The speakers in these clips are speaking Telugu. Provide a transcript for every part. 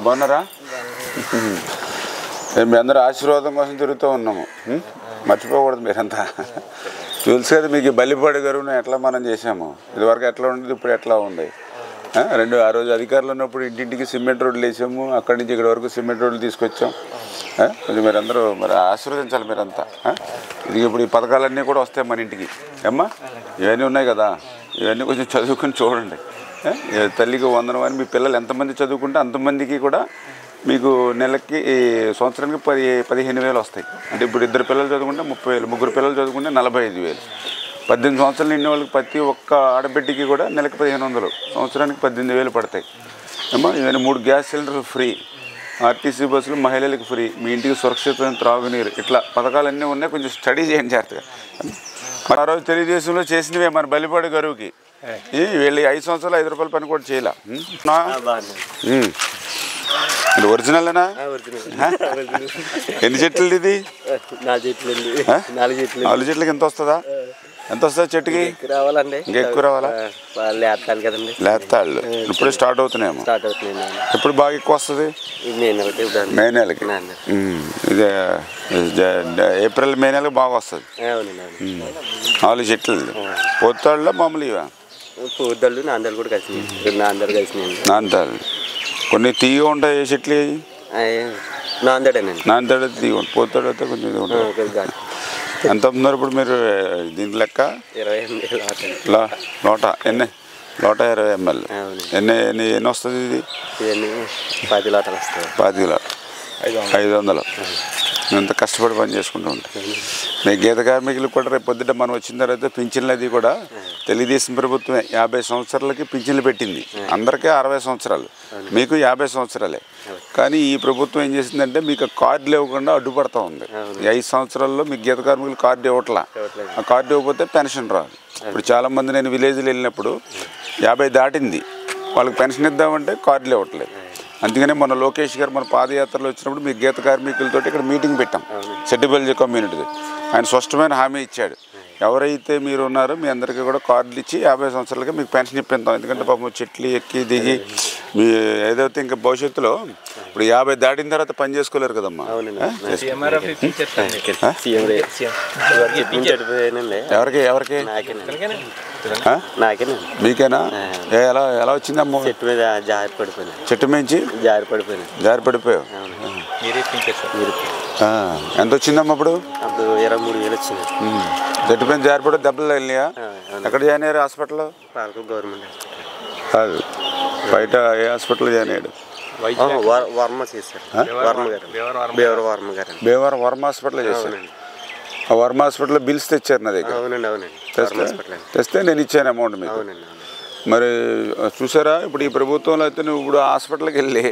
బాగున్నారా? మీ అందరూ ఆశీర్వాదం కోసం తిరుగుతూ ఉన్నాము. మర్చిపోకూడదు మీరంతా. తెలుసు కదా మీకు బల్లిపాడు గరువును ఎట్లా మనం చేసాము. ఇదివరకు ఎట్లా ఉండేది, ఇప్పుడు ఎట్లా ఉంది. ఆ రోజు అధికారులు ఉన్నప్పుడు ఇంటింటికి సిమెంట్ రోడ్లు వేసాము. అక్కడి నుంచి ఇక్కడ వరకు సిమెంట్ రోడ్లు తీసుకొచ్చాం. కొంచెం మీరందరూ మరి ఆశీర్వదించాలి మీరంతా. ఇది ఇప్పుడు ఈ పథకాలన్నీ కూడా వస్తాయి మన ఇంటికి. ఏమ్మా ఇవన్నీ ఉన్నాయి కదా, ఇవన్నీ కొంచెం చదువుకుని చూడండి. తల్లికి వందనం అని మీ పిల్లలు ఎంతమంది చదువుకుంటే అంతమందికి కూడా మీకు నెలకి సంవత్సరానికి 15,000 వస్తాయి. అంటే ఇప్పుడు 2 పిల్లలు చదువుకుంటే 30,000, 3 పిల్లలు చదువుకుంటే 45,000. 18 సంవత్సరాలు నిండిన వాళ్ళకి ప్రతి ఒక్క ఆడబిడ్డకి కూడా నెలకి 1,500, సంవత్సరానికి 18,000 పడతాయి. ఏమో ఇవన్నీ 3 గ్యాస్ సిలిండర్లు ఫ్రీ, ఆర్టీసీ బస్సులు మహిళలకు ఫ్రీ, మీ ఇంటికి సురక్షితమైన త్రాగునీరు, ఇట్లా పథకాలన్నీ ఉన్నాయి. కొంచెం స్టడీ చేయండి జాగ్రత్తగా. ఆ రోజు తెలుగుదేశంలో చేసినవే మన బల్లిపాడు గరువుకి. వీళ్ళు 5 సంవత్సరాలు 5 రూపాయల పని కూడా చేయలే. ఇది ఒరిజినల్నా? ఎన్ని చెట్లు ఇది? 4 చెట్లకి ఎంత వస్తుందా? ఎంత వస్తుంది చెట్టుకి? ఇంకా ఎక్కువ రావాలా? లేతాళ్ళు ఇప్పుడే స్టార్ట్ అవుతున్నాయేమో. ఎప్పుడు బాగా ఎక్కువ వస్తుంది? మే నెలకి. ఇదే ఏప్రిల్ మే నెలకి బాగా వస్తుంది. 4 చెట్లు. పొత్తాళ్ళ మామూలు ఇవా? పొద్దుళ్ళు నాందాలు కూడా కలిసి నాందాలు. కొన్ని తీగ ఉంటాయి చెట్లు. నాందాడు తీగ ఉంటుంది, పోతాడు అయితే కొంచెం ఇది ఉంటుంది. ఎంత అవుతున్నారు ఇప్పుడు మీరు దీని లెక్క? 20 లోట ఎన్ని? లోట 20 ml. ఎన్ని వస్తుంది ఇది? 10 లోటలు వస్తాయి. 10 లోట 500. ఇంత కష్టపడి పని చేసుకుంటూ ఉంటాం. మీ గీత కార్మికులు కూడా రేపు పొద్దుట మనం వచ్చిన తర్వాత పింఛన్లు అది కూడా తెలుగుదేశం ప్రభుత్వమే 50 సంవత్సరాలకి పింఛన్లు పెట్టింది. అందరికీ 60 సంవత్సరాలు, మీకు 50 సంవత్సరాలే. కానీ ఈ ప్రభుత్వం ఏం చేసిందంటే మీకు కార్డులు ఇవ్వకుండా అడ్డుపడతా ఉంది. 5 సంవత్సరాల్లో మీకు గీత కార్మికులు కార్డు ఇవ్వట్లా. ఆ కార్డు ఇవ్వకపోతే పెన్షన్ రాదు. ఇప్పుడు చాలామంది నేను విలేజ్లో వెళ్ళినప్పుడు 50 దాటింది, వాళ్ళకి పెన్షన్ ఇద్దామంటే కార్డులు ఇవ్వట్లేదు. అందుకనే మన లోకేష్ గారు మన పాదయాత్రలో వచ్చినప్పుడు మీ గీత కార్మికులతో ఇక్కడ మీటింగ్ పెట్టాం, సెట్టిబల్జీ కమ్యూనిటీ. ఆయన స్పష్టమైన హామీ ఇచ్చాడు, ఎవరైతే మీరు ఉన్నారో మీ అందరికీ కూడా కార్డులు ఇచ్చి 50 సంవత్సరాలకి మీకు పెన్షన్ ఇప్పిస్తాం. ఎందుకంటే పాపం చెట్లు ఎక్కి దిగి మీ ఏదైతే ఇంకా భవిష్యత్తులో ఇప్పుడు 50 దాటిన తర్వాత పని చేసుకోలేరు కదమ్మా. ఎవరికి ఎవరికి మీకేనా? ఎలా వచ్చిందమ్మా? చెట్టు మించి జారి పడిపోయావు. ఎంత వచ్చిందమ్మా అప్పుడు? 23,000 వచ్చింది. చెట్టు మీద జారిపడి దెబ్బలు వెళ్ళినాయా? ఎక్కడ జాయిన్ అయ్యారు? హాస్పిటల్లో? గవర్నమెంట్ కాదు, బయట ఏ హాస్పిటల్ జాయిన్ అయ్యాడు? భీమవరం వర్మ హాస్పిటల్ చేశారు. ఆ వర్మ హాస్పిటల్లో బిల్స్ తెచ్చారు నా దగ్గర. తెస్తే నేను ఇచ్చాను అమౌంట్ మీకు. మరి చూసారా, ఇప్పుడు ఈ ప్రభుత్వంలో అయితే నువ్వు ఇప్పుడు హాస్పిటల్కి వెళ్ళి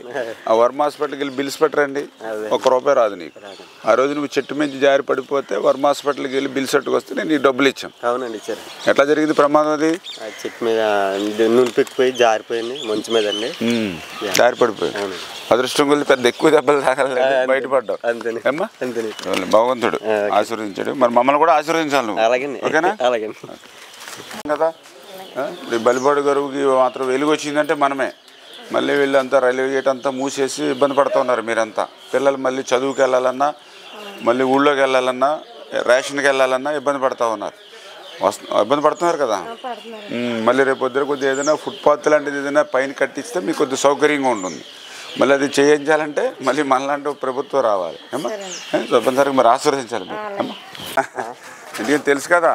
ఆ వర్మ హాస్పిటల్కి వెళ్ళి బిల్స్ పెట్టరండి, ₹1 రాదు నీకు. ఆ రోజు నువ్వు చెట్టు మీద జారి పడిపోతే వర్మ హాస్పిటల్కి వెళ్ళి బిల్స్ పెట్టుకొస్తే నేను నీకు డబ్బులు ఇచ్చాను. అవునండి, ఇచ్చారు. ఎట్లా జరిగింది ప్రమాదం? అది చెట్టు మీద నూనె పెట్టిపోయి జారిపోయింది, మంచు మీద అండి జారి పడిపోయి. అదృష్టం కొద్ది పెద్ద ఎక్కువ దెబ్బలు తాగలేదు, బయటపడ్డావు. ఏమ్మా, భగవంతుడు ఆశీర్వదించాడు. మరి మమ్మల్ని కూడా ఆశీర్వదించాలి నువ్వు. ఓకేనా? కదా, బల్లిపాడు గరువుకి మాత్రం వెలుగు వచ్చిందంటే మనమే. మళ్ళీ వీళ్ళంతా రైల్వే గేట్ అంతా మూసేసి ఇబ్బంది పడుతూ ఉన్నారు మీరంతా. పిల్లలు మళ్ళీ చదువుకి వెళ్ళాలన్నా, మళ్ళీ ఊళ్ళోకి వెళ్ళాలన్నా, రేషన్కి వెళ్ళాలన్నా ఇబ్బంది పడుతూ ఉన్నారు. ఇబ్బంది పడుతున్నారు కదా. మళ్ళీ రేపు పొద్దున కొద్దిగా ఏదైనా ఫుట్పాత్ లాంటిది ఏదైనా పైన కట్టిస్తే మీకు కొద్దిగా సౌకర్యంగా ఉంటుంది. మళ్ళీ అది చేయించాలంటే మళ్ళీ మనలాంటి ప్రభుత్వం రావాలి. ఏమా తప్పనిసరిగా మరి ఆశీర్వదించాలి మీరు. అమ్మా ఎందుకంటే తెలుసు కదా,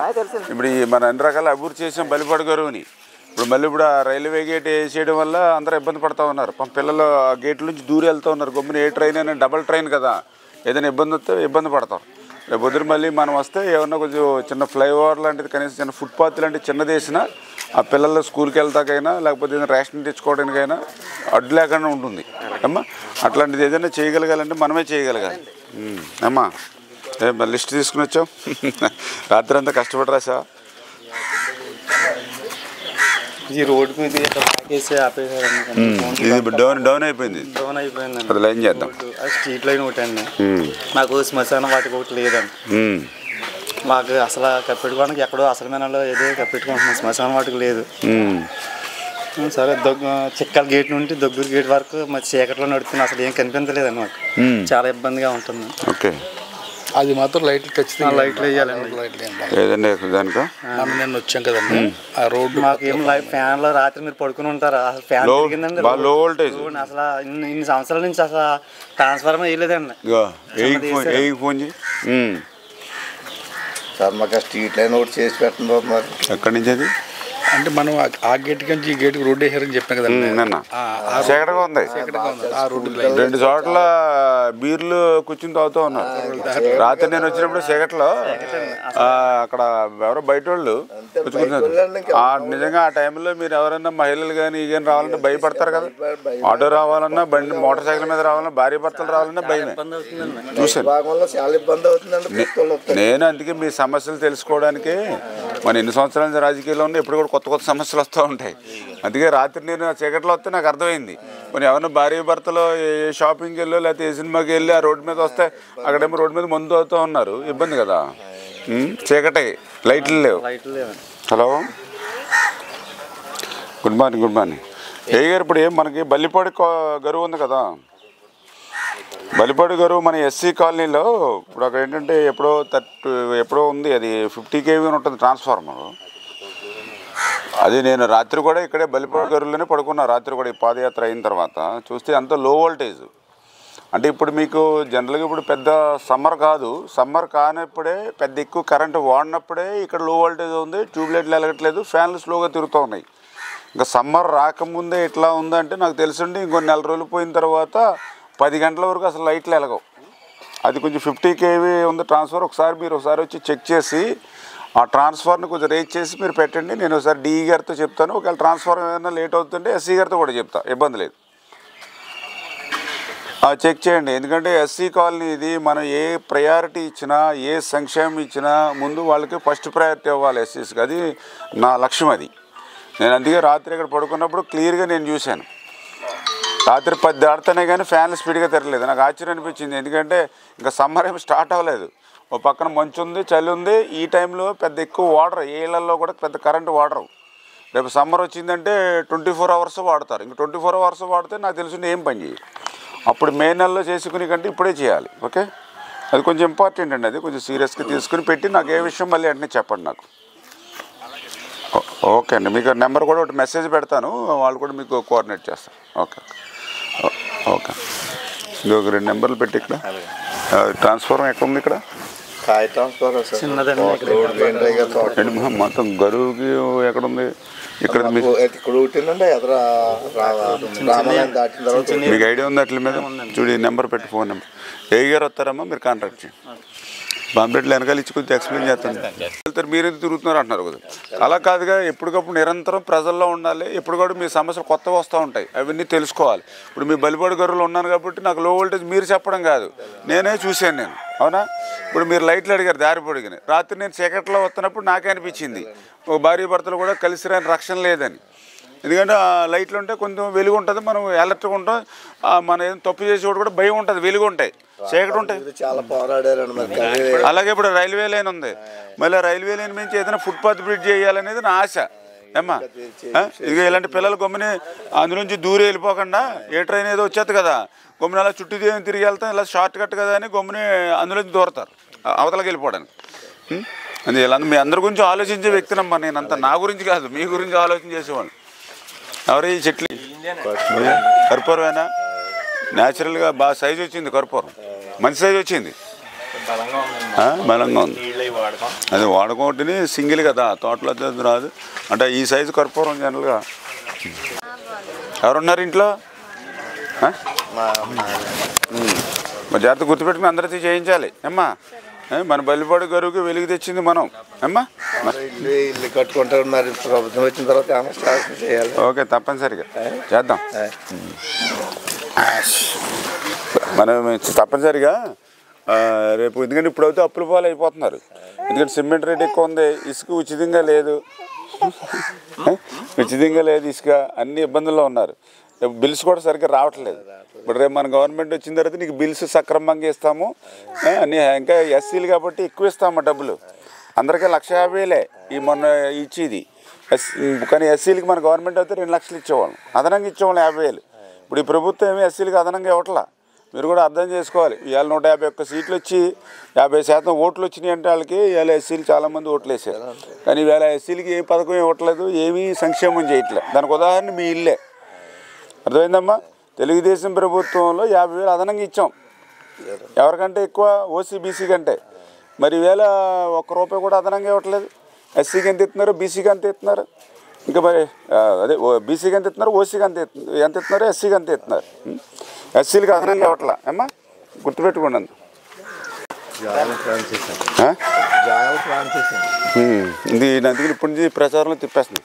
ఇప్పుడు ఈ మన అన్ని రకాల అభివృద్ధి చేసాం బల్లిపాడు గరువుని. ఇప్పుడు మళ్ళీ ఇప్పుడు ఆ రైల్వే గేట్ వేసేయడం వల్ల అందరూ ఇబ్బంది పడుతూ ఉన్నారు. పిల్లలు ఆ గేట్ల నుంచి దూరి వెళ్తూ ఉన్నారు. గమ్మున ఏ ట్రైన్ అయినా డబల్ ట్రైన్ కదా, ఏదైనా ఇబ్బంది వస్తే ఇబ్బంది పడతారు. రేపు పొద్దున మళ్ళీ మనం వస్తే ఏమన్నా కొంచెం చిన్న ఫ్లైఓవర్ లాంటిది, కనీసం చిన్న ఫుట్పాత్ లాంటిది చిన్నది వేసినా ఆ పిల్లలు స్కూల్కి వెళ్తాకైనా లేకపోతే ఏదైనా రేషన్ తెచ్చుకోవడానికైనా అడ్డు లేకుండా ఉంటుంది అమ్మా. అట్లాంటిది ఏదైనా చేయగలగాలంటే మనమే చేయగలగాలి అమ్మా. లిస్ట్ తీసుకుని వచ్చావు రాత్రి అంతా కష్టపడి రాసా. ఈ రోడ్డుకు ఇది డౌన్ అయిపోయింది. అది లైన్ చేద్దాం. స్ట్రీట్ లైన్ ఒకటి అండి. మాకు శ్మశానం వాటికి ఒకటి లేదండి. మాకు అసలు కప్పెట్టుకోవడానికి ఎక్కడో అసలు ఏదో కప్పెట్టుకుంటున్నాం, శ్మశానం వాటికి లేదు. సరే చిక్కల గేట్ నుండి దొగ్గూరు గేట్ వరకు మరి చీకట్లో నడుపుతున్నా అసలు ఏం కనిపించలేదు అన్నమాట. చాలా ఇబ్బందిగా ఉంటుంది. ఓకే, అది మాత్రం లైట్లు ఖచ్చితంగా లైట్లు వేయాలండి. ఏదండి దానికో మనం నేను వచ్చాం కదండి ఆ రోడ్డు. మాకు ఏం ఫ్యాన్ లో రాత్రి మీరు పడుకుని ఉంటారా? అసలు ఫ్యాన్ తిరిగిందండి. లో వోల్టేజ్ అసలు ఇన్ని సంవత్సరాల నుంచి అసలు ట్రాన్స్ఫార్మర్ వేయలేదండి. ఫోన్ చేయి సార్. మాకు స్ట్రీట్ లైన్ ఒకటి చేసి పెట్టండి మరి. ఎక్కడి నుంచి అది? అంటే మనం ఆ గేట్ నుంచి ఈ గేట్కి రోడ్డు వేసారని చెప్పాం కదండి. చీకటిగా ఉంది. ఆ రోడ్డు 2 చోట్ల బీర్లు కూర్చుని తాగుతూ ఉన్నారు. రాత్రి నేను వచ్చినప్పుడు చీకట్లో అక్కడ ఎవరో బయట వాళ్ళు కూర్చున్నారు. నిజంగా ఆ టైంలో మీరు ఎవరైనా మహిళలు కానీ ఈ కానీ రావాలంటే భయపడతారు కదా. ఆటో రావాలన్నా, బండి మోటార్ సైకిల్ మీద రావాలన్నా, భార్య భర్తలు రావాలన్నా భయమే. చూసాను నేను. అందుకే మీ సమస్యలు తెలుసుకోవడానికి మన ఎన్ని సంవత్సరాల నుంచి రాజకీయాల్లో ఉన్నా ఎప్పుడు కూడా కొత్త సమస్యలు వస్తూ ఉంటాయి. అందుకే రాత్రి నేను చీకట్లో వస్తే నాకు అర్థమైంది. కొన్ని ఎవరైనా భార్య భర్తలో షాపింగ్కి వెళ్ళో లేకపోతే ఏ సినిమాకి వెళ్ళి ఆ రోడ్డు మీద వస్తే అక్కడేమో రోడ్డు మీద మందు అవుతూ ఉన్నారు, ఇబ్బంది కదా. చీకటి, లైట్లు లేవు. Hello, good morning. Good morning. ఏ గారు, ఇప్పుడు ఏం మనకి బల్లిపాడు గరువు ఉంది కదా. బల్లిపాడు గరువు మన ఎస్సీ కాలనీలో ఇప్పుడు అక్కడ ఏంటంటే ఎప్పుడో ఉంది, అది 50 kV ఉంటుంది ట్రాన్స్ఫార్మర్. అది నేను రాత్రి కూడా ఇక్కడే బల్లిపాడు గరువులోనే పడుకున్నా. రాత్రి కూడా ఈ పాదయాత్ర అయిన తర్వాత చూస్తే అంత లో వోల్టేజ్. అంటే ఇప్పుడు మీకు జనరల్గా ఇప్పుడు పెద్ద సమ్మర్ కాదు, సమ్మర్ కానప్పుడే పెద్ద ఎక్కువ కరెంటు వాడినప్పుడే ఇక్కడ లో వోల్టేజ్ ఉంది. ట్యూబ్లైట్లు వెలగట్లేదు, ఫ్యాన్లు స్లోగా తిరుగుతూ ఉన్నాయి. ఇంకా సమ్మర్ రాకముందే ఇట్లా ఉందంటే నాకు తెలుసుండి ఇంకొన్ని నెల రోజులు పోయిన తర్వాత 10 గంటల వరకు అసలు లైట్లు వెలగవు. అది కొంచెం 50 kV ఉంది ట్రాన్స్ఫర్. మీరు ఒకసారి వచ్చి చెక్ చేసి ఆ ట్రాన్స్ఫర్ని కొంచెం రేజ్ చేసి మీరు పెట్టండి. నేను ఒకసారి డిఈ గారితో చెప్తాను. ఒకవేళ ట్రాన్స్ఫర్ ఏమైనా లేట్ అవుతుంటే ఎస్సీ గారితో కూడా చెప్తా, ఇబ్బంది లేదు. చెక్ చేయండి. ఎందుకంటే ఎస్సీ కాలనీ ఇది మనం ఏ ప్రయారిటీ ఇచ్చినా, ఏ సంక్షేమం ఇచ్చినా ముందు వాళ్ళకి ఫస్ట్ ప్రయారిటీ ఇవ్వాలి ఎస్సీస్కి. అది నా లక్ష్యం. అది నేను అందుకే రాత్రి ఇక్కడ పడుకున్నప్పుడు క్లియర్గా నేను చూశాను. రాత్రి 10 దాటితేనే కానీ ఫ్యాన్లు స్పీడ్గా తిరగలేదు. నాకు ఆశ్చర్యం అనిపించింది. ఎందుకంటే ఇంకా సమ్మర్ ఏమి స్టార్ట్ అవ్వలేదు. ఓ పక్కన మంచు ఉంది, చలి ఉంది. ఈ టైంలో పెద్ద ఎక్కువ వాడరు, ఏ ఇళ్లలో కూడా పెద్ద కరెంటు వాడరు. రేపు సమ్మర్ వచ్చిందంటే 24 hours వాడతారు. ఇంక 24 hours వాడితే నాకు తెలిసింది ఏం పని చేయాలి. అప్పుడు మే నెలలో చేసుకునే కంటే ఇప్పుడే చేయాలి. ఓకే, అది కొంచెం ఇంపార్టెంట్ అండి. అది కొంచెం సీరియస్గా తీసుకుని పెట్టి నాకు ఏ విషయం మళ్ళీ వెంటనే చెప్పండి నాకు. ఓకే అండి, మీకు నెంబర్ కూడా ఒకటి మెసేజ్ పెడతాను, వాళ్ళు కూడా మీకు కోఆర్డినేట్ చేస్తారు. Okay okay. ఇంకొక 2 నెంబర్లు పెట్టి ఇక్కడ ట్రాన్స్ఫార్మర్ ఎక్కడ ఉంది? ఇక్కడ మొత్తం గరువుకి ఎక్కడ ఉంది? ఇక్కడ మీకు ఐడియా ఉంది అట్ల మీద? చూడు, ఈ నెంబర్ పెట్టి, ఫోన్ నెంబర్. ఏ గారు వస్తారమ్మా, మీరు కాంటాక్ట్ చేయండి. పాంప్లెట్లు వెనకాల ఇచ్చి కొంచెం ఎక్స్ప్లెయిన్ చేస్తాను. వెళ్తారు, మీరెందుకు తిరుగుతున్నారు అంటున్నారు కదా. అలా కాదుగా, ఎప్పటికప్పుడు నిరంతరం ప్రజల్లో ఉండాలి. ఎప్పుడు కూడా మీ సమస్యలు కొత్తగా వస్తూ ఉంటాయి, అవన్నీ తెలుసుకోవాలి. ఇప్పుడు మీ బలిపాడు గరువులో ఉన్నాను కాబట్టి నాకు లో వోల్టేజ్ మీరు చెప్పడం కాదు, నేనే చూశాను నేను. అవునా? ఇప్పుడు మీరు లైట్లు అడిగారు దారి పొడిగిన. రాత్రి నేను చీకట్లో వస్తున్నప్పుడు నాకే అనిపించింది ఒక భార్య భర్తలు కూడా కలిసి రాని రక్షణ లేదని. ఎందుకంటే ఆ లైట్లు ఉంటే కొంచెం వెలుగు ఉంటుంది, మనం అలర్ట్గా ఉంటాం. మనం ఏదైనా తప్పు చేసేవాడు కూడా భయం ఉంటుంది, వెలుగు ఉంటాయి, చీకటి ఉంటాయి. అలాగే ఇప్పుడు రైల్వే లైన్ ఉంది, మళ్ళీ రైల్వే లైన్ నుంచి ఏదైనా ఫుట్పాత్ బ్రిడ్జ్ చేయాలనేది నా ఆశ. ఏమ్మా, ఇదిగో ఇలాంటి పిల్లలు గమ్ముని అందులోంచి దూరం వెళ్ళిపోకుండా, ఏ ట్రైన్ ఏదో వచ్చేది కదా, గమ్మున అలా చుట్టూ తిరిగి వెళ్తాం, ఇలా షార్ట్ కట్ కదా అని గమ్ముని అందులోంచి దూరతారు అవతలకి వెళ్ళిపోవడానికి. అది ఇలా మీ అందరి గురించి ఆలోచించే వ్యక్తినమ్మా నేనంతా. నా గురించి కాదు, మీ గురించి ఆలోచన చేసేవాళ్ళు. ఎవరు ఈ చెట్లు? కర్పూరమేనా? న్యాచురల్గా బాగా సైజు వచ్చింది కర్పూరం, మంచి సైజు వచ్చింది, బలంగా ఉంది. అది వాడుకోవటని సింగిల్ కదా, తోటలో రాదు అంటే ఈ సైజు కర్పూరం జనరల్గా. ఎవరున్నారు ఇంట్లో? మరి జాగ్రత్త గుర్తుపెట్టుకుని అందరితో చేయించాలి. అమ్మా మన బల్లిపాడు గరువుకి వెలుగు తెచ్చింది మనం అమ్మా. ఇల్లు కట్టుకుంటారు మరి ప్రభుత్వం వచ్చిన తర్వాత ఏమో స్టార్ట్ చేయాలి. ఓకే, తప్పనిసరిగా చేద్దాం. మనం తప్పనిసరిగా రేపు, ఎందుకంటే ఇప్పుడైతే అప్పుల పాలు అయిపోతున్నారు. ఎందుకంటే సిమెంట్ రేట్ ఎక్కువ ఉంది, ఇసుక ఉచితంగా లేదు, ఇసుక, అన్ని ఇబ్బందుల్లో ఉన్నారు. బిల్స్ కూడా సరిగ్గా రావట్లేదు. ఇప్పుడు రేపు మన గవర్నమెంట్ వచ్చిన తర్వాత నీకు బిల్స్ సక్రమంగా ఇస్తాము అన్నీ. ఇంకా ఎస్సీలు కాబట్టి ఎక్కువ ఇస్తాము డబ్బులు. అందరికీ 1,50,000 ఈ మొన్న ఇచ్చేది. కానీ ఎస్సీలకి మన గవర్నమెంట్ అయితే 2 లక్షలు ఇచ్చేవాళ్ళం, అదనంగా ఇచ్చేవాళ్ళం 50,000. ఇప్పుడు ఈ ప్రభుత్వం ఏమి ఎస్సీలకి అదనంగా ఇవ్వట్లా. మీరు కూడా అర్థం చేసుకోవాలి. ఇవాళ 151 సీట్లు వచ్చి 50% ఓట్లు వచ్చినాయి అంటే వాళ్ళకి ఇవాళ ఎస్సీలు చాలామంది ఓట్లు వేసారు. కానీ ఇవాళ ఎస్సీలకి ఏ పథకం ఇవ్వట్లేదు, ఏమీ సంక్షేమం చేయట్లేదు. దానికి ఉదాహరణ మీ ఇల్లే. అర్థమైందమ్మా? తెలుగుదేశం ప్రభుత్వంలో 50,000 అదనంగా ఇచ్చాం, ఎవరికంటే ఎక్కువ ఓసీ బీసీ కంటే. మరి ఈవేళ ₹1 కూడా అదనంగా ఇవ్వట్లేదు. ఎస్సీకి ఎంత ఇస్తున్నారు, బీసీకి ఎంత ఇస్తున్నారు, ఇంకా మరి అదే బీసీకి ఎంత ఇస్తున్నారు, ఓసీకి ఎంత ఇస్తున్నారు, ఎస్సీకి ఎంత ఇస్తున్నారు. ఎస్సీలకి అదనంగా ఇవ్వట్లా అమ్మా, గుర్తుపెట్టుకోండి. ఇది అందుకని ఇప్పుడు నుంచి ప్రచారంలో తిప్పేస్తుంది.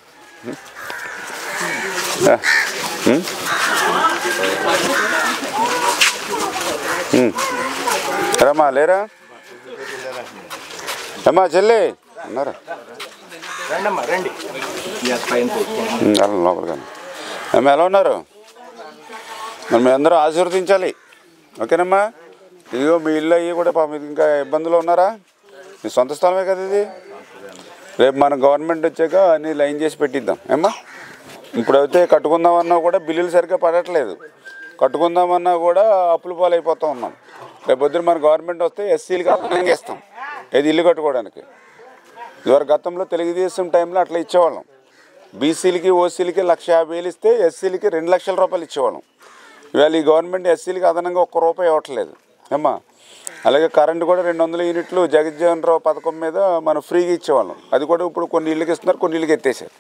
రమ్మా, లేరా అమ్మా, చెల్లి ఉన్నారా? లోపల కానీ అమ్మ, ఎలా ఉన్నారు? మరి మీ అందరూ ఆశీర్వదించాలి, ఓకేనమ్మా? ఇదిగో మీ ఇల్లు అయ్యి కూడా పాపం ఇంకా ఇబ్బందులు ఉన్నారా? మీ సొంత స్థలమే కదా ఇది. రేపు మన గవర్నమెంట్ వచ్చాక అన్నీ లైన్ చేసి పెట్టిద్దాం ఏమ్మా. ఇప్పుడైతే కట్టుకుందామన్నా కూడా బిల్లులు సరిగ్గా పడట్లేదు, కట్టుకుందామన్నా కూడా అప్పుల పాలు అయిపోతూ ఉన్నాం. రేపు పొద్దున మన గవర్నమెంట్ వస్తే ఎస్సీలకి అదనంగా ఇస్తాం, ఏది ఇల్లు కట్టుకోవడానికి. ఇదివరకు గతంలో తెలుగుదేశం టైంలో అట్లా ఇచ్చేవాళ్ళం. బీసీలకి ఓసీలకి 1,50,000 ఇస్తే ఎస్సీలకి 2 లక్షల రూపాయలు ఇచ్చేవాళ్ళం. ఇవాళ ఈ గవర్నమెంట్ ఎస్సీలకి అదనంగా ₹1 ఇవ్వట్లేదు అమ్మా. అలాగే కరెంటు కూడా 200 యూనిట్లు జగజ్జీవన్ రావు పథకం మీద మనం ఫ్రీగా ఇచ్చేవాళ్ళం. అది కూడా ఇప్పుడు కొన్ని ఇళ్ళకి ఇస్తున్నారు, కొన్ని ఇళ్ళకి ఎత్తేసారు.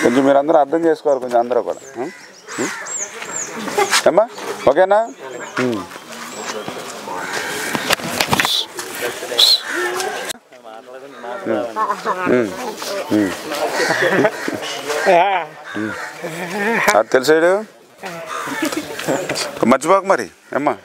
కొంచెం మీరు అందరూ అర్థం చేసుకోవాలి, కొంచెం అందరూ కూడా అమ్మా, ఓకేనా? అది తెలిసాడు, మర్చిపోక మరి అమ్మా.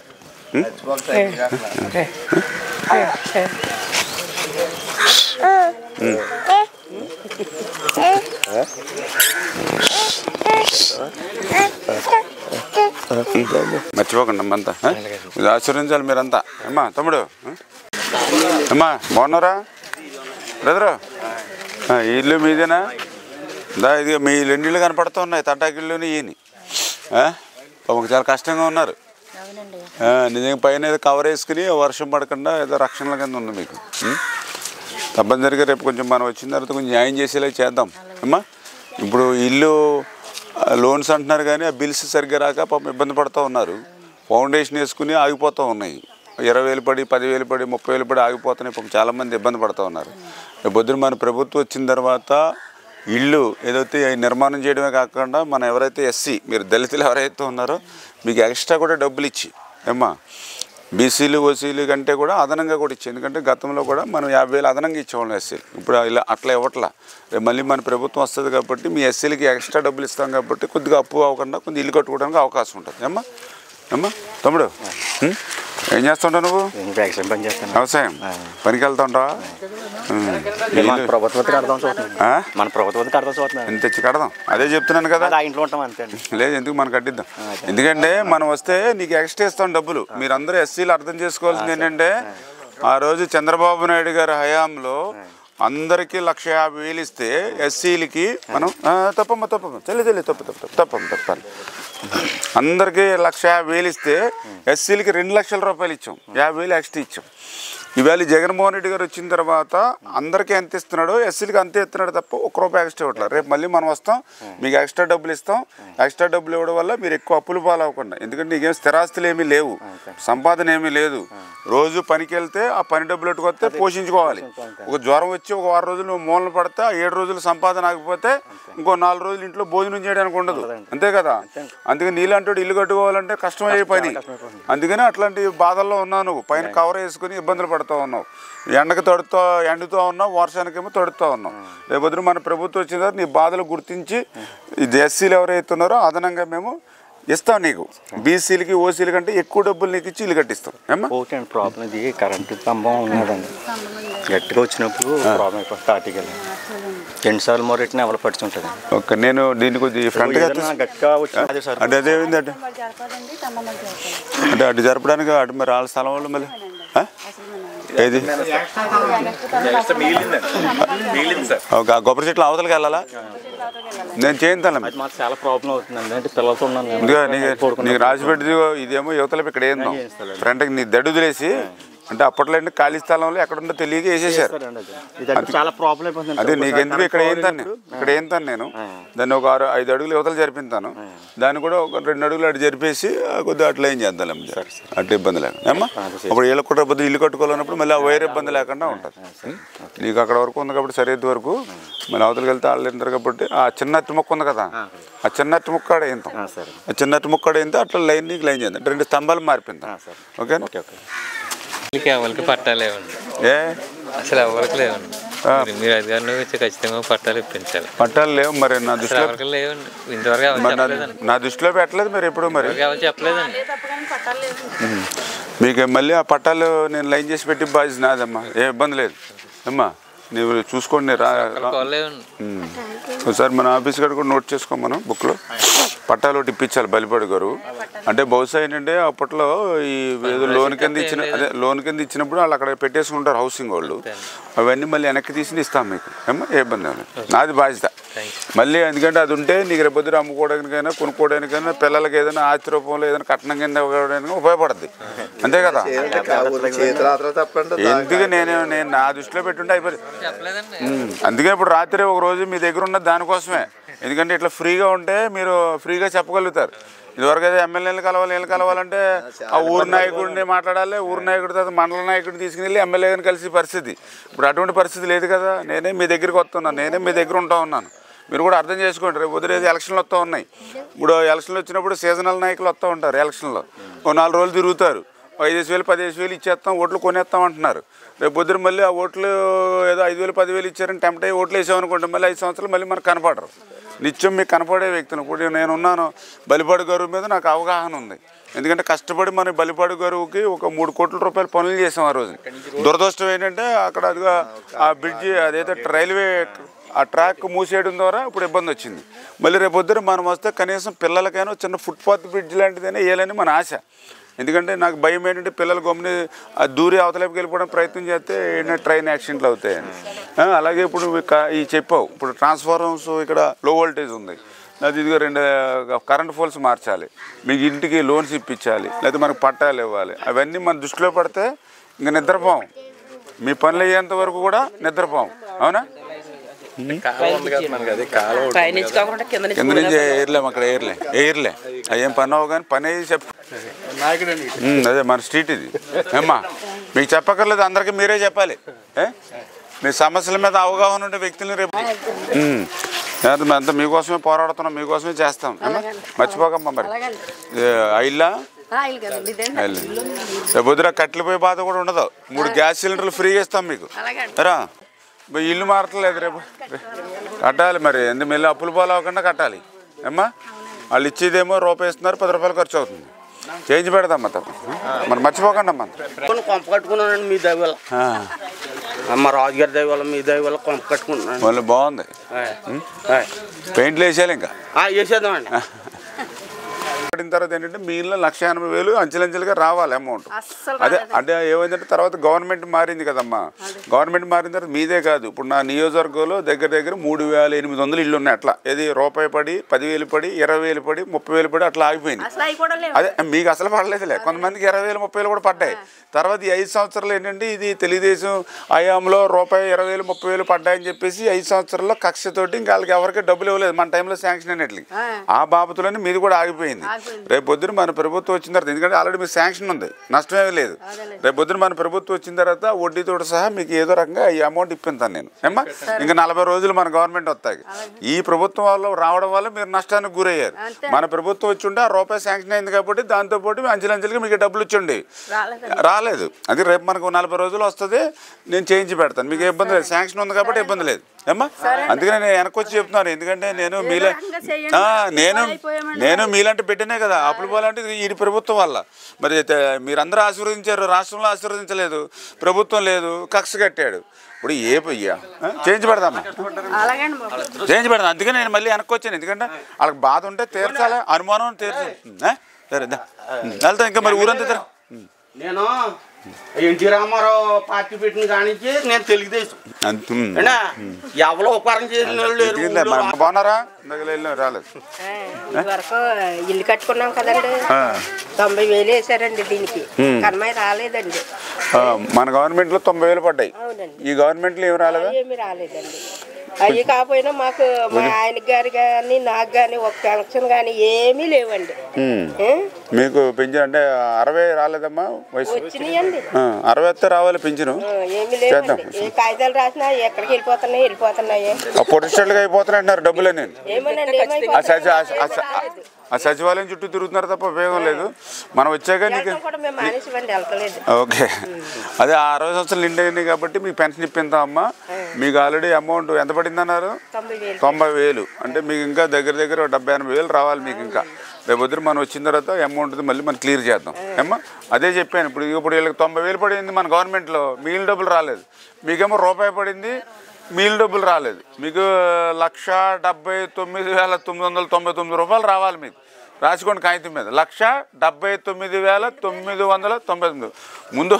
మర్చిపోకండి అమ్మంతా, ఇది ఆశీర్వదించాలి మీరంతా అమ్మా. తమ్ముడు అమ్మా, బాగున్నారా బ్రదరు? ఇల్లు మీదేనా? ఇది మీ 2 ఇళ్ళు కనపడుతూ ఉన్నాయి, తట్టాకిళ్ళుని ఈయని. పాపం చాలా కష్టంగా ఉన్నారు నిజంగా. పైన ఏదో కవర్ వేసుకుని వర్షం పడకుండా ఏదో రక్షణ కింద ఉంది మీకు. తప్పనిసరిగా రేపు కొంచెం మనం వచ్చిన తర్వాత కొంచెం న్యాయం చేసేలా చేద్దాం అమ్మా. ఇప్పుడు ఇల్లు లోన్స్ అంటున్నారు కానీ ఆ బిల్స్ సరిగ్గా రాక పాపం ఇబ్బంది పడుతూ ఉన్నారు. ఫౌండేషన్ వేసుకుని ఆగిపోతూ ఉన్నాయి, 20,000 పడి 10,000 పడి 30,000 పడి ఆగిపోతున్నాయి. పాపం చాలామంది ఇబ్బంది పడుతూ ఉన్నారు. రేపు పొద్దున మన ప్రభుత్వం వచ్చిన తర్వాత ఇల్లు ఏదైతే నిర్మాణం చేయడమే కాకుండా మనం ఎవరైతే ఎస్సీ, మీరు దళితులు ఎవరైతే ఉన్నారో మీకు ఎక్స్ట్రా కూడా డబ్బులు ఇచ్చి ఏమ్మా, బీసీలు ఓసీలు కంటే కూడా అదనంగా కూడా ఇచ్చి. ఎందుకంటే గతంలో కూడా మనం 50,000 అదనంగా ఇచ్చేవాళ్ళం ఎస్సీలు, ఇప్పుడు ఇలా అట్లా ఇవ్వట్లా. రేపు మళ్ళీ మన ప్రభుత్వం వస్తుంది కాబట్టి మీ ఎస్సీలకి ఎక్స్ట్రా డబ్బులు ఇస్తాం కాబట్టి కొద్దిగా అప్పు అవ్వకుండా కొంచెం ఇల్లు కట్టుకోవడానికి అవకాశం ఉంటుంది అమ్మా. అమ్మా తమ్ముడు, ఏం చేస్తుంటావు నువ్వు? వ్యవసాయం పనికి వెళ్తుంటావా? ఎంత తెచ్చి కడదాం, అదే చెప్తున్నాను కదా. లేదు, ఎందుకు మనం కట్టిద్దాం. ఎందుకంటే మనం వస్తే నీకు ఎక్స్ట్రా ఇస్తాం డబ్బులు. మీరందరూ ఎస్సీలు అర్థం చేసుకోవాల్సింది ఏంటంటే, ఆ రోజు చంద్రబాబు నాయుడు గారి హయాంలో అందరికీ 1,50,000 ఇస్తే ఎస్సీలకి మనం తప్పమ్మ చెల్లి తప్పాలి అందరికీ 1,50,000 ఇస్తే ఎస్సీలకి 2 లక్షల రూపాయలు ఇచ్చాం, 50,000 ఎక్స్ట్రా ఇచ్చాం. ఇవాళ జగన్మోహన్ రెడ్డి గారు వచ్చిన తర్వాత అందరికీ ఎంత ఇస్తున్నాడో ఎస్సీలకి అంతే ఇస్తున్నాడు తప్ప ₹1 ఎక్స్ట్రా ఇవ్వట్లేదు. రేపు మళ్ళీ మనం వస్తాం, మీకు ఎక్స్ట్రా డబ్బులు ఇస్తాం. ఎక్స్ట్రా డబ్బులు ఇవ్వడం వల్ల మీరు ఎక్కువ అప్పులు పాలవ్వకుండా, ఎందుకంటే నీకేం స్థిరాస్తులు ఏమీ లేవు, సంపాదన ఏమీ లేదు. రోజు పనికి వెళ్తే ఆ పని డబ్బులు పెట్టుకొస్తే పోషించుకోవాలి. ఒక జ్వరం వచ్చి ఒక 6 రోజులు నువ్వు మూలన పడితే 7 రోజులు సంపాదన ఆగిపోతే ఇంకో 4 రోజులు ఇంట్లో భోజనం చేయడానికి ఉండదు, అంతే కదా. అందుకని నీళ్ళంటూ ఇల్లు కట్టుకోవాలంటే కష్టమయ్యే పని. అందుకని అట్లాంటి బాధల్లో ఉన్నావు నువ్వు. పైన కవర్ వేసుకుని ఇబ్బందులు పడతావు. పడుతూ ఉన్నావు, ఎండకు ఎండుతూ ఉన్నావు, వర్షానికేమో తడుతూ ఉన్నావు. రేపొద్దున మన ప్రభుత్వం వచ్చిన తర్వాత నీ బాధలు గుర్తించి ఇది ఎస్సీలు ఎవరైతే ఉన్నారో అదనంగా మేము ఇస్తాం నీకు. బీసీలకి ఓసీల కంటే ఎక్కువ డబ్బులు నీకు ఇచ్చి ఇల్లు కట్టిస్తాం. ఏమ్మా ఓకే అండి. ప్రాబ్లం ఇది కరెంటు స్తంభం ఉన్నదండి, గట్టిగా వచ్చినప్పుడు ప్రాబ్లం అయిపోయి స్టార్టింగ్ వెళ్ళి 2 సార్లు మొరెట్టిన ఎవరు పడుతుంటుంది. ఓకే, నేను దీన్ని కొద్దిగా ఫ్రంట్గా గట్టిగా వచ్చింది సార్. అంటే అదేమింది అంటే అటు జరపడానికి అటు మరి వాళ్ళ స్థలం వాళ్ళు మళ్ళీ ఏది ఓకే, కొబ్బరి చెట్లు అవతలకి వెళ్ళాలా? నేను చేయించాను. మాకు చాలా ప్రాబ్లం అవుతుందండి, అంటే పిల్లలతో ఉన్నాను. ఇంకా నీకు రాసిపెట్టి ఇదేమో యువతల ఇక్కడ ఏందో ఫ్రంట్కి నీ దడుదులేసి, అంటే అప్పట్లో అంటే ఖాళీ స్థలంలో ఎక్కడుందో తెలియక వేసేసారు. చాలా ప్రాబ్లం అయిపోతుంది. అదే నీకెందుకు ఇక్కడ ఏంతాను నేను దాన్ని ఒక 5 అడుగులు యువతలు జరిపిస్తాను, దాన్ని కూడా ఒక 2 అడుగులు అటు జరిపేసి కొద్దిగా అట్లా ఏం చేద్దాం అటు ఇబ్బంది లేకుండా. ఏమ్మా అప్పుడు వీళ్ళకి కూడా పొద్దు ఇల్లు కట్టుకోవాలన్నప్పుడు మళ్ళీ ఆ వైర్ ఇబ్బంది లేకుండా ఉంటుంది. నీకు అక్కడ వరకు ఉంది కాబట్టి సరిహద్దు వరకు, మళ్ళీ అవతలకి వెళ్తే వాళ్ళు తింటారు కాబట్టి ఆ చిన్న అట్టి ముక్క ఉంది కదా, ఆ చిన్న అట్టి ముక్క ఆడ ఏంతాం, ఆ చిన్న అట్టి ముక్క ఆడ ఏంతో అట్లా లైన్ నీకు లైన్ చేద్దాం, 2 స్తంభాలు మారిపోతాం. ఓకేనా? ఎవరికి పట్టాలేవండి, అసలు ఎవరికి లేవండి. మీరు అధికారులు వచ్చి ఖచ్చితంగా పట్టాలు ఇప్పించాలి. పట్టాలు లేవు మరి నా దృష్టిలో, ఎవరికి లేవండి ఇంతవరకు. నా దృష్టిలో పెట్టలేదు మరి ఎప్పుడు మరి ఎవరు చెప్పలేదండి. మీకు మళ్ళీ ఆ పట్టాలు నేను లైన్ చేసి పెట్టి బాధ్యత నాదమ్మా, ఏ ఇబ్బంది లేదు అమ్మా. నువ్వు చూసుకోండి ఒకసారి మన ఆఫీస్ కాడ కూడా నోట్ చేసుకో, మనం బుక్లో పట్టాలు ఒకటి ఇప్పించాలి బలిపాడు గారు. అంటే బహుశా ఏంటంటే అప్పట్లో ఈ ఏదో లోన్ కింద ఇచ్చినప్పుడు వాళ్ళు అక్కడ పెట్టేసుకుంటారు హౌసింగ్ వాళ్ళు, అవన్నీ మళ్ళీ వెనక్కి తీసి ఇస్తాం మీకు. ఏమో ఏ ఇబ్బంది లేదు, నాది బాధ్యత. మళ్ళీ ఎందుకంటే అది ఉంటే నీకు రేపొద్దున అమ్ముకోవడానికైనా కొనుక్కోవడానికైనా పిల్లలకి ఏదైనా ఆస్తి రూపంలో ఏదైనా కట్నం కింద ఇవ్వడానికి ఉపయోగపడుతుంది, అంతే కదా. ఎందుకు నేను నా దృష్టిలో పెట్టుంటే అయిపోయింది. అందుకే ఇప్పుడు రాత్రి ఒక రోజు మీ దగ్గర ఉన్న దానికోసమే, ఎందుకంటే ఇట్లా ఫ్రీగా ఉంటే మీరు ఫ్రీగా చెప్పగలుగుతారు. ఇదివరకు అయితే ఎమ్మెల్యేలు కలవాలంటే ఆ ఊరు నాయకుడిని మాట్లాడాలి, ఊరు నాయకుడి తర్వాత మండల నాయకుడిని తీసుకుని వెళ్ళి ఎమ్మెల్యేని కలిసి పరిస్థితి. ఇప్పుడు అటువంటి పరిస్థితి లేదు కదా. నేనే మీ దగ్గరికి వస్తున్నాను, నేనే మీ దగ్గర ఉంటా ఉన్నాను. మీరు కూడా అర్థం చేసుకోండి. రేపు వదిలేదు ఎలక్షన్లు వస్తూ ఉన్నాయి. ఇప్పుడు ఎలక్షన్లు వచ్చినప్పుడు సీజనల్ నాయకులు వస్తూ ఉంటారు. ఎలక్షన్లో ఓ 4 రోజులు తిరుగుతారు, 5,000 10,000 ఇచ్చేస్తాం, ఓట్లు కొనేస్తాం అంటున్నారు. రేపు పొద్దున మళ్ళీ ఆ ఓట్లు ఏదో 5,000 10,000 ఇచ్చారని టెంప్ట్ అయ్యి ఓట్లు వేసామనుకోండి, మళ్ళీ 5 సంవత్సరాలు మళ్ళీ మనకు కనపడరు. నిత్యం మీకు కనపడే వ్యక్తులు. ఇప్పుడు నేనున్నాను, బలిపాడు గారు మీద నాకు అవగాహన ఉంది. ఎందుకంటే కష్టపడి మన బలిపాడు గారుకి ఒక 3 కోట్ల రూపాయలు పనులు చేసాం ఆ రోజు. దురదృష్టం ఏంటంటే అక్కడ అదిగా ఆ బ్రిడ్జి అదైతే రైల్వే ఆ ట్రాక్ మూసేయడం ద్వారా ఇప్పుడు ఇబ్బంది వచ్చింది. మళ్ళీ రేపు పొద్దున మనం వస్తే కనీసం పిల్లలకైనా చిన్న ఫుట్పాత్ బ్రిడ్జ్ లాంటిదైనా వేయాలని మన ఆశ. ఎందుకంటే నాకు భయం ఏంటంటే పిల్లలు గమ్ముని దూరి అవతలకి వెళ్ళిపోవడం ప్రయత్నం చేస్తే ఏంటంటే ట్రైన్ యాక్సిడెంట్లు అవుతాయని. అలాగే ఇప్పుడు ఈ చెప్పావు, ఇప్పుడు ట్రాన్స్ఫార్మర్స్ ఇక్కడ లో వోల్టేజ్ ఉంది, అది ఇదిగో 2 కరెంట్ పోల్స్ మార్చాలి, మీకు ఇంటికి లోన్స్ ఇప్పించాలి, లేదా మనకు పట్టాలు ఇవ్వాలి. అవన్నీ మన దృష్టిలో పడితే ఇంకా నిద్రపోం, మీ పనులు అయ్యేంత వరకు కూడా నిద్రపోం. అవునా? కింద నుంచి ఎయిర్లేము, అక్కడ ఎయిర్లే అయ్యేం పని అవ్వ కానీ పని అయ్యి చెప్పు. అదే మన స్ట్రీట్ ఇది. ఏమ్మా మీకు చెప్పక్కర్లేదు, అందరికీ మీరే చెప్పాలి. మీ సమస్యల మీద అవగాహన ఉండే వ్యక్తులని రేపు అంతా మీకోసమే పోరాడుతున్నాం, మీకోసమే చేస్తాం. మర్చిపోకమ్మా. మరి ఇల్లా రేపు వద్దురా కట్టెలు పోయి బాధ కూడా ఉండదు. 3 గ్యాస్ సిలిండర్లు ఫ్రీగా ఇస్తాం మీకు. రా ఇల్లు మారట్లేదు, రేపు కట్టాలి. మరి ఎందుకు మళ్ళీ అప్పులు పోలవకుండా కట్టాలి. ఏమ్మా వాళ్ళు ఇచ్చేదేమో రూపాయి ఇస్తున్నారు, 10 రూపాయలు ఖర్చు అవుతుంది. చేంజ్ పెడదామ్మా తప్ప, మరి మర్చిపోకండి అమ్మా. కొంప కట్టుకున్నానండి మీ దయ వల్ల, మా రాజుగారి దయ వల్ల, మీ దయ వల్ల కొంప కట్టుకున్నాను. మళ్ళీ బాగుంది. పెయింట్లు వేసేయాలి ఇంకా వేసేద్దామండి. పడిన తర్వాత ఏంటంటే మీ ఇల్లు 1,80,000 అంచెలంచెలుగా రావాలి అమౌంట్. అదే అంటే ఏమైందంటే తర్వాత గవర్నమెంట్ మారింది కదమ్మా. గవర్నమెంట్ మారిన తర్వాత మీదే కాదు, ఇప్పుడు నా నియోజకవర్గంలో దగ్గర 3,800 ఇళ్ళు ఉన్నాయి. అట్లా ఏది రూపాయి పడి 10,000 పడి 20,000 పడి 30,000 పడి అట్లా ఆగిపోయింది. అదే మీకు అసలు పడలేదులే, కొంతమందికి 20,000 30,000 కూడా పడ్డాయి. తర్వాత ఈ 5 సంవత్సరాలు ఏంటంటే ఇది తెలుగుదేశం హయాంలో రూపాయి 20,000 30,000 పడ్డాయని చెప్పేసి 5 సంవత్సరాల్లో కక్షతోటి ఇంకా వాళ్ళకి ఎవరికి డబ్బులు ఇవ్వలేదు మన టైంలో శాంక్షన్ అయినట్లు. ఆ బాబతులని మీది కూడా ఆగిపోయింది. రేపు పొద్దున మన ప్రభుత్వం వచ్చిన తర్వాత, ఎందుకంటే ఆల్రెడీ మీకు శాంక్షన్ ఉంది, నష్టమేమీ లేదు. రేపు పొద్దున మన ప్రభుత్వం వచ్చిన తర్వాత వడ్డీతో సహా మీకు ఏదో రకంగా ఈ అమౌంట్ ఇప్పిస్తాను నేను ఏమ్మా. ఇంకా 40 రోజులు మన గవర్నమెంట్ వస్తాయి. ఈ ప్రభుత్వం వల్ల రావడం వల్ల మీరు నష్టానికి గురయ్యారు. మన ప్రభుత్వం వచ్చి ఉంటే రూపాయి శాంక్షన్ అయింది కాబట్టి దాంతోపాటు అంచెలంచెలుగా మీకు డబ్బులు ఇచ్చండి, రాలేదు. అది రేపు మనకు 40 రోజులు వస్తుంది, నేను చేయించి పెడతాను, మీకు ఇబ్బంది లేదు. శాంక్షన్ ఉంది కాబట్టి ఇబ్బంది లేదు ఏమ్మా. అందుకని నేను వెనక్కి వచ్చి చెప్తున్నాను, ఎందుకంటే నేను మీలాంటి పెట్టినే కదా అప్పులు పోవాలంటే ఈ ప్రభుత్వం వల్ల. మరి మీరందరూ ఆశీర్వదించారు, రాష్ట్రంలో ఆశీర్వదించలేదు, ప్రభుత్వం లేదు, కక్ష కట్టాడు. ఇప్పుడు చేయించి పెడదామా, చేయించి పెడదాం. అందుకని నేను మళ్ళీ వెనక్కి వచ్చాను, ఎందుకంటే వాళ్ళకి బాధ ఉంటే తీర్చాలి, అనుమానం తీర్చాలి. సరే వెళ్తాం. ఇంకా మరి ఊరంతా నేను ఎన్టీ రామారావు పార్టీ పెట్టిన కానించి నేను తెలుగుదేశం ఎవరో ఉపకారం చేసిన వాళ్ళు బాగున్నారా? రాలేదు. వరకు ఇల్లు కట్టుకున్నాం కదండి, 90,000 వేసారండి దీనికి, కన్మాయి రాలేదండి. మన గవర్నమెంట్ లో 90,000 పడ్డాయి, ఈ గవర్నమెంట్ లో ఏమి రాలేదు, ఏమి రాలేదండి. అవి కాకపోయినా మాకు మా ఆయనకి గారు కానీ నాకు కానీ ఒక పెన్షన్ కానీ ఏమీ లేవండి. మీకు పింఛన్ అంటే 60 రాలేదమ్మా వయసు? వచ్చినాయండి, 60 వస్తే రావాలి పింఛను. ఏమి లేవండి. ఏ కాగితాలు రాసినా ఎక్కడికి వెళ్ళిపోతున్నాయి. పొడిస్టర్లుగా అయిపోతున్నాయి అంటున్నారు డబ్బులే. నేను ఏమోనండి, ఆ సచివాలయం చుట్టూ తిరుగుతున్నారు తప్ప ఉపయోగం లేదు. మనం వచ్చాక నీకు ఓకే. అదే 60 సంవత్సరాలు నిండి అయినాయి కాబట్టి మీకు పెన్షన్ ఇప్పిందాం అమ్మా. మీకు ఆల్రెడీ అమౌంట్ ఎంత పడింది అన్నారు? 90,000. అంటే మీకు ఇంకా దగ్గర 70-80,000 రావాలి మీకు. ఇంకా రేపు వద్దు మనం వచ్చిన తర్వాత అమౌంట్ మళ్ళీ మనం క్లియర్ చేద్దాం ఏమ్మా. అదే చెప్పాను, ఇప్పుడు వీళ్ళకి 90,000 పడింది మన గవర్నమెంట్లో, మిగిలిన డబ్బులు రాలేదు. మీకేమో రూపాయి పడింది, మిగిలిన డబ్బులు రాలేదు. మీకు 1,79,999 రూపాయలు రావాలి మీకు. రాసుకోండి కాగితం మీద, 1,79,999. ముందు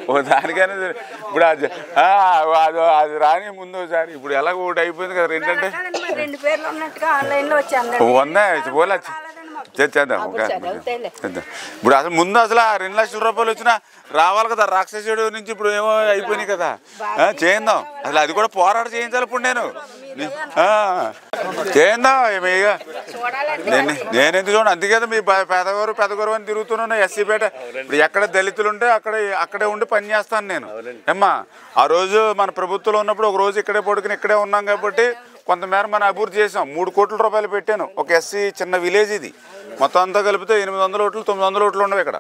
ఓ దానికైనా ఇప్పుడు అది రాని ముందు ఒకసారి. ఇప్పుడు ఎలాగ ఒకటి అయిపోయింది కదా, ఏంటంటే పోలే చేద్దాం. ఇప్పుడు అసలు ముందు అసలు ఆ 2 లక్షల రూపాయలు వచ్చినా రావాలి కదా, రాక్షసుడు నుంచి ఇప్పుడు ఏమో అయిపోయినాయి కదా, చేద్దాం. అసలు అది కూడా పోరాట చేయించాలి. ఇప్పుడు నేను చేద్దాం. నేను ఎందుకు చూడండి, అందుకే మీ పెదగోరు అని తిరుగుతున్నాను ఎస్సీపేట. ఇప్పుడు ఎక్కడ దళితులు ఉంటే అక్కడే ఉండి పని చేస్తాను నేను ఏమ్మా. ఆ రోజు మన ప్రభుత్వంలో ఉన్నప్పుడు ఒక రోజు ఇక్కడే పడుకుని ఇక్కడే ఉన్నాం కాబట్టి కొంతమేర మనం అభివృద్ధి చేసాం. 3 కోట్ల రూపాయలు పెట్టాను ఒక ఎస్సీ చిన్న విలేజ్. ఇది మొత్తం అంతా కలిపితే 800 ఓట్లు 900 ఓట్లు ఉండవు ఇక్కడ.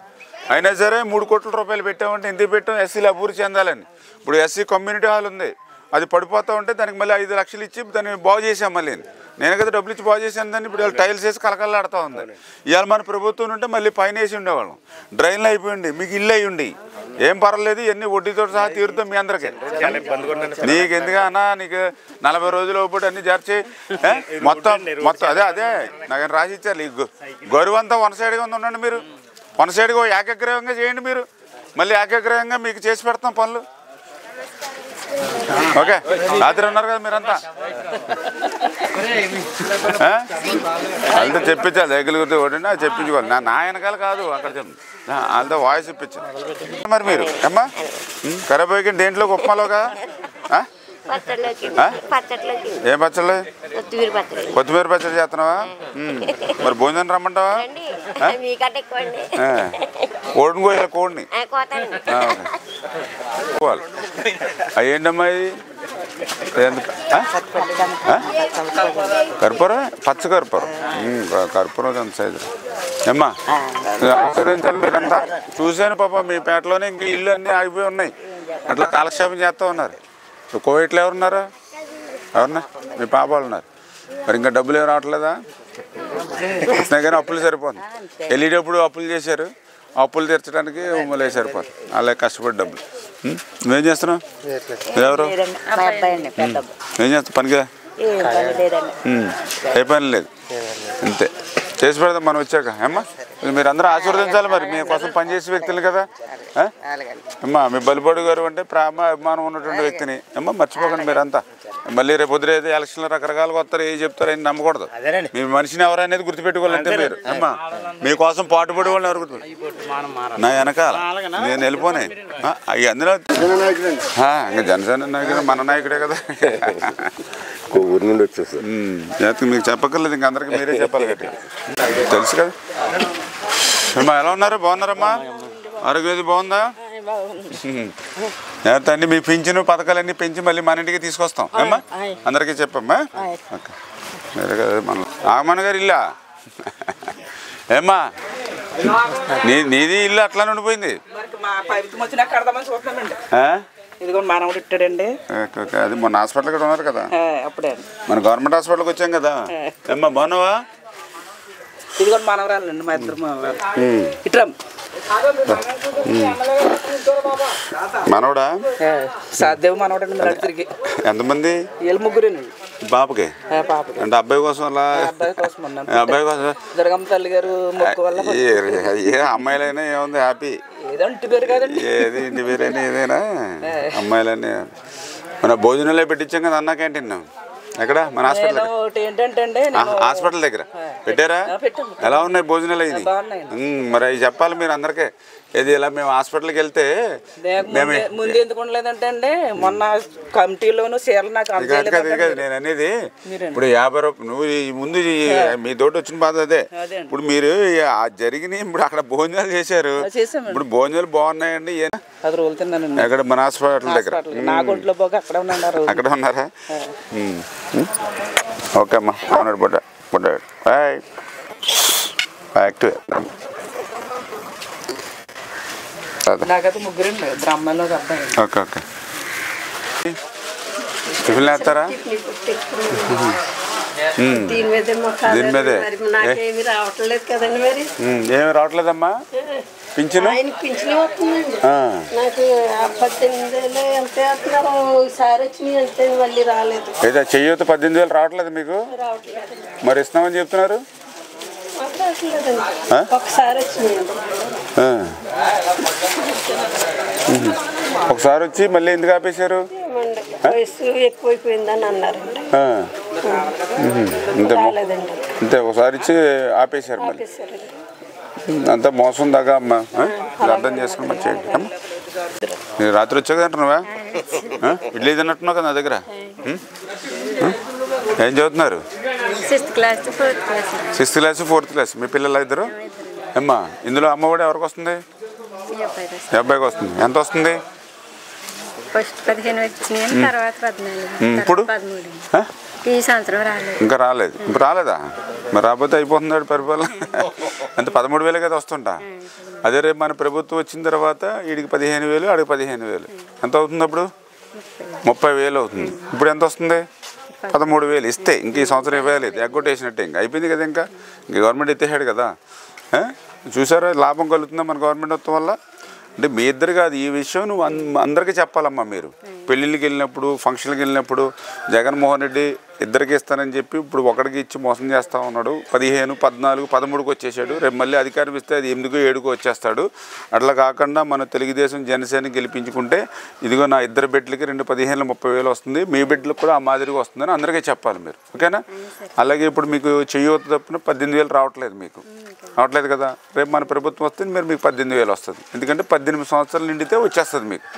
అయినా సరే 3 కోట్ల రూపాయలు పెట్టామంటే ఎందుకు పెట్టాం? ఎస్సీలు అభివృద్ధి చెందాలని. ఇప్పుడు ఎస్సీ కమ్యూనిటీ హాల్ ఉంది, అది పడిపోతూ ఉంటే దానికి మళ్ళీ 5 లక్షలు ఇచ్చి దాన్ని బాగు చేసాం. మళ్ళీ నేను కదా డబ్బులు ఇచ్చి బాగు చేశాను దాన్ని. ఇప్పుడు టైల్స్ వేసి కలకల్లాడుతూ ఉంది. ఇవాళ మన ప్రభుత్వం ఉంటే మళ్ళీ పైన వేసి ఉండేవాళ్ళం. డ్రైన్లు అయిపోయింది, మీకు ఇల్లు అయ్యి ఉండి ఏం పర్వాలేదు. ఇవన్నీ వడ్డీతో సహా తీరుతాం మీ అందరికీ. నీకు ఎందుకన్నా, నీకు 40 రోజులు ఒకటి అన్ని జర్చి మొత్తం అదే నాకు రాసి ఇచ్చారు. ఈ గరువు అంతా వన్ సైడ్గా ఉండండి. మీరు వన్ సైడ్గా ఏకగ్రీవంగా చేయండి. మీరు మళ్ళీ ఏకగ్రీవంగా మీకు చేసి పెడతాం పనులు. ఓకే, రాత్రి ఉన్నారు కదా మీరంతా, వాళ్ళతో చెప్పించాలి. దగ్గర ఒకటి చెప్పించుకోవాలి. నా వెనకాల కాదు, అక్కడ చెప్పు, వాళ్ళతో వాయిస్ ఇప్పించాలి. మరి మీరు అమ్మా కరివేపాకు దేంట్లోకి ఉప్మాలోగా ఏం పచ్చళ్ళు? కొత్తిమీర పచ్చడి చేస్తున్నావా? మరి భోజనం రమ్మంటావా? కోడిని కోయాలి, కోడిని అయ్యేంటమ్మా ఇది? కర్పూరం, పచ్చ కర్పూరం. కర్పూరం ఎంత సైజు అమ్మా? మీరంతా చూశాను పాప, మీ పేటలోనే ఇంక ఇల్లు అన్నీ ఆగిపోయి ఉన్నాయి. అట్లా కాలక్షేపం చేస్తూ ఉన్నారు. కోవిట్లో ఎవరున్నారా? ఎవరున్నా? మీ పాప వాళ్ళు ఉన్నారు. మరి ఇంకా డబ్బులు ఏమి రావట్లేదా? వస్తున్నాయి కానీ అప్పులు సరిపోతుంది. వెళ్ళేటప్పుడు అప్పులు చేశారు, అప్పులు తీర్చడానికి మళ్ళీ సరిపోతుంది. అలాగే కష్టపడి డబ్బులు. నువ్వేం చేస్తున్నావు? ఎవరు ఏం చేస్తావు? పనిగా ఏ పని లేదు, అంతే. చేసి పెడదాం మనం వచ్చాక అమ్మా. మీరు అందరూ ఆశీర్వదించాలి. మరి మీ కోసం పనిచేసే వ్యక్తులు కదా అమ్మా. మీ బలిపాడు గారు అంటే ప్రేమ అభిమానం ఉన్నటువంటి వ్యక్తిని అమ్మా, మర్చిపోకండి మీరంతా. మళ్ళీ రేపు పొద్దున అయితే ఎలక్షన్లో రకరకాలుగా వస్తారు ఏం చెప్తారు అని నమ్మకూడదు. మీ మనిషిని ఎవరనేది గుర్తుపెట్టుకోవాలంటే మీరు అమ్మా మీకోసం పాటుపడే వాళ్ళని ఎవరు గుర్తుపెట్టు నా వెనకాల నేను వెళ్ళిపోనే అవి అందులో ఇంకా జనసేన నాయకుడు మన నాయకుడే కదా ఊరి నుండి వచ్చేస్తారు మీకు చెప్పక్కర్లేదు ఇంక అందరికి మీరే చెప్పాలి గట్టి తెలుసు కదా అమ్మా ఎలా ఉన్నారు బాగున్నారమ్మా ఆరోగ్యం బాగుందా అన్ని మీ పింఛను పథకాలన్నీ పెంచి మళ్ళీ మన ఇంటికి తీసుకొస్తాం అమ్మా అందరికీ చెప్పమ్మా ఓకే మీరే కదా మన ఆగమన్న గారు ఇల్లా ఏమ్మా నీది ఇల్లు అట్లా ఉండిపోయింది అది మొన్న హాస్పిటల్ కూడా ఉన్నారు కదా మన గవర్నమెంట్ హాస్పిటల్కి వచ్చాం కదా ఏమ్మా బాగున్నావా ఇది కూడా మనవరాలండి మా ఇద్దరు ఇట్రా మనవడా సాధ్యం మనవడండి మీరు తిరిగి ఎంతమంది ముగ్గురేనండి పాపకి అంటే అబ్బాయి కోసం అలా అబ్బాయి కోసం దుర్గమ్మ తల్లి గారు మొక్కు వల్ల ఏ అమ్మాయిలైనా ఏముంది హ్యాపీ ఏదో ఇంటి పేరు కాదండి ఏది ఇంటి పేరైనా ఏదైనా అమ్మాయిలన్నీ మన భోజనాలే పెట్టించాం కదా అన్నా క్యాంటీన్ ఎక్కడ మన హాస్పిటల్ దగ్గర పెట్టారా ఎలా ఉన్నాయి భోజనాలు అయింది మరి అవి చెప్పాలి మీరు అందరికీ ఏది ఇలా మేము హాస్పిటల్కి వెళ్తే ముందు ఎందుకు ఉండలేదంటే అండి మొన్న కమిటీలోను చీరలు నాకు కాదు నేను అనేది ఇప్పుడు 50 రూపాయలు నువ్వు ముందు మీ తోటి వచ్చిన బాధ అదే ఇప్పుడు మీరు జరిగినాయి ఇప్పుడు అక్కడ భోజనాలు చేశారు ఇప్పుడు భోజనాలు బాగున్నాయండి ఎక్కడ మన హాస్పిటల్ దగ్గర అక్కడ ఉన్నారా ఓకే అమ్మా అవునాడు బుడ్డాడు boy active okay okay tiffin వేస్తారా దీని మీదే నాకేమి రావట్లేదు కదండి మరి ఏమి రావట్లేదమ్మా పింఛను పింఛను వస్తుందండి నాకు 18,000 ఎంత వేస్తున్నారు ఈసారి వచ్చినాయి అంతే మళ్ళీ రాలేదు ఏదో చెయ్యొద్దు 18,000 రావట్లేదు మీకు మరి ఇస్తున్నామని చెప్తున్నారు ఒకసారి వచ్చినాయి ఒకసారి వచ్చి మళ్ళీ ఎందుకు ఆపేశారు వయసు ఎక్కువైపోయిందని అన్నారండి అంతే ఒకసారి ఇచ్చి ఆపేశారు మళ్ళీ అంతా మోసం దాకా అమ్మా అర్థం చేసుకుని మరి చేయండి అమ్మా నేను రాత్రి వచ్చా కదా అంటున్నావా ఇడ్లీ తిన్నట్టున్నావు కదా నా దగ్గర ఏం చదువుతున్నారు 6th క్లాస్ 4th క్లాస్ మీ పిల్లలు ఇద్దరు అమ్మా ఇందులో అమ్మఒడి ఎవరికి వస్తుంది అబ్బాయికి వస్తుంది ఎంత వస్తుంది ఫస్ట్ 15 వచ్చినాయి తర్వాత 14 ఇప్పుడు ఈ సంవత్సరం రాలేదు ఇంకా రాలేదు ఇప్పుడు రాలేదా మరి రాకపోతే అయిపోతున్నాడు పరిపాలన అంతే 13,000 కదా వస్తుంటా అదే రేపు మన ప్రభుత్వం వచ్చిన తర్వాత వీడికి 15,000 ఆడికి 15,000 ఎంత అవుతుంది అప్పుడు 30,000 అవుతుంది ఇప్పుడు ఎంత వస్తుంది 13,000 ఇస్తే ఇంక ఈ సంవత్సరం ఇవ్వలేదు ఎగ్గొట్టేసినట్టే ఇంకా అయిపోయింది కదా ఇంకా గవర్నమెంట్ ఎత్తేసాడు కదా చూసారా లాభం కలుగుతుందా మన గవర్నమెంట్ మొత్తం వల్ల అంటే మీ ఇద్దరు కాదు ఈ విషయం నువ్వు అందరికీ చెప్పాలమ్మా మీరు పెళ్ళిళ్ళకి వెళ్ళినప్పుడు ఫంక్షన్కి వెళ్ళినప్పుడు జగన్మోహన్ రెడ్డి ఇద్దరికి ఇస్తానని చెప్పి ఇప్పుడు ఒకడికి ఇచ్చి మోసం చేస్తూ ఉన్నాడు 15, 14, 13కి వచ్చేసాడు రేపు మళ్ళీ అధికారం ఇస్తే అది 8, 7కు వచ్చేస్తాడు అట్లా కాకుండా మన తెలుగుదేశం జనసేన గెలిపించుకుంటే ఇదిగో నా ఇద్దరు బిడ్డలకి 2 15, 30,000 వస్తుంది మీ బిడ్డలకు కూడా ఆ మాదిరిగా వస్తుందని అందరికీ చెప్పాలి మీరు ఓకేనా అలాగే ఇప్పుడు మీకు చెయ్యొద్దు తప్పున 18,000 రావట్లేదు మీకు రావట్లేదు కదా రేపు మన ప్రభుత్వం వస్తే మీకు 18,000 వస్తుంది ఎందుకంటే 18 సంవత్సరాలు నిండితే వచ్చేస్తుంది మీకు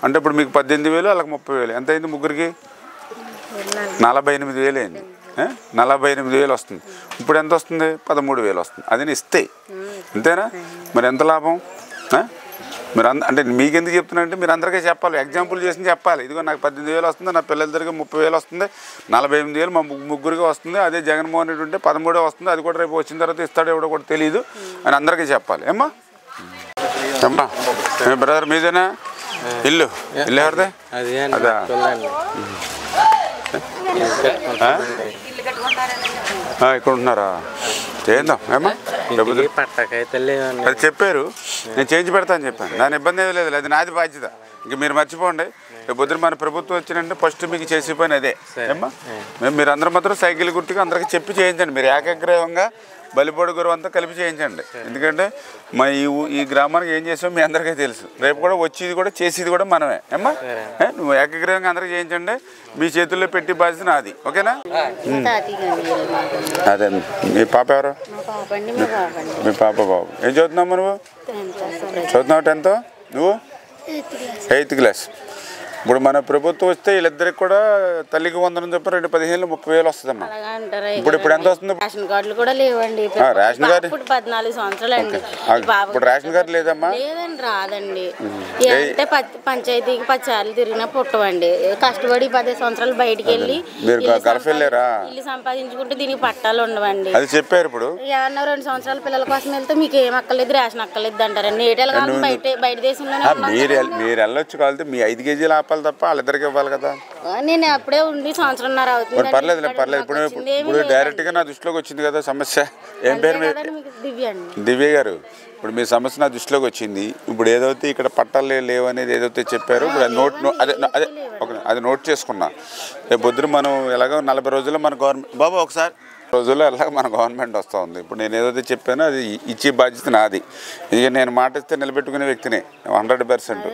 అంటే ఇప్పుడు మీకు 18,000 అలాగే 30,000 ఎంత అయింది ముగ్గురికి 48,000 అయింది 48,000 వస్తుంది ఇప్పుడు ఎంత వస్తుంది 13,000 వస్తుంది అది ఇస్తే అంతేనా మరి ఎంత లాభం మీరు అంటే మీకు ఎందుకు చెప్తున్నా అంటే మీరు అందరికీ చెప్పాలి ఎగ్జాంపుల్ చేసి చెప్పాలి ఇదిగో నాకు 18,000 వస్తుంది నా పిల్లల దగ్గర 30,000 వస్తుంది 48,000 మా ముగ్గురికి వస్తుంది అదే జగన్మోహన్ రెడ్డి ఉంటే 13 వస్తుంది అది కూడా రేపు వచ్చిన తర్వాత ఇస్తాడో ఎవడో కూడా తెలియదు అని అందరికీ చెప్పాలి ఏమ్మా అమ్మా బ్రదర్ మీదేనా ఇల్లు ఎవరిదే అదా ఇక్కడ ఉంటున్నారా చేద్దాం ఏమా అది చెప్పారు నేను చేంజ్ పెడతా అని చెప్పాను దాని ఇబ్బంది ఏమీ లేదు అది నాది బాధ్యత ఇంక మీరు మర్చిపోండి రేపు పొద్దున మన ప్రభుత్వం వచ్చినంటే ఫస్ట్ మీకు చేసే పని అదే ఏమ్మా మీరు అందరూ మాత్రం సైకిల్ గుర్తుగా అందరికీ చెప్పి చేయించండి మీరు ఏకగ్రీవంగా బలిపొడి గురువు అంతా కలిపి చేయించండి. ఎందుకంటే మా ఈ గ్రామానికి ఏం చేసామో మీ అందరికీ తెలుసు. రేపు కూడా వచ్చేది కూడా చేసేది కూడా మనమే అమ్మా. నువ్వు ఏకగ్రీవంగా అందరికీ చేయించండి. మీ చేతుల్లో పెట్టి బాధ్యత నాది. ఓకేనా? అదే మీ పాప ఎవరు? మీ పాప బాబు ఏం చదువుతున్నావు నువ్వు? చదువుతున్నావు 10th? నువ్వు 8th క్లాస్. ఇప్పుడు మన ప్రభుత్వం వస్తే వీళ్ళిద్దరికి కూడా తల్లికి 100 చెప్పి 2,15,000-30,000 వస్తుందమ్మా. ఇప్పుడు ఎంత వస్తుంది? రేషన్ కార్డులు కూడా లేవండి. రేషన్ కార్డు 14 సంవత్సరాలు అండి. ఇప్పుడు రేషన్ కార్డు లేదమ్మా? లేదండి, రాదండి. అంటే పంచాయతీకి 10 సార్లు తిరిగినా పుట్టవండి. కష్టపడి 10 సంవత్సరాలు బయటికి వెళ్ళి ఇల్లు సంపాదించుకుంటే దీనికి పట్టాలు ఉండవండి. అది చెప్పారు. ఇప్పుడు 2 సంవత్సరాల పిల్లల కోసం వెళ్తే మీకు ఏం అక్కర్లేదు, రేషన్ అక్కర్లేదు అంటారండి. ఏటేళ్ళ కాలం బయట దేశంలోనే మీరు వెళ్ళొచ్చు కావాలి. మీ 5 కేజీలు ఆపాలి తప్ప వాళ్ళిద్దరికి ఇవ్వాలి కదా. నేను అప్పుడే ఉండి 1.5 సంవత్సరాలు అవుతుంది. పర్లేదు. ఇప్పుడు డైరెక్ట్ గా నా దృష్టిలోకి వచ్చింది కదా సమస్య. ఏం పేరు? దివ్య గారు. ఇప్పుడు మీ సమస్య నా దృష్టిలోకి వచ్చింది. ఇప్పుడు ఏదైతే ఇక్కడ పట్టాలు లేవు అనేది ఏదైతే చెప్పారో ఇప్పుడు అది నోట్ చేసుకున్నా. రేపు పొద్దున మనం ఎలాగో 40 రోజుల్లో మన గవర్నమెంట్ బాబు ఒకసారి రోజుల్లో ఎలాగ మన గవర్నమెంట్ వస్తూ ఉంది. ఇప్పుడు నేను ఏదైతే చెప్పానో అది ఇచ్చే బాధ్యత నాది. ఎందుకంటే నేను మాట ఇస్తే నిలబెట్టుకునే వ్యక్తినే 100%.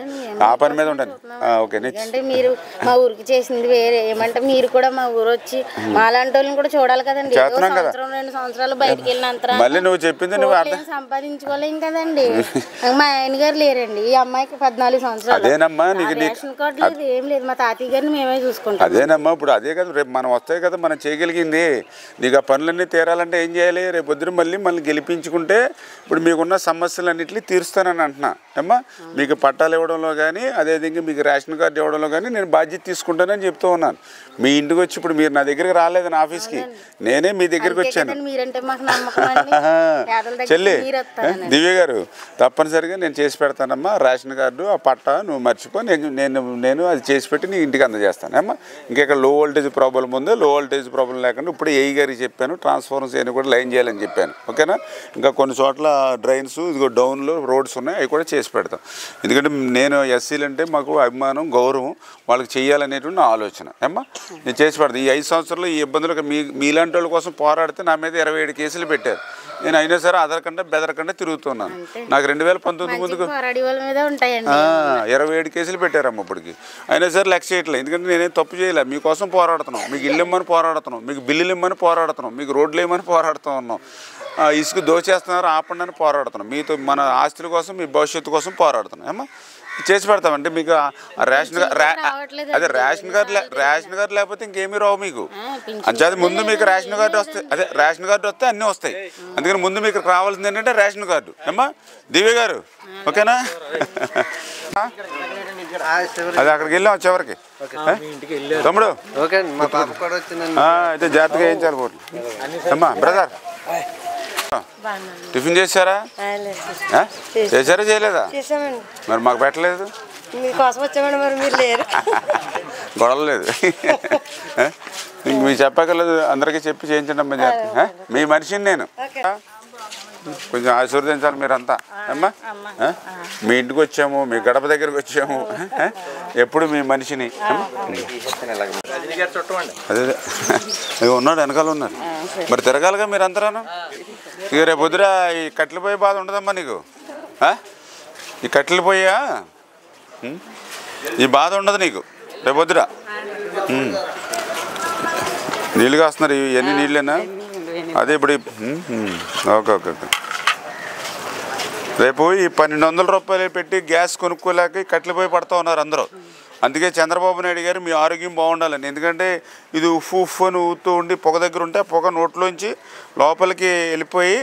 ఆ పని మీద ఉంటాను. ఓకే. అంటే మీరు మా ఊరికి చేసింది వేరే ఏమంటే మీరు కూడా మా ఊరు వచ్చి మాలాంటి వాళ్ళని కూడా చూడాలి కదండి. 2 సంవత్సరాలు బయటకు వెళ్ళినంత మళ్ళీ నువ్వు చెప్పింది నువ్వు సంపాదించుకోలేం కదండి. మా ఆయన గారు లేరండి. ఈ అమ్మాయికి 14 సంవత్సరాలు. అదేనమ్మా. రేషన్ కార్డు లేదు, ఏం లేదు. మా తాతయ్య గారిని మేమే చూసుకుంటాం. అదేనమ్మా. ఇప్పుడు అదే కదా రేపు మనం వస్తాయి కదా మనం చేయగలిగింది. నీకు పనులన్నీ తీరాలంటే ఏం చేయాలి? రేపు పొద్దున మళ్ళీ గెలిపించుకుంటే ఇప్పుడు మీకున్న సమస్యలన్నింటినీ తీరుస్తానని అంటున్నా అమ్మా. మీకు పట్టాలు ఇవ్వడంలో కానీ అదేవిధంగా మీకు రేషన్ కార్డు ఇవ్వడంలో కానీ నేను బాధ్యత తీసుకుంటానని చెప్తూ ఉన్నాను. మీ ఇంటికి వచ్చి ఇప్పుడు మీరు నా దగ్గరికి రాలేదు నా ఆఫీస్కి, నేనే మీ దగ్గరికి వచ్చాను. చెల్లి దివ్య గారు తప్పనిసరిగా నేను చేసి పెడతానమ్మా. రేషన్ కార్డు ఆ పట్టా నువ్వు మర్చిపో. నేను అది చేసి పెట్టి నీ ఇంటికి అందజేస్తాను అమ్మా. ఇంకెక్కడ లో వోల్టేజ్ ప్రాబ్లం ఉందో లో వోల్టేజ్ ప్రాబ్లం లేకుండా ఇప్పుడు ఏఈ గారికి చెప్పాను ట్రాన్స్ఫార్మర్స్ అన్ని కూడా లైన్ చేయాలని చెప్పాను. ఓకేనా? ఇంకా కొన్ని చోట్ల డ్రైన్స్ ఇదిగో డౌన్లో రోడ్స్ ఉన్నాయి, అవి కూడా చేసి పెడతాం. ఎందుకంటే నేను ఎస్సీలు అంటే మాకు అభిమానం గౌరవం, వాళ్ళకి చేయాలనేటువంటి ఆలోచన అమ్మా. నేను చేసి పెడతాను. ఈ 5 సంవత్సరాలు ఈ ఇబ్బందులకు మీలాంటి వాళ్ళ కోసం పోరాడితే నా మీద 27 కేసులు పెట్టారు. నేను అయినా సరే అదరకుండా బెదరకుండా తిరుగుతున్నాను. నాకు 2019 ముందుకు 27 కేసులు పెట్టారమ్మ ఇప్పటికి. అయినా సరే లెక్క చేయట్లేదు. ఎందుకంటే నేనేం తప్పు చేయలే. మీకోసం పోరాడుతున్నాం. మీకు ఇల్లు ఇమ్మని పోరాడుతున్నాం, మీకు బిల్లులు ఇమ్మని పోరాడుతున్నాం, మీకు రోడ్లు ఇమ్మని పోరాడుతూ ఉన్నాం. ఇసుక దోచేస్తున్నారు ఆపండి అని పోరాడుతున్నాం. మీతో మన ఆస్తుల కోసం మీ భవిష్యత్తు కోసం పోరాడుతున్నాం అమ్మా. చేసి పెడతామంటే మీకు రేషన్ కార్డు లేకపోతే ఇంకేమీ రావు మీకు. అంచేది ముందు మీకు రేషన్ కార్డు వస్తే రేషన్ కార్డు వస్తే అన్నీ వస్తాయి. అందుకని ముందు మీకు రావాల్సింది ఏంటంటే రేషన్ కార్డు అమ్మా. దివ్య గారు ఓకేనా? అది అక్కడికి వెళ్ళాం చివరికి. తమ్ముడు అయితే జాగ్రత్తగా వేయించాలి పోటీ అమ్మా. బ్రదర్ టిఫిన్ చేశారా? చేశారా చేయలేదా? మరి మాకు పెట్టలేదు. గొడవ లేదు. మీకు చెప్పగలదు. అందరికీ చెప్పి చేయించండి అమ్మా జాగ్రత్త. మీ మనిషిని నేను కొంచెం ఆశీర్వదించాలి మీరంతా అమ్మా. మీ ఇంటికి వచ్చాము, మీ గడప దగ్గరికి వచ్చాము. ఎప్పుడు మీ మనిషిని. అదే ఇక ఉన్నాడు, వెనకాల ఉన్నాడు. మరి తిరగాలిగా మీరు అందరాను. ఇక రేపు వద్దురా ఈ కట్టెలు పోయే బాధ ఉండదమ్మా నీకు. ఈ కట్టెలు పోయా ఈ బాధ ఉండదు నీకు రేపు వద్దురా. నీళ్ళు కాస్తున్నారు. ఇవన్నీ నీళ్ళేనా? అదే ఇప్పుడు ఓకే ఓకే ఓకే. రేపు ఈ 1200 రూపాయలు పెట్టి గ్యాస్ కొనుక్కోలేక కట్టెలు పోయి పడుతూ ఉన్నారు అందరూ. అందుకే చంద్రబాబు నాయుడు గారు మీ ఆరోగ్యం బాగుండాలని. ఎందుకంటే ఇది ఉఫ్ అని ఊతూ ఉండి పొగ దగ్గర ఉంటే పొగ నోట్లోంచి లోపలికి వెళ్ళిపోయి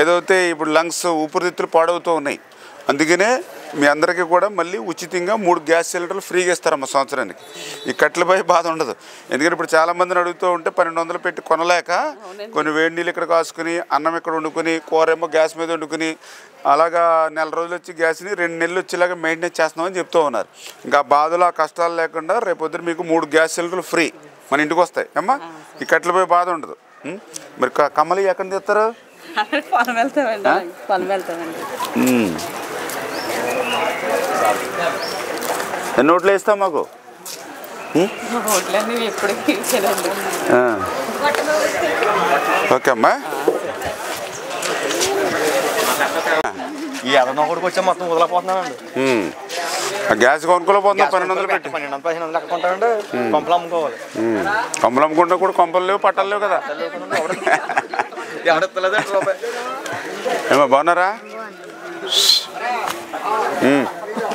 ఏదైతే ఇప్పుడు లంగ్స్ ఊపిరితిత్తులు పాడవుతూ ఉన్నాయి. అందుకనే మీ అందరికీ కూడా మళ్ళీ ఉచితంగా 3 గ్యాస్ సిలిండర్లు ఫ్రీగా ఇస్తారమ్మ సంవత్సరానికి. ఈ కట్టెలపై బాధ ఉండదు. ఎందుకంటే ఇప్పుడు చాలామందిని అడుగుతూ ఉంటే 1200 పెట్టి కొనలేక కొన్ని వేడి నీళ్ళు ఇక్కడ కాసుకుని అన్నం ఇక్కడ వండుకుని కూరేమో గ్యాస్ మీద వండుకుని అలాగా నెల రోజులు వచ్చి గ్యాస్ని 2 నెలలు వచ్చేలాగా మెయింటైన్ చేస్తున్నామని చెప్తూ ఉన్నారు. ఇంకా బాధలు ఆ కష్టాలు లేకుండా రేపొద్దున మీకు 3 గ్యాస్ సిలిండర్లు ఫ్రీ మన ఇంటికి వస్తాయి అమ్మా. ఈ కట్టెలపై బాధ ఉండదు. మరి కమ్మలి ఎక్కడ తెస్తారు? ఎన్ని ఓట్లు వేస్తాం మాకు? ఓకే అమ్మా. ఈ అదనొకటికి వచ్చా మొత్తం వదలపోతున్నానండి. గ్యాస్ కొనుక్కోలేకపోతున్నాం 1200 పెట్టి 1200-1500 లెక్క కొంటానండి. కొంపలు అమ్ముకోవాలి. కొంపలు అమ్ముకుంటే కూడా కొంపలు లేవు పట్టాలు లేవు కదా. ఎవడెత్తలేదండి రూపాయి. ఏమో బాగున్నారా?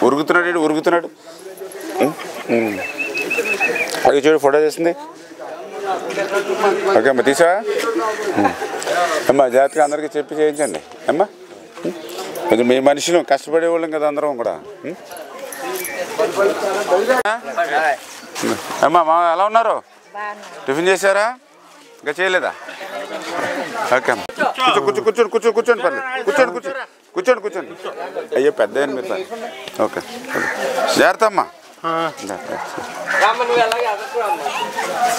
ఉరుగుతున్నాడు ఉరుగుతున్నాడు. అది చూడు ఫోటో చేసింది. ఓకే అమ్మా తీసావా? అమ్మా జాగ్రత్తగా అందరికీ చెప్పి చేయించండి అమ్మా. కొంచెం మీ మనుషులు కష్టపడే వాళ్ళం కదా అందరం కూడా. అమ్మా మా ఎలా ఉన్నారు? టిఫిన్ చేశారా? ఇంకా చేయలేదా? ఓకే అమ్మా కూర్చోండి కూర్చోండి కూర్చోండి పర్లేదు కూర్చోండి కూర్చోండి కూర్చోండి కూర్చోండి. అయ్యో పెద్ద మీరు. ఓకే జాగ్రత్త అమ్మా.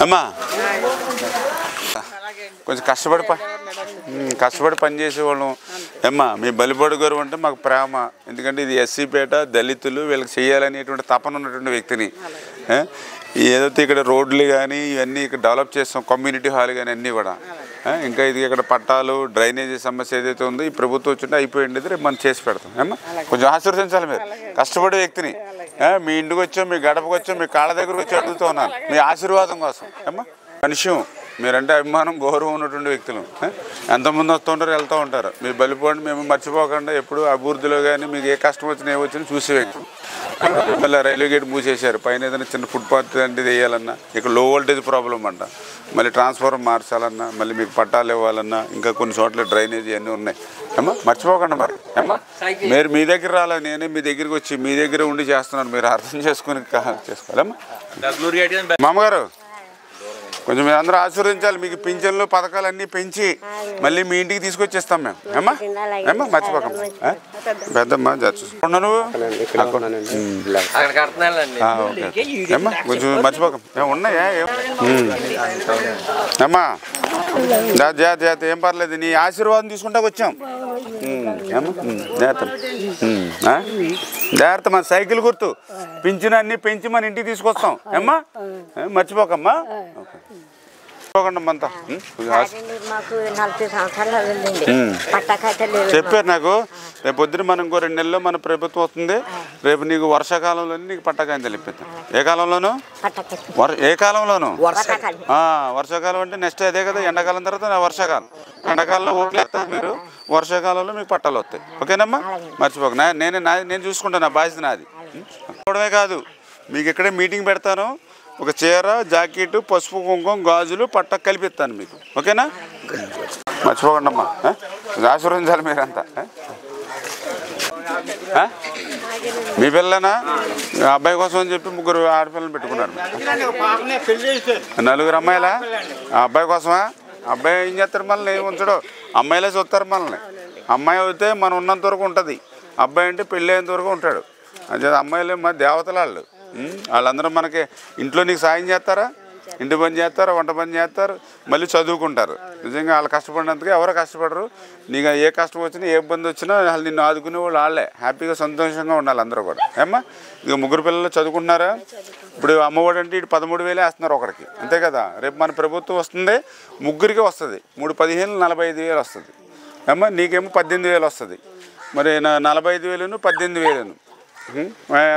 అమ్మా కొంచెం కష్టపడి పని చేసేవాళ్ళం. అమ్మా మీ బలిపడు గారు అంటే మాకు ప్రేమ. ఎందుకంటే ఇది ఎస్సీపేట దళితులు వీళ్ళకి చేయాలనేటువంటి తపన ఉన్నటువంటి వ్యక్తిని. ఏదైతే ఇక్కడ రోడ్లు కానీ ఇవన్నీ ఇక్కడ డెవలప్ చేస్తాం, కమ్యూనిటీ హాల్ కానీ అన్నీ కూడా. ఇంకా ఇది ఇక్కడ పట్టాలు డ్రైనేజీ సమస్య ఏదైతే ఉందో ఈ ప్రభుత్వం వచ్చింటే అయిపోయింది, రేపు మనం చేసి పెడతాం. అమ్మా కొంచెం ఆశీర్వదించాలి మీరు కష్టపడే వ్యక్తిని. మీ ఇంటికి వచ్చాం, మీ గడపకు వచ్చాం, మీ కాళ్ళ దగ్గరకు వచ్చి అడుగుతూ ఉన్నాను మీ ఆశీర్వాదం కోసం. అమ్మా మనిషి మీరంటే అభిమానం గౌరవం ఉన్నటువంటి వ్యక్తులు. ఎంతమంది వస్తూ ఉంటారు వెళ్తూ ఉంటారు. మీ బలిపోండి మేము మర్చిపోకుండా ఎప్పుడు అభివృద్ధిలో కానీ మీకు ఏ కష్టం వచ్చినా ఏ వచ్చినా చూసే వ్యక్తులు. మళ్ళీ రైల్వే గేట్ మూసేశారు. పైన ఏదైనా చిన్న ఫుట్పాత్ లాంటిది వేయాలన్నా ఇక్కడ లో వోల్టేజ్ ప్రాబ్లం అంట. మళ్ళీ ట్రాన్స్ఫార్మర్ మార్చాలన్నా మళ్ళీ మీకు పట్టాలు ఇవ్వాలన్నా ఇంకా కొన్ని చోట్ల డ్రైనేజీ అన్నీ ఉన్నాయి. అమ్మా మర్చిపోకండి మరి. అమ్మా మీరు మీ దగ్గర రాలే, నేనే మీ దగ్గరికి వచ్చి మీ దగ్గర ఉండి చేస్తున్నాను. మీరు అర్థం చేసుకుని చేసుకోవాలమ్మా. మామగారు కొంచెం మీరు అందరూ ఆశీర్వదించాలి. మీకు పింఛన్లు పథకాలు అన్నీ పెంచి మళ్ళీ మీ ఇంటికి తీసుకొచ్చేస్తాం మేము. అమ్మా అమ్మా మర్చిపోకమ్మా. పెద్దమ్మా నువ్వు అమ్మా కొంచెం మర్చిపోకమ్మా. ఉన్నాయా అమ్మా? జాగ్రత్త ఏం పర్లేదు. నీ ఆశీర్వాదం తీసుకుంటా వచ్చాం. జాగ్రత్త జాగ్రత్త. మన సైకిల్ గుర్తు పింఛన్ అన్నీ పెంచి మన ఇంటికి తీసుకొస్తాం. అమ్మా మర్చిపోకమ్మా. చెప్పారు నాకు రేపు పొద్దున మనం ఇంకో 2 నెలల్లో మన ప్రభుత్వం వస్తుంది. రేపు నీకు వర్షాకాలంలో నీకు పట్టాకాయం తెలిపిస్తాం. ఏ కాలంలోనూ? ఏ కాలంలోనూ? వర్షాకాలం అంటే నెక్స్ట్ అదే కదా. ఎండాకాలం తర్వాత వర్షాకాలం. ఎండాకాలంలో ఓట్లు వేస్తారు మీరు, వర్షాకాలంలో మీకు పట్టాలు వస్తాయి. ఓకేనమ్మా మర్చిపోక. నేను చూసుకుంటాను, నా బాధ్యత నాది. చూడమే కాదు మీకు ఇక్కడే మీటింగ్ పెడతాను. ఒక చీర జాకెట్ పసుపు కుంకుమ గాజులు పట్ట కలిపిస్తాను మీకు. ఓకేనా? మర్చిపోకండి అమ్మా. ఆశీర్వదించాలి మీరంతా. మీ పిల్లనా? అబ్బాయి కోసం అని చెప్పి 3 ఆడపిల్లలు పెట్టుకున్నారు. 4 అమ్మాయిలా? ఆ అబ్బాయి కోసమా? అబ్బాయి ఏం చేస్తారు మనల్ని? ఏం ఉంచడు. అమ్మాయిలే చూస్తారు మనల్ని. అమ్మాయి అయితే మనం ఉన్నంత వరకు ఉంటుంది, అబ్బాయి అంటే పెళ్ళి అయ్యేంత వరకు ఉంటాడు. అంతే. అమ్మాయిలే మా దేవతలు వాళ్ళు. వాళ్ళందరూ మనకి ఇంట్లో నీకు సాయం చేస్తారా? ఇంటి పని చేస్తారు, వంట పని చేస్తారు, మళ్ళీ చదువుకుంటారు. నిజంగా వాళ్ళు కష్టపడినందుకు ఎవరో కష్టపడరు. నీకు ఏ కష్టం వచ్చినా ఏ ఇబ్బంది వచ్చినా వాళ్ళు నిన్ను ఆదుకునే వాళ్ళు వాళ్ళే. హ్యాపీగా సంతోషంగా ఉండాలి అందరూ కూడా. ఏమ్మా ఇక 3 పిల్లలు చదువుకుంటున్నారా? ఇప్పుడు అమ్మఒడి అంటే ఇటు 13,000 వేస్తున్నారు ఒకరికి, అంతే కదా. రేపు మన ప్రభుత్వం వస్తుంది, 3కి వస్తుంది. 3 15 45,000 వస్తుంది. ఏమ్మా నీకేమో 18,000 వస్తుంది. మరి 45,000 18,000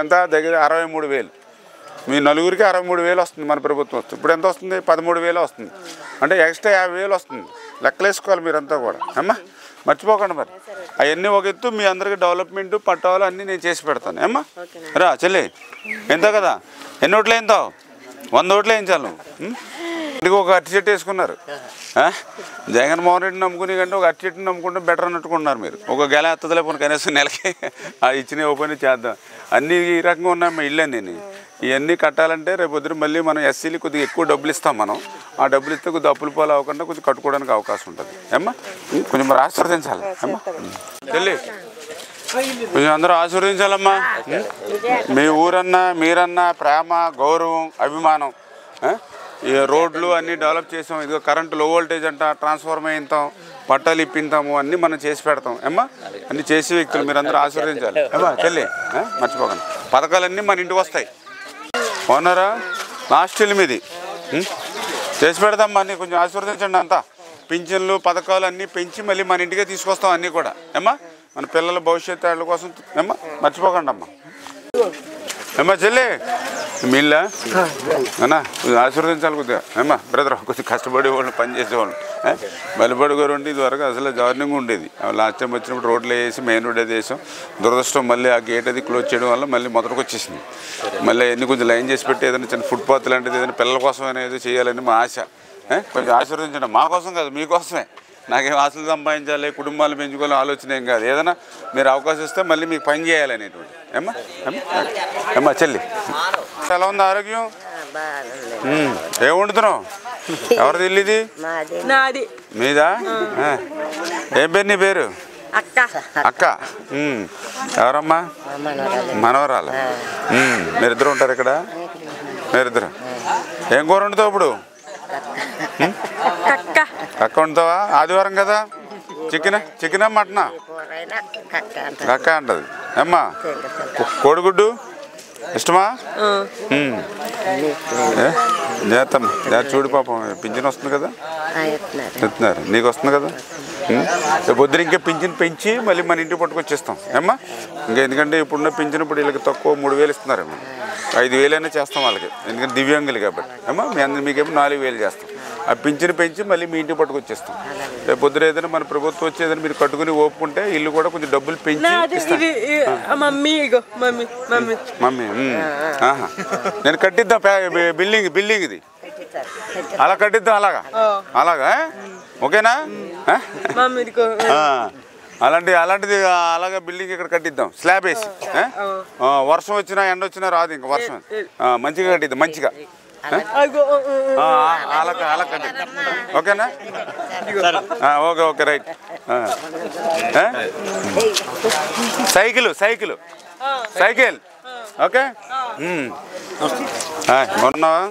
ఎంత దగ్గర 63,000. మీ 4గురికి 63,000 వస్తుంది మన ప్రభుత్వం వస్తుంది. ఇప్పుడు ఎంత వస్తుంది? 13,000 వస్తుంది. అంటే ఎక్స్ట్రా 50,000 వస్తుంది. లెక్కలేసుకోవాలి మీరంతా కూడా. అమ్మా మర్చిపోకండి మరి. అవన్నీ ఒక ఎత్తు. మీ అందరికీ డెవలప్మెంట్ పట్టాలు అన్నీ నేను చేసి పెడతాను. అమ్మా రా చెల్లి. ఎంతో కదా? ఎన్ని ఓట్లు వేయింతావు? 100 ఓట్లు వేయించాలి నువ్వు. ఇంటికి ఒక అట్టి చెట్టు వేసుకున్నారు. జగన్మోహన్ రెడ్డిని నమ్ముకునే కంటే ఒక అట్టి చెట్టుని నమ్ముకుంటే బెటర్ అన్నట్టుకున్నారు మీరు. ఒక గెల ఎత్తదలే పోనీ కనీసం నెలకి అది ఇచ్చిన ఓపెన్ చేద్దాం. అన్నీ ఈ రకంగా ఉన్నాయి మా ఇల్లు. నేను ఇవన్నీ కట్టాలంటే రేపు పొద్దున మళ్ళీ మనం ఎస్సీలు కొద్దిగా ఎక్కువ డబ్బులు ఇస్తాం. మనం ఆ డబ్బులు ఇస్తే కొద్దిగా అప్పులు పాలు అవ్వకుండా కొంచెం కట్టుకోవడానికి అవకాశం ఉంటుంది. ఏమ్మా కొంచెం మరి ఆశీర్వదించాలి. అమ్మా చెల్లి కొంచెం అందరూ ఆశీర్వదించాలమ్మా. మీ ఊరన్నా మీరన్నా ప్రేమ గౌరవం అభిమానం. ఈ రోడ్లు అన్నీ డెవలప్ చేసాం. ఇదిగో కరెంటు లో వోల్టేజ్ అంట, ట్రాన్స్ఫార్మర్ వేయింతాం, పట్టాలు ఇప్పింతాము, అన్నీ మనం చేసి పెడతాం. ఏమ్మా అన్నీ చేసే వ్యక్తులు మీరందరూ ఆశీర్వదించాలి. ఏమ్మా చెల్లి మర్చిపోకండి. పథకాలన్నీ మన ఇంటికి వస్తాయి. ఓనరా లాస్ట్ మీది చేసి పెడదాం. అన్నీ కొంచెం ఆశీర్వదించండి. అంతా పింఛన్లు పథకాలు అన్నీ పెంచి మళ్ళీ మన ఇంటికే తీసుకొస్తాం అన్నీ కూడా. ఏమ్మా మన పిల్లల భవిష్యత్తు వాళ్ళ కోసం ఏమ్మా మర్చిపోకండి అమ్మా. ఏమ్మా చెల్లి మీళ్ళా అన్నా ఆశీర్వదించాలి కొద్దిగా. ఏమ్మా బ్రదర్ కొద్దిగా కష్టపడే వాళ్ళు పని చేసేవాళ్ళు. బలిపడి గారు ఉండి ఇదివరకు అసలు జాయినింగ్ ఉండేది. లాస్ట్ టైం వచ్చినప్పుడు రోడ్లు వేసి మెయిన్ రోడ్ అది వేసాం. దురదృష్టం మళ్ళీ ఆ గేట్ అది క్లోజ్ చేయడం వల్ల మళ్ళీ మొదటికి వచ్చేసింది. మళ్ళీ ఎన్ని కొంచెం లైన్ చేసి పెట్టి ఏదైనా చిన్న ఫుట్పాత్ లాంటిది ఏదైనా పిల్లల కోసమైనా ఏదో చేయాలని మా ఆశ. కొంచెం ఆశీర్వదించండి. మా కోసం కాదు మీకోసమే. నాకేం ఆశలు సంపాదించాలి కుటుంబాలు పెంచుకోవాలి ఆలోచన ఏం కాదు. ఏదైనా మీరు అవకాశం ఇస్తే మళ్ళీ మీకు పని చేయాలనేటువంటి. ఏమ్మా ఏమ్మా చెల్లి ఎలా ఉంది ఆరోగ్యం? ఏం వండుతున్నావు? ఎవరిది ఇల్లు ఇది? మీదా? ఏం పేరు నీ పేరు? అక్క. ఎవరమ్మా? మనవరాలు. మీరిద్దరు ఉంటారు ఇక్కడ? మీరిద్దరు ఏం కూర వండుతావు ఇప్పుడు? అక్క వండుతావా? ఆదివారం కదా. చికెనా మటనా? అక్క అంటది. ఏమ్మా కోడిగుడ్డు ఇష్టమా? చేస్తాం. చూడు పాపం పింఛన్ వస్తుంది కదా. చెప్తున్నారు నీకు వస్తుంది కదా. పొద్దున ఇంకా పింఛన్ పెంచి మళ్ళీ మన ఇంటికి పట్టుకొచ్చేస్తాం. ఏమ్మా ఇంకా ఎందుకంటే ఇప్పుడున్న పింఛన్ ఇప్పుడు వీళ్ళకి తక్కువ 3,000 ఇస్తున్నారేమో. 5,000 చేస్తాం వాళ్ళకి, ఎందుకంటే దివ్యాంగులు కాబట్టి. ఏమ్మా మీకేమో 4,000 చేస్తాం. ఆ పింఛను పెంచి మళ్ళీ మీ ఇంటికి పట్టుకొచ్చేస్తాం. రేపు పొద్దున ఏదైనా మన ప్రభుత్వం వచ్చి ఏదైనా మీరు కట్టుకుని ఓపుకుంటే ఇల్లు కూడా కొంచెం డబ్బులు పెంచి మమ్మీ నేను కట్టిద్దాం బిల్డింగ్ ఇది అలా కట్టిద్దాం. అలాగా ఓకేనా? అలాంటిది అలాగే బిల్డింగ్ ఇక్కడ కట్టిద్దాం స్లాబ్ వేసి. వర్షం వచ్చినా ఎండ వచ్చినా రాదు. ఇంకా వర్షం మంచిగా కట్టిద్దాం. మంచిగా అలా కట్టిద్దాం. ఓకేనా? Okay right. Cycle okay. బాగున్నావా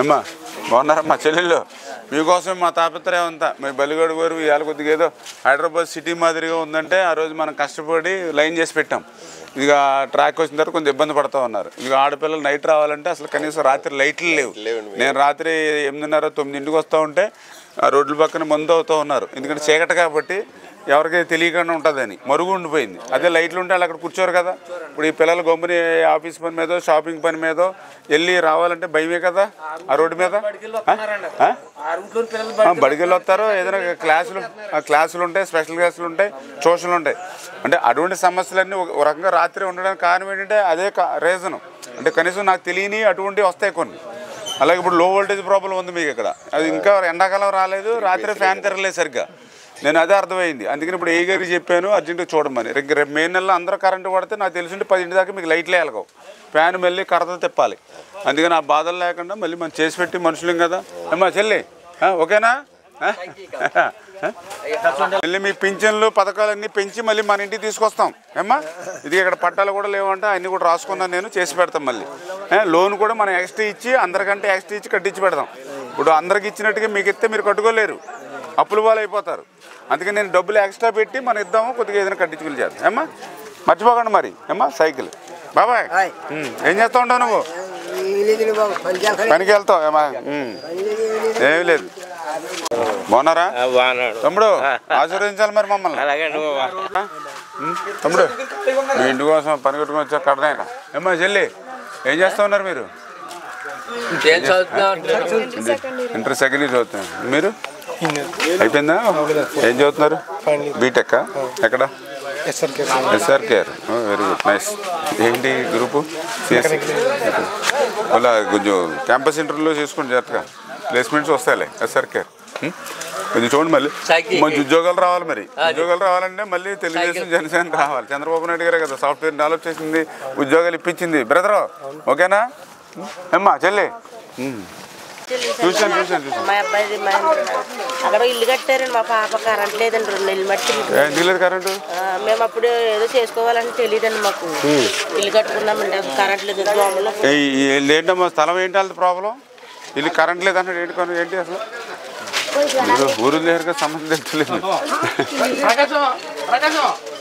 అమ్మా? బాగున్నారమ్మా చెల్లెళ్ళు? మీకోసం మా తాపత్రయం అంతా. మీ బలిగడు గారు ఇవాళ కొద్దిగా ఏదో హైదరాబాద్ సిటీ మాదిరిగా ఉందంటే ఆ రోజు మనం కష్టపడి లైన్ చేసి పెట్టాం. ఇక ట్రాక్ వచ్చిన తర్వాత కొంచెం ఇబ్బంది పడుతూ ఉన్నారు. ఇక ఆడపిల్లలు నైట్ రావాలంటే అసలు కనీసం రాత్రి లైట్లు లేవు. నేను రాత్రి 8:30 9 వస్తూ ఉంటే ఆ రోడ్ల పక్కన మందు అవుతూ ఉన్నారు. ఎందుకంటే చీకటి కాబట్టి ఎవరికైతే తెలియకుండా ఉంటుందని మరుగు ఉండిపోయింది. అదే లైట్లు ఉంటే వాళ్ళు అక్కడ కూర్చోరు కదా. ఇప్పుడు ఈ పిల్లలు గమ్ముని ఆఫీస్ పని మీదో షాపింగ్ పని మీదో వెళ్ళి రావాలంటే భయమే కదా ఆ రోడ్డు మీద. బడికెళ్ళి వస్తారు. ఏదైనా క్లాసులు ఉంటాయి, స్పెషల్ క్లాసులు ఉంటాయి, ట్యూషన్లు ఉంటాయి. అంటే అటువంటి సమస్యలన్నీ ఒక రకంగా రాత్రి ఉండడానికి కారణం ఏంటంటే అదే రీజను. అంటే కనీసం నాకు తెలియని అటువంటివి వస్తాయి కొన్ని. అలాగే ఇప్పుడు లో వోల్టేజ్ ప్రాబ్లం ఉంది మీకు ఇక్కడ. అది ఇంకా ఎండాకాలం రాలేదు, రాత్రి ఫ్యాన్ తిరగలేదు సరిగ్గా. నేను అదే అర్థమైంది. అందుకని ఇప్పుడు ఏ గారికి చెప్పాను అర్జెంటుగా చూడమని. రేపు మే నెలలో అందరూ కరెంటు పడితే నాకు తెలిసింటే 10 దాకా మీకు లైట్లు వేయగలవు. ఫ్యాన్ మళ్ళీ కరత తిప్పాలి. అందుకని ఆ బాధలు లేకుండా మళ్ళీ మనం చేసి పెట్టి మనుషులం కదా. అమ్మా చెల్లి ఓకేనా? మళ్ళీ మీ పింఛన్లు పథకాలన్నీ పెంచి మళ్ళీ మన ఇంటికి తీసుకొస్తాం. ఏమ్మా ఇది ఇక్కడ పట్టాలు కూడా లేవంటే అన్నీ కూడా రాసుకున్నాను నేను, చేసి పెడతాం. మళ్ళీ లోన్ కూడా మనం ఎక్స్ట్రా ఇచ్చి అందరికంటే ఎక్స్ట్రా ఇచ్చి కట్టించి పెడతాం. ఇప్పుడు అందరికి ఇచ్చినట్టుగా మీకు ఇస్తే మీరు కట్టుకోలేరు, అప్పుల వాళ్ళు అయిపోతారు. అందుకని నేను డబ్బులు ఎక్స్ట్రా పెట్టి మనం ఇద్దాము, కొద్దిగా ఏదైనా కట్టించుకుని చేద్దాం. ఏమ్మా మర్చిపోకండి మరి. ఏమ్మా సైకిల్. బాబాయ్ ఏం చేస్తూ ఉంటావు నువ్వు? పనికి వెళ్తావు? ఏమా ఏమీ లేదు. బాగున్నారా తమ్ముడు? ఆశీర్వదించాలి మరి మమ్మల్ని. తమ్ముడు మీ ఇంటి కోసం పని కట్టుకుని వచ్చా కడనాయక. ఏమ్మా చెల్లి ఏం చేస్తూ ఉన్నారు మీరు? ఇంటర్ సెకండ్ ఇయర్ చదువుతున్నారు. మీరు అయిపోయిందా? ఏం చదువుతున్నారు? బీటెక్. ఎక్కడ? SR KR. Very good, nice. ఏంటి గ్రూపు? సిఎస్సి. అలా కొంచెం క్యాంపస్ ఇంటర్వ్యూలో చేసుకోండి జాగ్రత్తగా, ప్లేస్మెంట్స్ వస్తాయిలే. ఎస్ఆర్ కేర్ కొంచెం చూడండి. మళ్ళీ మంచి ఉద్యోగాలు రావాలి. మరి ఉద్యోగాలు రావాలంటే మళ్ళీ తెలుగుదేశం జనసేన రావాలి. చంద్రబాబు నాయుడు గారే కదా సాఫ్ట్వేర్ డెవలప్ చేసింది, ఉద్యోగాలు ఇప్పించింది. బ్రదరు ఓకేనా? అమ్మా చెల్లి చూసాను. మా అబ్బాయి అక్కడ ఇల్లు కట్టారండి. మా పాప కరెంట్ లేదండి, 2 నెలలు మట్టి. ఎందుకు కరెంటు? మేము అప్పుడు ఏదో చేసుకోవాలని తెలియదండి మాకు. ఇల్లు కట్టుకున్నామండి, కరెంట్ లేదు. దోమలో ఏంటమ్మా స్థలం ఏంటి వాళ్ళ ప్రాబ్లం? ఇల్లు కరెంట్ లేదన్నాడు. ఏంటి అసలు ఊరు లేరుగా సంబంధం తెలుస్తలేదు.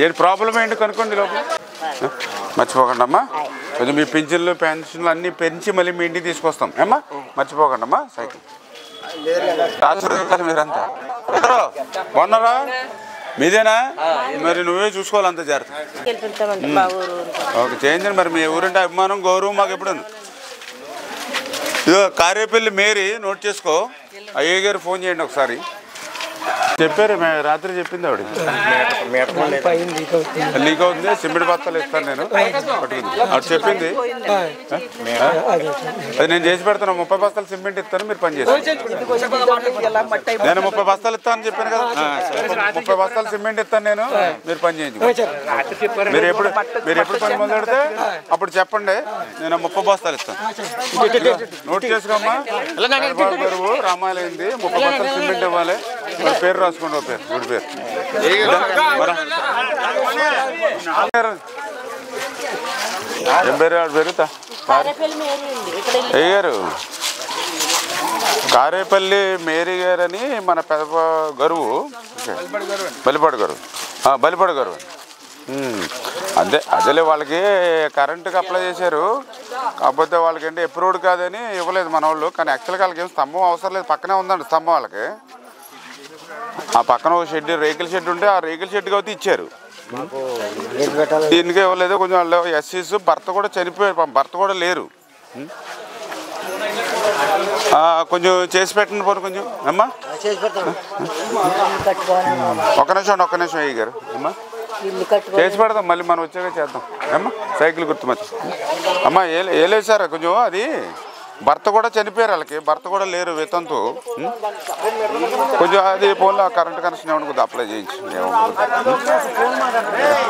ఏంటి ప్రాబ్లం ఏంటి కనుక్కోండి లోపల. మర్చిపోకండి అమ్మా. కొంచెం మీ పింఛన్లు పెన్షన్లు అన్నీ పెంచి మళ్ళీ మీ ఇంటికి తీసుకొస్తాం. ఏమ్మా మర్చిపోకండి అమ్మా. సైకిల్ మీరంతా బాగున్నారా? మీదేనా? మరి నువ్వే చూసుకోవాలి అంత జాగ్రత్త. ఓకే చేయించండి. మరి మీ ఊరంటే అభిమానం గౌరవం మాకు ఎప్పుడు. ఇదో కారేపల్లి మేరీ నోట్ చేసుకో. అయ్యే గారు ఫోన్ చేయండి ఒకసారి. చెప్పారు రాత్రి చెప్పింది ఆవిడ లీక్ అవుతుంది, సిమెంట్ బస్తాలు ఇస్తాను నేను పట్టుకుంది ఆవిడ చెప్పింది. అది నేను చేసి పెడతాను. 30 బస్తాలు సిమెంట్ ఇస్తాను, మీరు పని చేస్తాను. నేను 30 బస్తాలు ఇస్తాను చెప్పాను కదా. 30 బస్తాలు సిమెంట్ ఇస్తాను నేను, మీరు పని చేయించు. మీరు ఎప్పుడు పని మొదలెడితే అప్పుడు చెప్పండి, నేను 30 బస్తాలు ఇస్తాను. నోట్ చేసుకోమ్మా. బరువు రామాలైంది 30 బస్తాలు సిమెంట్ ఇవ్వాలి. మరి పేరు రాసుకోండి. ఓ పేరు గుడి పేరు ఏం పేరు? ఆవిడ పేరు అయ్యారు కారేపల్లి మేరీ గారు అని మన పెద్ద గరువు బలిపాడు గారు. అదేలే వాళ్ళకి కరెంటుకి అప్లై చేశారు. కాకపోతే వాళ్ళకి ఏంటి అప్రూవ్డ్ కాదని ఇవ్వలేదు మన వాళ్ళు. కానీ యాక్చువల్గా వాళ్ళకి ఏం స్తంభం అవసరం లేదు, పక్కనే ఉందండి స్తంభం వాళ్ళకి. ఆ పక్కన ఒక షెడ్ రేకుల షెడ్ ఉంటే ఆ రేకుల షెడ్ కాబట్టి ఇచ్చారు. దీనికి ఇవ్వలేదు. కొంచెం వాళ్ళు ఎస్సీస్ భర్త కూడా చనిపోయారు, భర్త కూడా లేరు. కొంచెం చేసి పెట్టండి పోను కొంచెం అమ్మా. ఒక్క నిమిషం అయ్యి గారు అమ్మా చేసి పెడదాం. మళ్ళీ మనం వచ్చాక చేద్దాం అమ్మా. సైకిల్ గుర్తు మర్చి అమ్మా ఏలేదు సార్. కొంచెం అది భర్త కూడా చనిపోయారు వాళ్ళకి, భర్త కూడా లేరు వితంతు. కొంచెం అది ఫోన్లో కరెంట్ కనెక్షన్ ఏమన్నా కొద్దిగా అప్లై చేయించి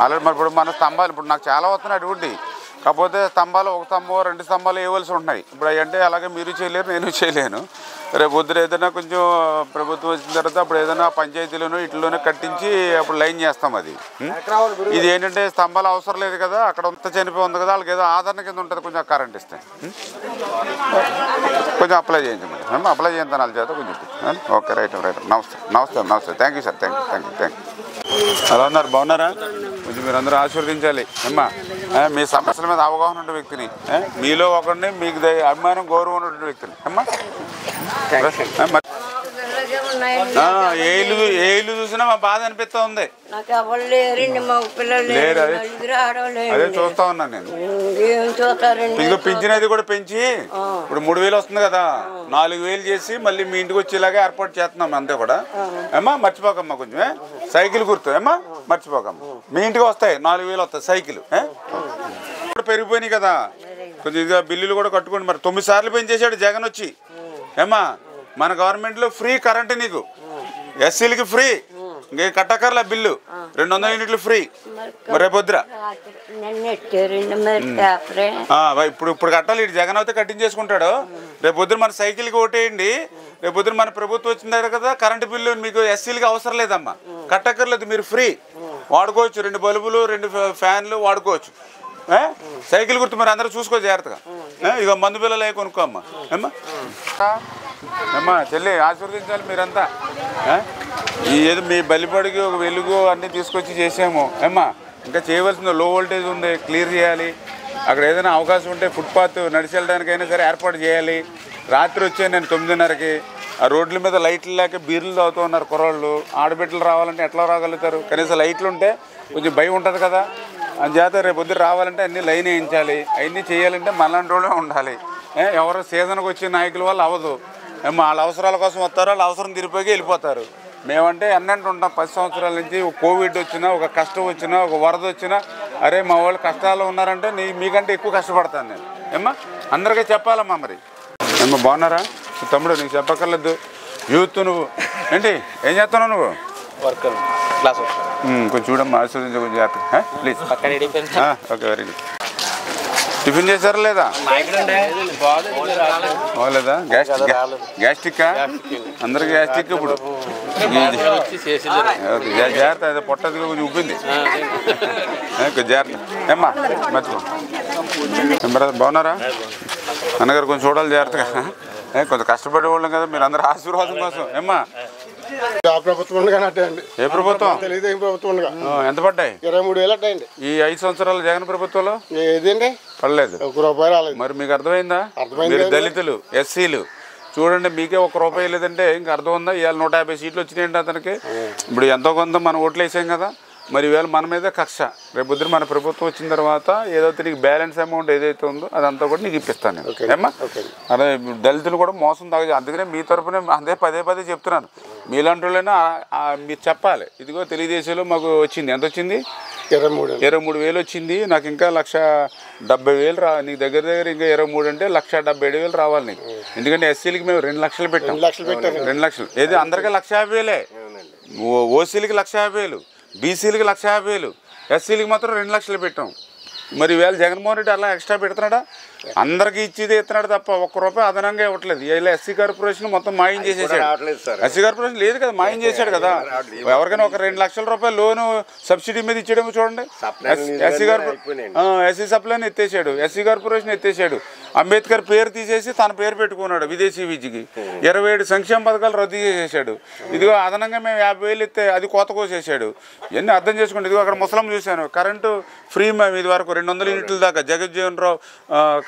అలాగే. మరి ఇప్పుడు మన స్తంభాలు ఇప్పుడు నాకు చాలా వస్తున్నాయి అటువంటి. కాకపోతే స్తంభాలు ఒక స్తంభం 2 స్తంభాలు వేయవలసి ఉంటున్నాయి. ఇప్పుడు అవి అంటే అలాగే మీరు చేయలేరు, నేను చేయలేను. రేపు పొద్దున ఏదైనా కొంచెం ప్రభుత్వం వచ్చిన తర్వాత అప్పుడు ఏదైనా పంచాయతీలోనూ ఇట్లోనే కట్టించి అప్పుడు లైన్ చేస్తాం. అది ఇది ఏంటంటే స్తంభాలు అవసరం లేదు కదా, అక్కడ అంత చనిపోయి ఉంది కదా, వాళ్ళకి ఏదో ఆదరణ కింద ఉంటుంది. కొంచెం కరెంట్ ఇస్తే కొంచెం అప్లై చేయించండి. అప్లై చేయండి వాళ్ళ చేత కొంచెం. Okay right. నమస్తే. Thank you sir. Thank you. అలా ఉన్నారు, బాగున్నారా? కొంచెం మీరు అందరూ ఆశీర్వదించాలి అమ్మా. మీ సమస్యల మీద అవగాహన ఉన్న వ్యక్తిని, మీలో ఒకరిని మీకు అభిమానం గౌరవం ఉన్నటువంటి వ్యక్తిని అమ్మా. ఏ ఇల్లు చూసినా మా బాధ అనిపిస్తా ఉంది. అదే చూస్తా ఉన్నాను నేను. ఇంకో పింఛనది కూడా పెంచి ఇప్పుడు 3000 వస్తుంది కదా, 4000 చేసి మళ్ళీ మీ ఇంటికి వచ్చేలాగా ఏర్పాటు చేస్తున్నాం అంతే కూడా. అమ్మా మర్చిపోకమ్మా కొంచెం. సైకిల్ గుర్తు అమ్మా మర్చిపోకమ్మా. మీ ఇంటికి వస్తాయి 4000 వస్తాయి సైకిల్. కూడా పెరిగిపోయినాయి కదా కొంచెం. ఇదిగా బిల్లులు కూడా కట్టుకోండి. మరి 9 సార్లు పెంచేసాడు జగన్ వచ్చి. ఏమ్మా మన గవర్నమెంట్లో ఫ్రీ కరెంటు, నీకు ఎస్సీలకి ఫ్రీ, ఇంకే కట్టకర్ల బిల్లు 200 యూనిట్లు ఫ్రీ. మరి రేపొద్దురా ఇప్పుడు కట్టాలి. ఇటు జగన్ అయితే కట్టించేసుకుంటాడు. రేపొద్దున మన సైకిల్కి ఓటేయండి. రేపొద్దున మన ప్రభుత్వం వచ్చిందారు కదా, కరెంటు బిల్లు మీకు ఎస్సీలకి అవసరం లేదమ్మా, కట్టక్కర్లేదు, మీరు ఫ్రీ వాడుకోవచ్చు. 2 బల్బులు 2 ఫ్యాన్లు వాడుకోవచ్చు. సైకిల్ గుర్తు మరి అందరూ చూసుకో జాగ్రత్తగా. ఇక మందు పిల్లలు అవి కొనుక్కో అమ్మా. అమ్మా చెల్లి ఆశీర్వదించాలి మీరంతా. ఏదో మీ బలిపడికి ఒక వెలుగు అన్నీ తీసుకొచ్చి చేసాము. ఏమ్మా ఇంకా చేయవలసింది లో వోల్టేజ్ ఉంది, క్లియర్ చేయాలి. అక్కడ ఏదైనా అవకాశం ఉంటే ఫుట్పాత్ నడిచి వెళ్ళడానికైనా సరే ఏర్పాటు చేయాలి. రాత్రి వచ్చాను నేను 9:30కి. ఆ రోడ్ల మీద లైట్లు లేక బీర్లు తాగుతూ ఉన్నారు కుర్రాళ్ళు. ఆడబిడ్డలు రావాలంటే ఎట్లా రాగలుగుతారు? కనీసం లైట్లు ఉంటే కొంచెం భయం ఉంటుంది కదా. అందుచేత రేపు పొద్దున రావాలంటే అన్నీ లైన్ వేయించాలి. అవన్నీ చేయాలంటే మనలాంటి వాళ్ళే ఉండాలి. ఎవరు సీజన్కి వచ్చే నాయకుల వల్ల అవ్వదు. వాళ్ళ అవసరాల కోసం వస్తారు, వాళ్ళ అవసరం తీరిపోయి వెళ్ళిపోతారు. మేమంటే ఎన్నంటే ఉంటాం 10 సంవత్సరాల నుంచి. ఒక కోవిడ్ వచ్చినా, ఒక కష్టం వచ్చినా, ఒక వరద వచ్చినా, అరే మా వాళ్ళు కష్టాలు ఉన్నారంటే మీకంటే ఎక్కువ కష్టపడతాను నేను. అందరికీ చెప్పాలమ్మా. మరి బాగున్నారా తమ్ముడు? నీకు చెప్పక్కర్లేదు. యూత్ నువ్వు ఏంటి ఏం చేస్తున్నావు నువ్వు? వర్కర్ క్లాస్ కొంచెం చూడమ్మా, ఆశీర్వదించ కొంచెం జాగ్రత్త please. Okay very good. Tiffin చేశారా లేదా? బాగోలేదా? గ్యాస్ట్రిక్ అందరికి గ్యాస్ట్రిక్. ఇప్పుడు జాగ్రత్త, అదే పొట్టది కొంచెం ఉబ్బింది. జాగ్రత్త ఏమ్మా మర్చిపో. బాగున్నారా? అన్నగారు కొంచెం చూడాలి జాగ్రత్తగా. కొంచెం కష్టపడే వాళ్ళం కదా, మీరు అందరూ ఆశీర్వాదం కోసం. ఏమ్మా ప్రభుత్వం ఏ ప్రభుత్వం? తెలుగుదేశం ప్రభుత్వం ఎంత పడ్డాయి? 23,000 అట్టండి. ఈ 5 సంవత్సరాలు జగన్ ప్రభుత్వంలో ఏదండి పడలేదు. ₹1 రాలేదు. మరి మీకు అర్థమైందా? మీరు దళితులు, ఎస్సీలు, చూడండి, మీకే ₹1 లేదంటే ఇంకా అర్థం ఉందా? ఇవాళ 150 సీట్లు వచ్చినాయండి అతనికి. ఇప్పుడు ఎంతో కొంత మనం ఓట్లు వేసాం కదా, మరి ఇవాళ మన మీద కక్ష. రేపొద్దున మన ప్రభుత్వం వచ్చిన తర్వాత ఏదైతే నీకు బ్యాలెన్స్ అమౌంట్ ఏదైతే ఉందో అదంతా కూడా నీకు ఇప్పిస్తాను నేను. ఏమ్మా? అదే దళితులు కూడా మోసం తాగదు. అందుకనే మీ తరఫున అదే పదే చెప్తున్నాను. మీలాంటి వాళ్ళైనా మీరు చెప్పాలి, ఇదిగో తెలుగుదేశంలో మాకు వచ్చింది. ఎంత వచ్చింది? 23,000 వచ్చింది. నాకు ఇంకా 1,70,000 నీకు దగ్గర ఇంకా 23 అంటే 1,77,000 రావాలి నీకు. ఎందుకంటే ఎస్సీలకి మేము 2 లక్షలు పెట్టాం. 2 లక్షలు ఏది అందరికీ 1,50,000. ఓసీలకి 1,50,000, బీసీలకి 1,50,000, ఎస్సీలకి మాత్రం 2 లక్షలు పెట్టాం. మరి వేళ జగన్మోహన్ రెడ్డి అలా ఎక్స్ట్రా పెడుతున్నాడా? అందరికీ ఇచ్చేది ఇస్తున్నాడు తప్ప ₹1 అదనంగా ఇవ్వట్లేదు. ఇలా ఎస్సీ కార్పొరేషన్ మొత్తం మాయం చేసేసాడు. ఎస్సీ కార్పొరేషన్ లేదు కదా, మాయం చేశాడు కదా. ఎవరికైనా ఒక ₹2 లక్షల లోను సబ్సిడీ మీద ఇచ్చేయడమో చూడండి. ఎస్సీ సప్లైని ఎత్తేసాడు, ఎస్సీ కార్పొరేషన్ ఎత్తేసాడు. అంబేద్కర్ పేరు తీసేసి తన పేరు పెట్టుకున్నాడు విదేశీ విద్యకి. 27 సంక్షేమ పథకాలు రద్దు చేసేసాడు. ఇదిగో అదనంగా మేము 50,000 ఇస్తే అది కోత కోసేసాడు. ఇవన్నీ అర్థం చేసుకోండి. ఇదిగో అక్కడ ముసలం చూశాను, కరెంటు ఫ్రీ మేము ఇది వరకు 200 యూనిట్ల దాకా జగజ్జీవన్ రావు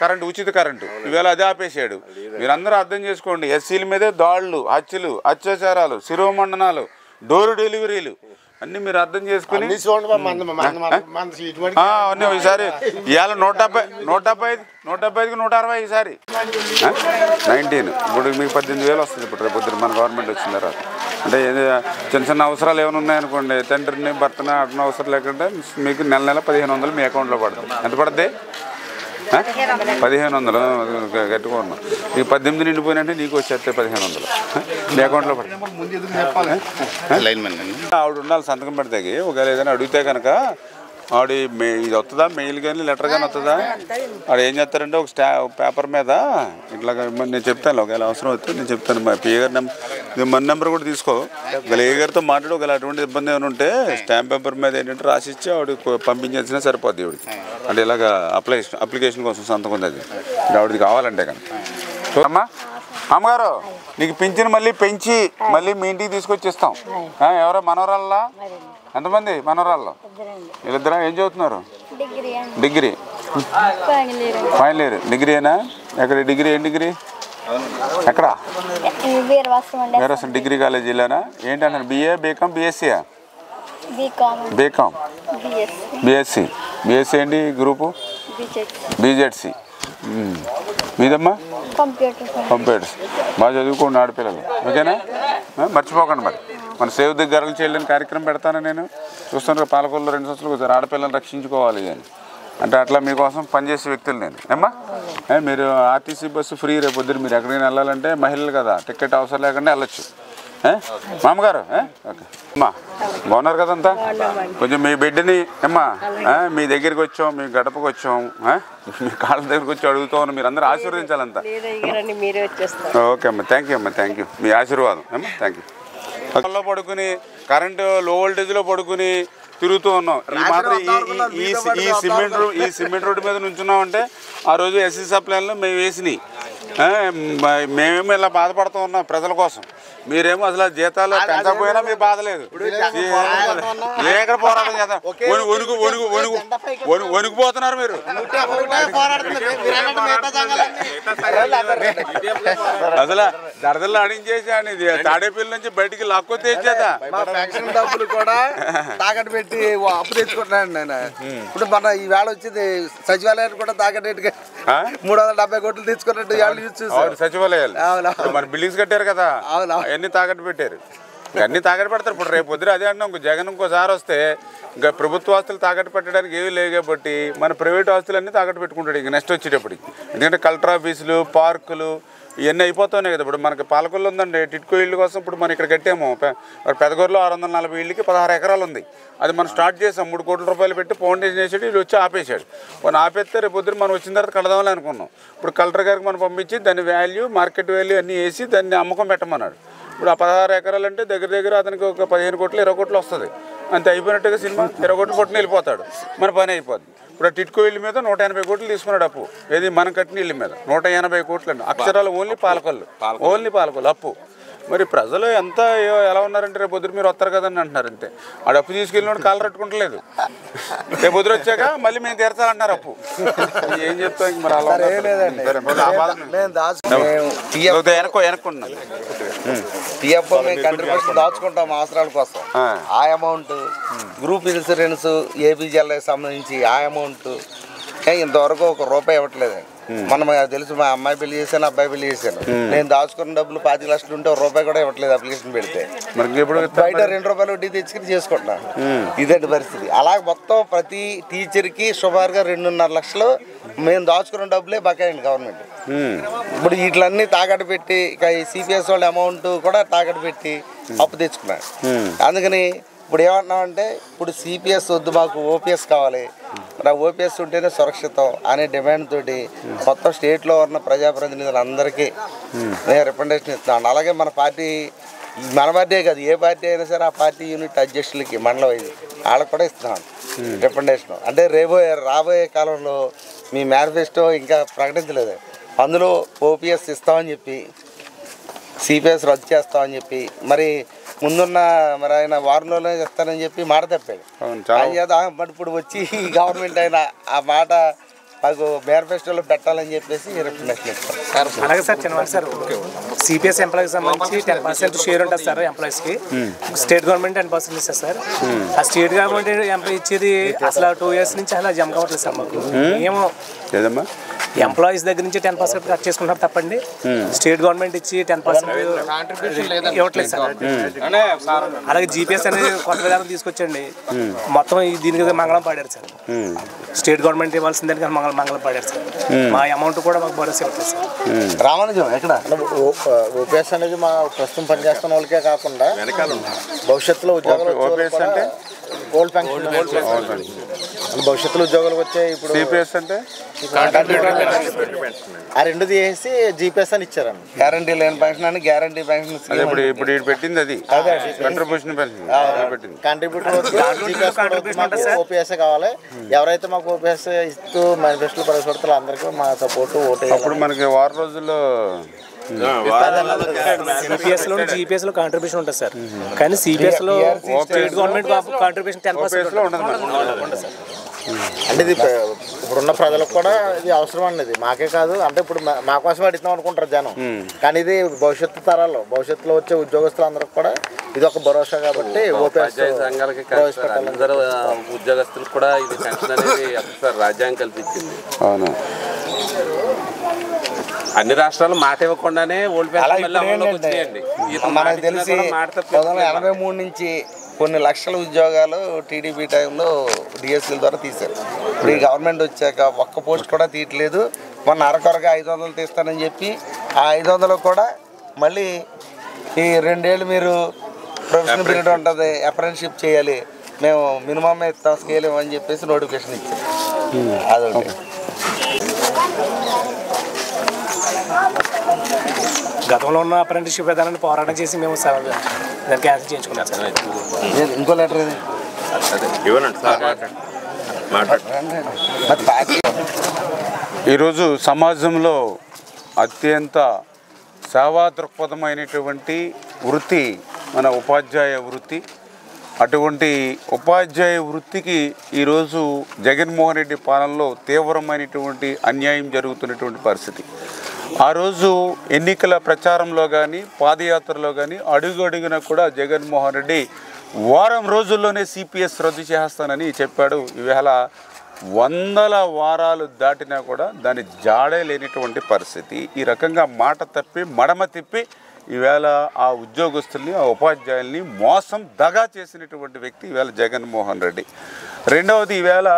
కరెంటు, ఉచిత కరెంటు, ఇవాళ అదే ఆపేసాడు. మీరందరూ అర్థం చేసుకోండి. ఎస్సీల మీదే దాడులు, హత్యలు, అత్యాచారాలు, శిరోమండనాలు, డోర్ డెలివరీలు అన్నీ మీరు అర్థం చేసుకుని అవన్నీ ఈసారి ఇవాళ 175కి 160 ఈసారి 19. ఇప్పుడు మీకు 18,000 వస్తుంది. ఇప్పుడు రేపు పొద్దున మన గవర్నమెంట్ వచ్చిన తర్వాత. అంటే చిన్న అవసరాలు ఏమైనా ఉన్నాయనుకోండి, తండ్రిని భర్తని అడిగిన అవసరం లేకుంటే మీకు నెల 1,500 మీ అకౌంట్లో పడుతుంది. ఎంత పడుతుంది? 1,500 గట్టిగా ఉన్నాం. నీకు 18 నిండిపోయినంటే నీకు వచ్చేస్తే 1,500 నీ అకౌంట్లో పడుతుంది. ఆవిడ ఉండాలి సంతకం పెడితే. ఒకవేళ ఏదైనా అడిగితే కనుక ఆవిడ ఇది వస్తుందా, మెయిల్ కానీ లెటర్ కానీ వస్తుందా? ఆవిడ ఏం చేస్తారంటే ఒక పేపర్ మీద ఇట్లా నేను చెప్తాను. ఒకవేళ అవసరం వస్తే నేను చెప్తాను. మా పిఏ గారి మన నెంబర్ కూడా తీసుకో. ఒకవేళ ఏ గారితో మాట్లాడి ఒకవేళ అటువంటి ఇబ్బంది ఏమైనా ఉంటే స్టాంప్ పేపర్ మీద ఏంటంటే రాసిచ్చి ఆవిడ పంపించేసినా సరిపోద్ది. ఆవిడకి అంటే ఇలాగ అప్లికేషన్ కోసం సంతకం ఉంది. అది ఆవిడది కావాలంటే కనుక. చూడమ్మా అమ్మగారు, నీకు పింఛన్ మళ్ళీ పెంచి మళ్ళీ మీ ఇంటికి తీసుకొచ్చి ఇస్తాం. ఎవరో మనవరాళ్ళ? ఎంతమంది మనవరాళ్ళు? వీళ్ళిద్దరా? ఏం చదువుతున్నారు? డిగ్రీ. Final year. డిగ్రీనా? ఎక్కడ డిగ్రీ? ఏం డిగ్రీ? ఎక్కడ? వీరవాసం డిగ్రీ కాలేజీలోనా? ఏంటన్నారు? బిఏ, బీకామ్, బీఎస్సీయా? BCom, BSc. బీఎస్సీ ఏంటి గ్రూపు? బీజెడ్సీ. మీదమ్మా? కంప్యూటర్స్. బాగా చదువుకోండి ఆడపిల్లలు, ఓకేనా? మర్చిపోకండి. మరి మన సేవ్ ది గర్ల్ చైల్డ్ అని కార్యక్రమం పెడతాను నేను. చూస్తాను పాలకొల్లో 2 సంవత్సరాలు ఒకసారి ఆడపిల్లలు రక్షించుకోవాలి అని అంటే అట్లా మీకోసం పనిచేసే వ్యక్తులు నేను. ఏమ్మా? మీరు ఆర్టీసీ బస్సు ఫ్రీ. రేపు పొద్దున్న మీరు ఎక్కడికైనా వెళ్ళాలంటే మహిళలు కదా, టికెట్ అవసరం లేకుండా వెళ్ళొచ్చు. మామగారు ఓకే అమ్మా, బాగున్నారు కదంతా? కొంచెం మీ బిడ్డని అమ్మా మీ దగ్గరికి వచ్చాం, మీ గడపకు వచ్చాం, మీ కాళ్ళ దగ్గరికి వచ్చి అడుగుతూ ఉన్నాం. మీరు అందరూ ఆశీర్వదించాలంతా. ఓకే అమ్మా, థ్యాంక్ యూ అమ్మా, థ్యాంక్ యూ. మీ ఆశీర్వాదం అమ్మా, థ్యాంక్ యూ. లో పడుకుని కరెంటు లో వోల్టేజ్లో పడుకుని తిరుగుతూ ఉన్నాం. ఈ మాత్రం ఈ సిమెంట్ రోడ్డు మీద నుంచున్నామంటే ఆ రోజు ఎస్సీ సప్లైన్లో మేము వేసినాయి. మేమేమో ఇలా బాధపడుతూ ఉన్నాం ప్రజల కోసం. మీరేమో అసలు జీతాలు పెంచకపోయినా మీకు బాధ లేదు. ఎక్కడ పోరాటం చేద్దాం? వణుకుపోతున్నారు మీరు. అసలు దరదలు ఆడించేసి తాడేపల్లి నుంచి బయటికి లాక్కొస్తే ఇచ్చేదా? డబ్బులు కూడా తాకట్టు పెట్టి అప్పు తెచ్చుకుంటున్నాను నేను. ఇప్పుడు మన ఈ వేళ వచ్చింది సచివాలయాన్ని కూడా తాకట్టుగా 370 కోట్లు తెచ్చుకున్నట్టు సచివాలయాలు మరి బిల్డింగ్స్ కట్టారు కదా, అవన్నీ తాకట్టు పెట్టారు. అన్నీ తాకట్టు పెడతారు. ఇప్పుడు రేపు పొద్దున అదే అన్నా జగన్ ఇంకోసారి వస్తే ఇంకా ప్రభుత్వ ఆస్తులు తాకట్టు పెట్టడానికి ఏమీ లేవు కాబట్టి మన ప్రైవేట్ ఆస్తులన్నీ తాకట్టు పెట్టుకుంటాడు ఇంక నెక్స్ట్ వచ్చేటప్పటికి. ఎందుకంటే కలెక్టర్ ఆఫీసులు, పార్కులు ఇవన్నీ అయిపోతున్నాయి కదా. ఇప్పుడు మనకి పాలకొల్లు ఉందండి టిట్కో ఇల్లు కోసం. ఇప్పుడు మనం ఇక్కడ కట్టాము పెదగూరులో 640 ఇళ్ళకి 16 ఎకరాలు ఉంది. అది మనం స్టార్ట్ చేసాం. 3 కోట్ల రూపాయలు పెట్టి ఫౌండేషన్ వేసాడు, వీళ్ళు వచ్చి ఆపేశాడు. మనం ఆపేస్తే రేపు పొద్దున మనం వచ్చిన తర్వాత కడదామని అనుకున్నాం. ఇప్పుడు కలెక్టర్ గారికి మనం పంపించి దాని వాల్యూ, మార్కెట్ వాల్యూ అన్నీ వేసి దాన్ని అమ్మకం పెట్టమన్నాడు. ఇప్పుడు ఆ 16 ఎకరాలు అంటే దగ్గర అతనికి ఒక 15 కోట్లు 20 కోట్లు వస్తుంది. అంతే అయిపోయినట్టుగా సినిమా 20 కోట్లు కొట్టిన వెళ్ళిపోతాడు, మన పని అయిపోద్ది. ఇప్పుడు ఆ టిట్కో ఇల్లు మీద 180 కోట్లు తీసుకున్నాడు అప్పు. ఏది మనం కట్టిన ఇల్లు మీద 180 కోట్లు అండి. అక్షరాలు ఓన్లీ పాలకొల్లు అప్పు. మరి ప్రజలు ఎంత ఎలా ఉన్నారంటే రేపు పొద్దున మీరు వస్తారు కదని అంటున్నారు అంతే. ఆడు అప్పు తీసుకెళ్ళినోడు కాళ్ళు కట్టుకుంటలేదు. రేపు పొద్దున వచ్చాక మళ్ళీ మేము తీర్చాలంటున్నారు అప్పు. ఏం చెప్తాం మరి అలా కంట్రిబ్యూషన్ దాచుకుంటాం అవసరాల కోసం. ఆ అమౌంట్ గ్రూప్ ఇన్సూరెన్స్ ఏపీజీఎల్ఐకి సంబంధించి ఆ అమౌంట్ ఇంతవరకు ₹1 ఇవ్వట్లేదండి. మనం తెలుసు, మా అమ్మాయి పెళ్లి చేశాను, అబ్బాయి పెళ్లి చేశాను. నేను దాచుకున్న డబ్బులు 25 లక్షలు ఉంటే ₹1 కూడా ఇవ్వట్లేదు అప్లికేషన్ పెడితే. బయట ₹2 వడ్డీ తెచ్చుకుని చేసుకుంటున్నాను. ఇదండి పరిస్థితి. అలా మొత్తం ప్రతి టీచర్కి సుమారుగా 2.5 లక్షలు మేము దాచుకున్న డబ్బులే బకాయండి గవర్నమెంట్. ఇప్పుడు వీటిలన్నీ తాకట్టు పెట్టి ఇక ఈ సిపిఎస్ వాళ్ళ అమౌంట్ కూడా తాకట్టు పెట్టి అప్పు తెచ్చుకున్నాను. అందుకని ఇప్పుడు ఏమంటున్నామంటే, ఇప్పుడు సిపిఎస్ వద్దు, మాకు ఓపీఎస్ కావాలి, మరి ఓపీఎస్ ఉంటేనే సురక్షితం అనే డిమాండ్ తోటి మొత్తం స్టేట్లో ఉన్న ప్రజాప్రతినిధులందరికీ నేను రికమెండేషన్ ఇస్తున్నాను. అలాగే మన పార్టీ కాదు, ఏ పార్టీ అయినా సరే ఆ పార్టీ యూనిట్ అధ్యక్షులకి మండలం ఇది వాళ్ళకి కూడా ఇస్తున్నాను రికమెండేషన్. అంటే రాబోయే కాలంలో మీ మేనిఫెస్టో ఇంకా ప్రకటించలేదు, అందులో ఓపీఎస్ ఇస్తామని చెప్పి సిపిఎస్ రద్దు చేస్తామని చెప్పి మరి ముందున్న మరి ఆయన వారంలోనే చేస్తానని చెప్పి మాట తప్పాడు. బట్ ఇప్పుడు వచ్చి గవర్నమెంట్ అయినా ఆ మాట మాకు మేనిఫెస్టోలో పెట్టాలని చెప్పేసి రికమెండేషన్ ఇస్తాం. అలాగే సార్, చిన్నవాడు సార్, సిపిఎస్ ఎంప్లాయీకి సంబంధించి 10% షేర్ ఉంటుంది సార్ ఎంప్లాయీస్కి. స్టేట్ గవర్నమెంట్ 10% ఇస్తారు సార్. ఆ స్టేట్ గవర్నమెంట్ ఎంప్లాయీ ఇచ్చేది అసలు 2 ఇయర్స్ నుంచి అలా జమ కావట్లేదు సార్ మాకు. ఏమో ఎంప్లాయీస్ దగ్గర నుంచి 10% కట్ చేసుకుంటారు తప్పండి. స్టేట్ గవర్నమెంట్ ఇచ్చి 10% ఇవ్వట్లేదు సార్. అలాగే జీపీఎస్ అనేది కొత్త విధానం తీసుకొచ్చండి, మొత్తం దీనికి మంగళం పాడారు సార్. స్టేట్ గవర్నమెంట్ ఇవ్వాల్సిన దానికి మంగళం పాడారు సార్. మా అమౌంట్ కూడా మాకు భరోసా ఇవ్వట్లేదు సార్. రామానుజం ఎక్కడ ఓపీఎస్ అనేది మా ప్రస్తుతం పనిచేస్తున్న వాళ్ళకే కాకుండా భవిష్యత్తులో ఉద్యోగాలు అంటే ఓల్డ్ పెన్షన్, భవిష్యత్తులో ఉద్యోగాలకు వచ్చే ఇప్పుడు సిపిఎస్ అంటే ఆ రెండుది వేసి జీపీఎస్ అని ఇచ్చారండి. గ్యారంటీ లేని పెన్షన్ అని గ్యారంటీ పెన్షన్ ఇప్పుడు పెట్టింది అది కంట్రిబ్యూషన్ పెన్షన్ ఓపీఎస్ కావాలి. ఎవరైతే మాకు ఓపీఎస్ ఇస్తూ మేనిఫెస్టోలో ప్రవేశపెడతారో అందరికీ మా సపోర్ట్ ఓటు. అప్పుడు మనకి 6 రోజుల్లో సిపిఎస్ లో జీపీఎస్ లో కాంట్రిబ్యూషన్ ఉంటుంది సార్, కానీ సిపిఎస్ లో స్టేట్ గవర్నమెంట్ కాంట్రిబ్యూషన్ 10% ఉండదు సార్. అంటే ఇది ఇప్పుడున్న ప్రజలకు కూడా ఇది అవసరం అండి. మాకే కాదు, అంటే ఇప్పుడు మా కోసం అడుగుతాం అనుకుంటారు జనం, కానీ ఇది భవిష్యత్తు తరాల్లో భవిష్యత్తులో వచ్చే ఉద్యోగస్తులందరికీ కూడా ఇది ఒక భరోసా. కాబట్టి సంఘాలకి అందరూ ఉద్యోగస్తులకు కూడా ఇది పెన్షన్ అనేది సార్ రాజ్యాంగం కల్పించింది. అన్ని రాష్ట్రాలు మాట ఇవ్వకుండానే ఓల్డ్ పెన్షన్ వచ్చేయండి. మనకు తెలిసి 1983 నుంచి కొన్ని లక్షల ఉద్యోగాలు టీడీపీ టైంలో డిఎస్సీల ద్వారా తీశారు. ఇప్పుడు ఈ గవర్నమెంట్ వచ్చాక ఒక్క పోస్ట్ కూడా తీయట్లేదు. మొన్న అరకొరగా 500 తీస్తానని చెప్పి ఆ 500 కూడా మళ్ళీ ఈ 2 ఏళ్ళు మీరు ప్రొఫెషనల్ పీరియడ్ ఉంటుంది, అప్రెంటిస్షిప్ చేయాలి, మేము మినిమం ఇస్తాం, స్కేల్ ఇవ్వని చెప్పేసి నోటిఫికేషన్ ఇచ్చారు. అదొకటి. గతంలో ఉన్న అప్రెంటిస్షిప్ విధానాన్ని పోరాటం చేసి మేము దాన్ని క్యాన్సిల్ చేయించుకున్నాం సార్. ఇంకో లెటర్ ఇది ఈరోజు సమాజంలో అత్యంత సేవా దృక్పథమైనటువంటి వృత్తి మన ఉపాధ్యాయ వృత్తి. అటువంటి ఉపాధ్యాయ వృత్తికి ఈరోజు జగన్మోహన్ రెడ్డి పాలనలో తీవ్రమైనటువంటి అన్యాయం జరుగుతున్నటువంటి పరిస్థితి. ఆ రోజు ఎన్నికల ప్రచారంలో కానీ పాదయాత్రలో కానీ అడుగడుగున కూడా జగన్మోహన్ రెడ్డి వారం రోజుల్లోనే సిపిఎస్ రద్దు చేస్తానని చెప్పాడు. ఈవేళ 100 వారాలు దాటినా కూడా దాని జాడే లేనటువంటి పరిస్థితి. ఈ రకంగా మాట తప్పి మడమ తిప్పి ఈవేళ ఆ ఉద్యోగస్తుల్ని, ఆ ఉపాధ్యాయుల్ని మోసం దగా చేసినటువంటి వ్యక్తి ఈవేళ జగన్మోహన్ రెడ్డి. రెండవది, ఈవేళ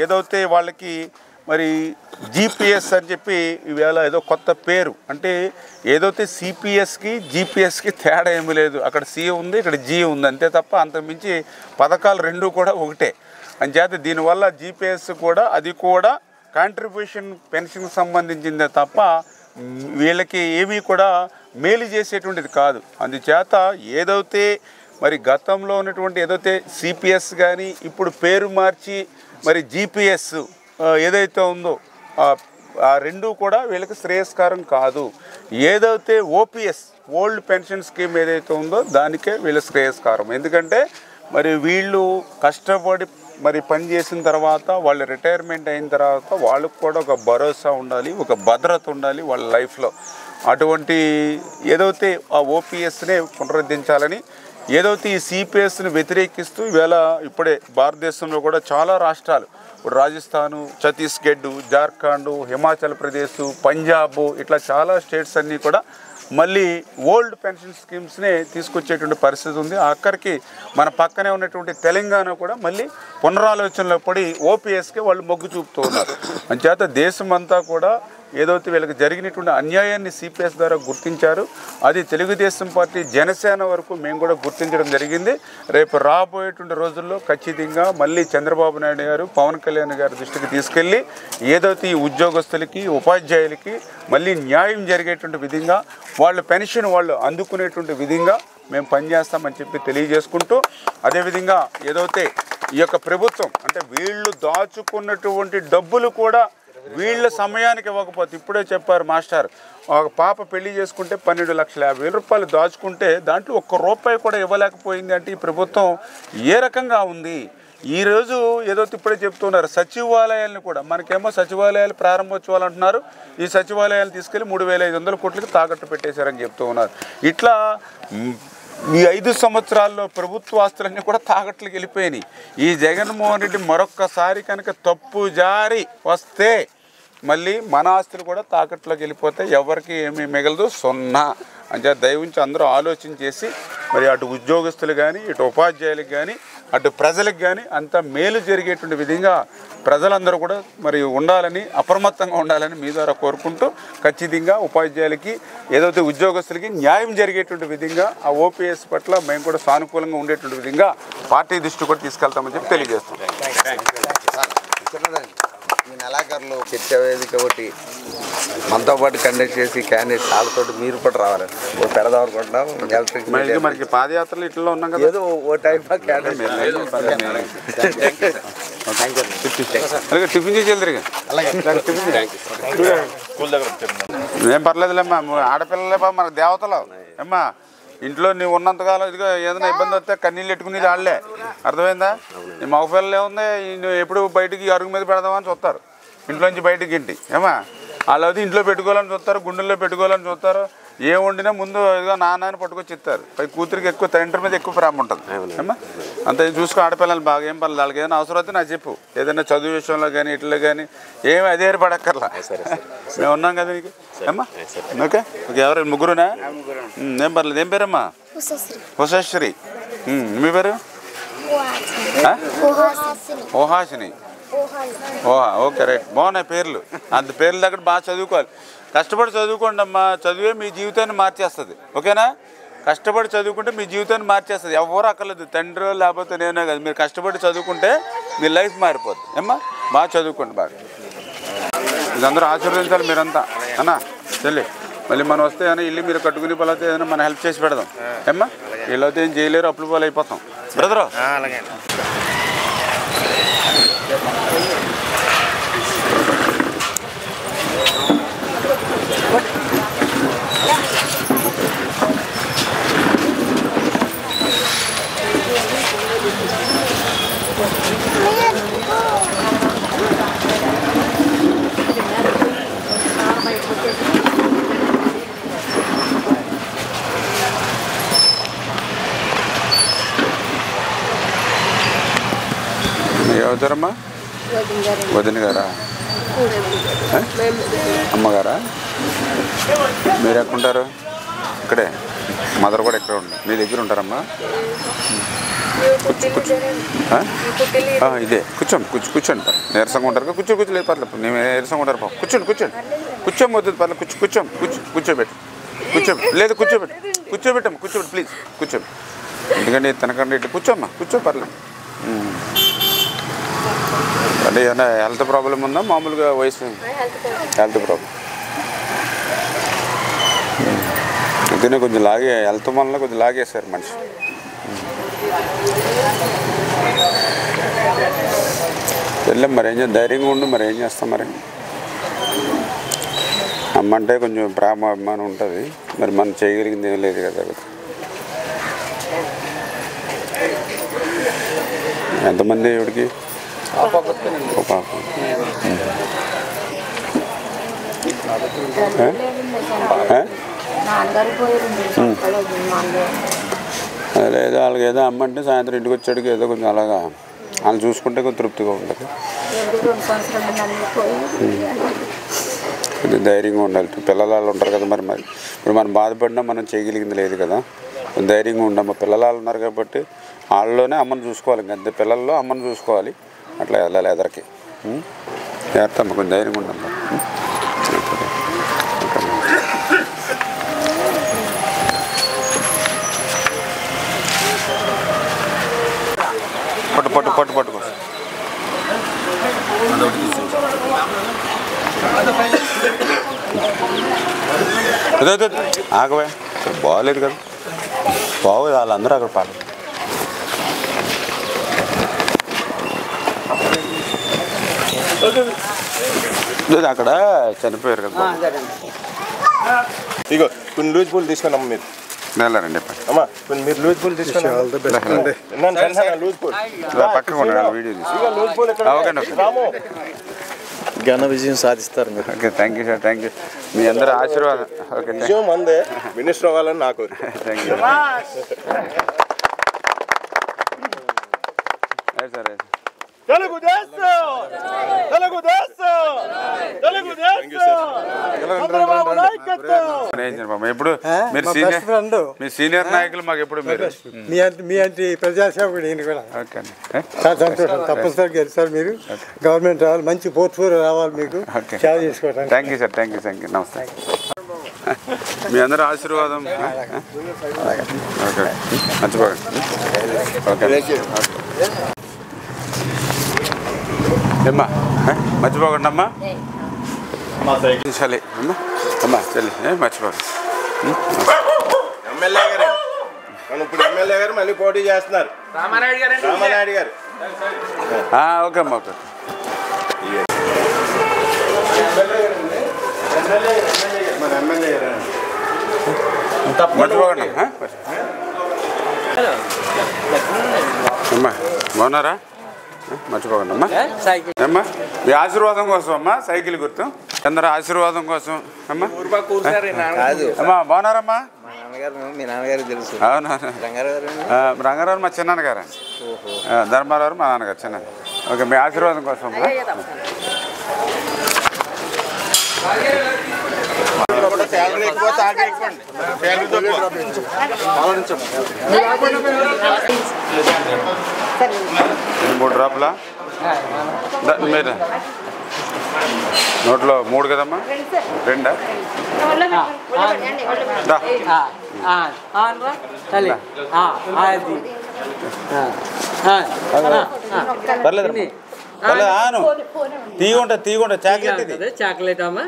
ఏదైతే వాళ్ళకి మరి జీపీఎస్ అని చెప్పి ఈవేళ ఏదో కొత్త పేరు, అంటే ఏదైతే సిపిఎస్కి జీపీఎస్కి తేడా ఏమీ లేదు. అక్కడ సి ఉంది, ఇక్కడ జీ ఉంది, అంతే తప్ప అంతకుమించి పథకాలు రెండూ కూడా ఒకటే. అంచేత దీనివల్ల జీపీఎస్ కూడా అది కూడా కాంట్రిబ్యూషన్ పెన్షన్కి సంబంధించిందే తప్ప వీళ్ళకి ఏమీ కూడా మేలు చేసేటువంటిది కాదు. అందుచేత ఏదైతే మరి గతంలో ఉన్నటువంటి ఏదైతే సిపిఎస్ కానీ ఇప్పుడు పేరు మార్చి మరి జీపీఎస్ ఏదైతే ఉందో ఆ రెండూ కూడా వీళ్ళకి శ్రేయస్కరం కాదు. ఏదైతే ఓపీఎస్ ఓల్డ్ పెన్షన్ స్కీమ్ ఏదైతే ఉందో దానికే వీళ్ళ శ్రేయస్కారం. ఎందుకంటే మరి వీళ్ళు కష్టపడి మరి పని చేసిన తర్వాత వాళ్ళు రిటైర్మెంట్ అయిన తర్వాత వాళ్ళకు కూడా ఒక భరోసా ఉండాలి, ఒక భద్రత ఉండాలి వాళ్ళ లైఫ్లో. అటువంటి ఏదైతే ఆ ఓపీఎస్నే పునరుద్ధరించాలని, ఏదైతే ఈ సిపిఎస్ని వ్యతిరేకిస్తూ ఈవేళ ఇప్పుడే భారతదేశంలో కూడా చాలా రాష్ట్రాలు, ఇప్పుడు రాజస్థాను, ఛత్తీస్గఢ్, జార్ఖండ్, హిమాచల్ ప్రదేశ్, పంజాబ్, ఇట్లా చాలా స్టేట్స్ అన్నీ కూడా మళ్ళీ ఓల్డ్ పెన్షన్ స్కీమ్స్నే తీసుకొచ్చేటువంటి పరిస్థితి ఉంది. అక్కడికి మన పక్కనే ఉన్నటువంటి తెలంగాణ కూడా మళ్ళీ పునరాలోచనలో పడి ఓపీఎస్కి వాళ్ళు మొగ్గు చూపుతూ ఉన్నారు. అంచేత దేశం అంతా కూడా ఏదైతే వీళ్ళకి జరిగినటువంటి అన్యాయాన్ని సిపిఎస్ ద్వారా గుర్తించారు. అది తెలుగుదేశం పార్టీ, జనసేన వరకు మేము కూడా గుర్తించడం జరిగింది. రేపు రాబోయేటువంటి రోజుల్లో ఖచ్చితంగా మళ్ళీ చంద్రబాబు నాయుడు గారు, పవన్ కళ్యాణ్ గారి దృష్టికి తీసుకెళ్ళి ఏదైతే ఈ ఉద్యోగస్తులకి, ఉపాధ్యాయులకి మళ్ళీ న్యాయం జరిగేటువంటి విధంగా, వాళ్ళ పెన్షన్ వాళ్ళు అందుకునేటువంటి విధంగా మేము పనిచేస్తామని చెప్పి తెలియజేసుకుంటూ, అదేవిధంగా ఏదైతే ఈ యొక్క ప్రభుత్వం అంటే వీళ్ళు దాచుకున్నటువంటి డబ్బులు కూడా వీళ్ళ సమయానికి ఇవ్వకపోతే, ఇప్పుడే చెప్పారు మాస్టర్, ఒక పాప పెళ్లి చేసుకుంటే 12,50,000 రూపాయలు దాచుకుంటే దాంట్లో ₹1 కూడా ఇవ్వలేకపోయింది అంటే ఈ ప్రభుత్వం ఏ రకంగా ఉంది? ఈరోజు ఏదైతే ఇప్పుడే చెప్తున్నారు సచివాలయాలను కూడా, మనకేమో సచివాలయాలు ప్రారంభోత్సవాలు అంటున్నారు, ఈ సచివాలయాలు తీసుకెళ్ళి 3,500 కోట్లకి తాకట్టు పెట్టేశారని చెప్తూ ఉన్నారు. ఇట్లా ఈ 5 సంవత్సరాల్లో ప్రభుత్వ ఆస్తులన్నీ కూడా తాకట్లకు వెళ్ళిపోయినాయి. ఈ జగన్మోహన్ రెడ్డి మరొక్కసారి కనుక తప్పు జారి వస్తే మళ్ళీ మన ఆస్తులు కూడా తాకట్లోకి వెళ్ళిపోతే ఎవరికి ఏమీ మిగలదు, 0. అంటే దయవుంచి అందరూ ఆలోచన చేసి మరి అటు ఉద్యోగస్తులు కానీ, ఇటు ఉపాధ్యాయులకు కానీ, అటు ప్రజలకు కానీ అంత మేలు జరిగేటువంటి విధంగా ప్రజలందరూ కూడా మరి ఉండాలని, అప్రమత్తంగా ఉండాలని మీ ద్వారా కోరుకుంటూ, ఖచ్చితంగా ఉపాధ్యాయులకి, ఏదైతే ఉద్యోగస్తులకి న్యాయం జరిగేటువంటి విధంగా ఆ ఓపీఎస్ పట్ల మేము కూడా సానుకూలంగా ఉండేటువంటి విధంగా పార్టీ దృష్టి కూడా తీసుకెళ్తామని చెప్పి తెలియజేస్తున్నాం. ఈ నెలాఖరులో చర్చా వేదిక ఒకటి మనతో పాటు కండక్ట్ చేసి క్యాండిడేట్ వాళ్ళతో మీరు కూడా రావాలండి. ఓ పెడదాం అనుకుంటున్నాం. మనకి పాదయాత్రలు ఇట్లా ఉన్నాం కదా, ఏదో ఓ టైప్ టిఫిన్ చేసి వెళ్తారు. ఏం పర్లేదులేమ్మా, ఆడపిల్లలేపా మన దేవతలు. అమ్మా ఇంట్లో నువ్వు ఉన్నంతకాలం ఇదిగో ఏదైనా ఇబ్బంది వస్తే కన్నీళ్ళు పెట్టుకునేది వాళ్ళే, అర్థమైందా? నీ మగ పిల్లలు ఏముంది, నువ్వు ఎప్పుడు బయటికి అరుగు మీద పెడదామని చూస్తారు, ఇంట్లోంచి బయటికి ఇంటి ఏమా వాళ్ళు అది ఇంట్లో పెట్టుకోవాలని చూస్తారు, గుండెల్లో పెట్టుకోవాలని చూస్తారు. ఏ వండినా ముందు ఇదిగో నాన్నని పట్టుకొచ్చి ఇస్తారు. పై కూతురికి ఎక్కువ, తండ్రి మీద ఎక్కువ ప్రేమ ఉంటుంది ఏమా. అంత చూసుకో, ఆడపిల్లలు బాగా ఏం పర్లేదు, వాళ్ళకి ఏదైనా అవసరం అయితే నాకు చెప్పు, ఏదైనా చదువు విషయంలో కానీ ఇట్లా కానీ ఏమి అదే పడక్కర్లా, మేము ఉన్నాం కదా నీకు అమ్మా. ఓకే ఓకే, ఎవరు ముగ్గురునా? ఏం పర్లేదు. ఏం పేరమ్మా? ఉషశ్రీ. మీ పేరు? ఓహాసిని. ఓహా, ఓకే రైట్, బాగున్నాయి పేర్లు. అంత పేర్ల దగ్గర బాగా చదువుకోవాలి, కష్టపడి చదువుకోండి అమ్మా. చదివే మీ జీవితాన్ని మార్చేస్తుంది, ఓకేనా? కష్టపడి చదువుకుంటే మీ జీవితాన్ని మార్చేస్తుంది. ఎవరు అక్కర్లేదు, తండ్రి లేకపోతే నేనే కదా, మీరు కష్టపడి చదువుకుంటే మీ లైఫ్ మారిపోద్ది అమ్మా. బాగా చదువుకోండి బాగా. ఇదందరూ ఆశీర్వదించాలి మీరంతా అన్నా చెల్లి. మళ్ళీ మనం వస్తే ఏమైనా ఇల్లు మీరు కట్టుకుని పోతే ఏదైనా మనం హెల్ప్ చేసి పెడదాం ఏమ్మా. వీళ్ళైతే ఏం చేయలేరు, అప్పులు పాలు అయిపోతాం బ్రదరు. అలాగే ఎవరమ్మా? వదిన గారా? అమ్మగారా? మీరు ఎక్కడుంటారు? ఇక్కడే, మదర్ కూడా ఎక్కడ ఉంటారు? మీ దగ్గర ఉంటారమ్మా? ఇదే కూర్చోండి. నీరసంగా ఉంటారు కదా, కూర్చోలేదు పర్లేదు, నేను నీరసంగా ఉంటారు పాపం. కూర్చోమవుతుంది పర్లేదు, కూర్చోబెట్టు. లేదు కూర్చోబెట్టమ్మా, ప్లీజ్ కూర్చోబెట్టు. ఎందుకంటే తనకంటే ఇట్లా కూర్చో పర్లేదు. అంటే ఏమైనా హెల్త్ ప్రాబ్లం ఉందా? మామూలుగా వయసు హెల్త్ ప్రాబ్లం అందుకనే కొంచెం హెల్త్ వల్ల కొంచెం లాగేశారు మనిషి. వెళ్ళాం మరి ఏం చేద్దాం, ధైర్యంగా ఉండు. మరి ఏం చేస్తాం మరి? అమ్మ అంటే కొంచెం ప్రేమ అభిమానం ఉంటుంది, మరి మనం చేయగలిగింది ఏం లేదు కదా. ఎంతమంది ఇవిడికి? ఓ పాప. అదేదో వాళ్ళకి ఏదో అమ్మ అంటే సాయంత్రం ఇంటికి వచ్చాడికి ఏదో కొంచెం అలాగా వాళ్ళు చూసుకుంటే కొంచెం తృప్తిగా ఉంటుంది. కొంచెం ధైర్యంగా ఉండాలి. పిల్లలు వాళ్ళు ఉంటారు కదా, మరి ఇప్పుడు మనం బాధపడినా మనం చేయగలిగింది లేదు కదా. ధైర్యంగా ఉండమ్మా. పిల్లలు వాళ్ళు ఉన్నారు కాబట్టి వాళ్ళలోనే అమ్మని చూసుకోవాలి, ఇంకంతే. పిల్లల్లో అమ్మని చూసుకోవాలి, అట్లా వెళ్ళాలి ఎదరికి. జాగ్రత్త అమ్మ, కొంచెం ధైర్యంగా ఉండమ్మా. పట్టు పట్టు పట్టు పట్టుకో. అదే అదే ఆగవే, బాగోలేదు కదా, బాగోదు. వాళ్ళందరూ అక్కడ పాలు. అక్కడ చనిపోయారు కదా. ఇగో కొన్ని లూజ్ పూలు తీసుకున్నాం మీరు. నెలరండి అమ్మా, కొన్ని మీరు లూజ్ పూలు తీసుకున్నాం. పక్కకు వీడియో తీసి. ఘన విజయం సాధిస్తారు మీరు. Okay, thank you sir, thank you. మీ అందరూ ఆశీర్వాదం. ఓకే, విజయం అందే మినిస్టర్ అవ్వాలని నాకు. Thank you sir. తెలుగుదేశం ఎప్పుడు మీ సీనియర్ నాయకులు మాకు ఎప్పుడు మీరు మీ అంటే ప్రజాసేవకుడు ఈయన కూడా. ఓకే అండి, చాలా సంతోషం. తప్పనిసరిగా గెలుస్తారు మీరు. గవర్నమెంట్ రావాలి, మంచి పోర్ట్ఫోలియో రావాలి మీకు. సేవ చేసుకోవడానికి. Thank you sir, thank you, thank you. నమస్తే. మీ అందరూ ఆశీర్వాదం. ఓకే, మర్చిపోకండి. ఓకే అమ్మా, మర్చిపోకండి అమ్మా. చలి అమ్మా, అమ్మా చలి మర్చిపోకండి. ఎమ్మెల్యే గారు ఇప్పుడు ఎమ్మెల్యే గారు మళ్ళీ పోటీ చేస్తున్నారు. రామానాయుడు గారు. ఓకే అమ్మా, ఓకే. మన ఎమ్మెల్యే గారు మర్చిపోకండి అమ్మా. బాగున్నారా? మర్చిపోకండి అమ్మా. అమ్మా మీ ఆశీర్వాదం కోసం అమ్మా, సైకిల్ గుర్తు. అందరూ ఆశీర్వాదం కోసం అమ్మా. అమ్మా బాగున్నారమ్మా? మీ నాన్నగారు తెలుసు. అవునా? రంగారావు మా చిన్నాన్నగారు, ధర్మారావు మా నాన్నగారు చిన్న. ఓకే, మీ ఆశీర్వాదం కోసం అమ్మా. శాలరీ ఎక్కువ, శాలరీ ఎక్కువ, శాలరీ తక్కువ. మూడు డ్రాపులా మీరు నోట్లో 3 కదమ్మా? 2 పర్లేదు ఆను తీగుంట చాక్లెట్. ఇది చాక్లెట్ అమ్మా.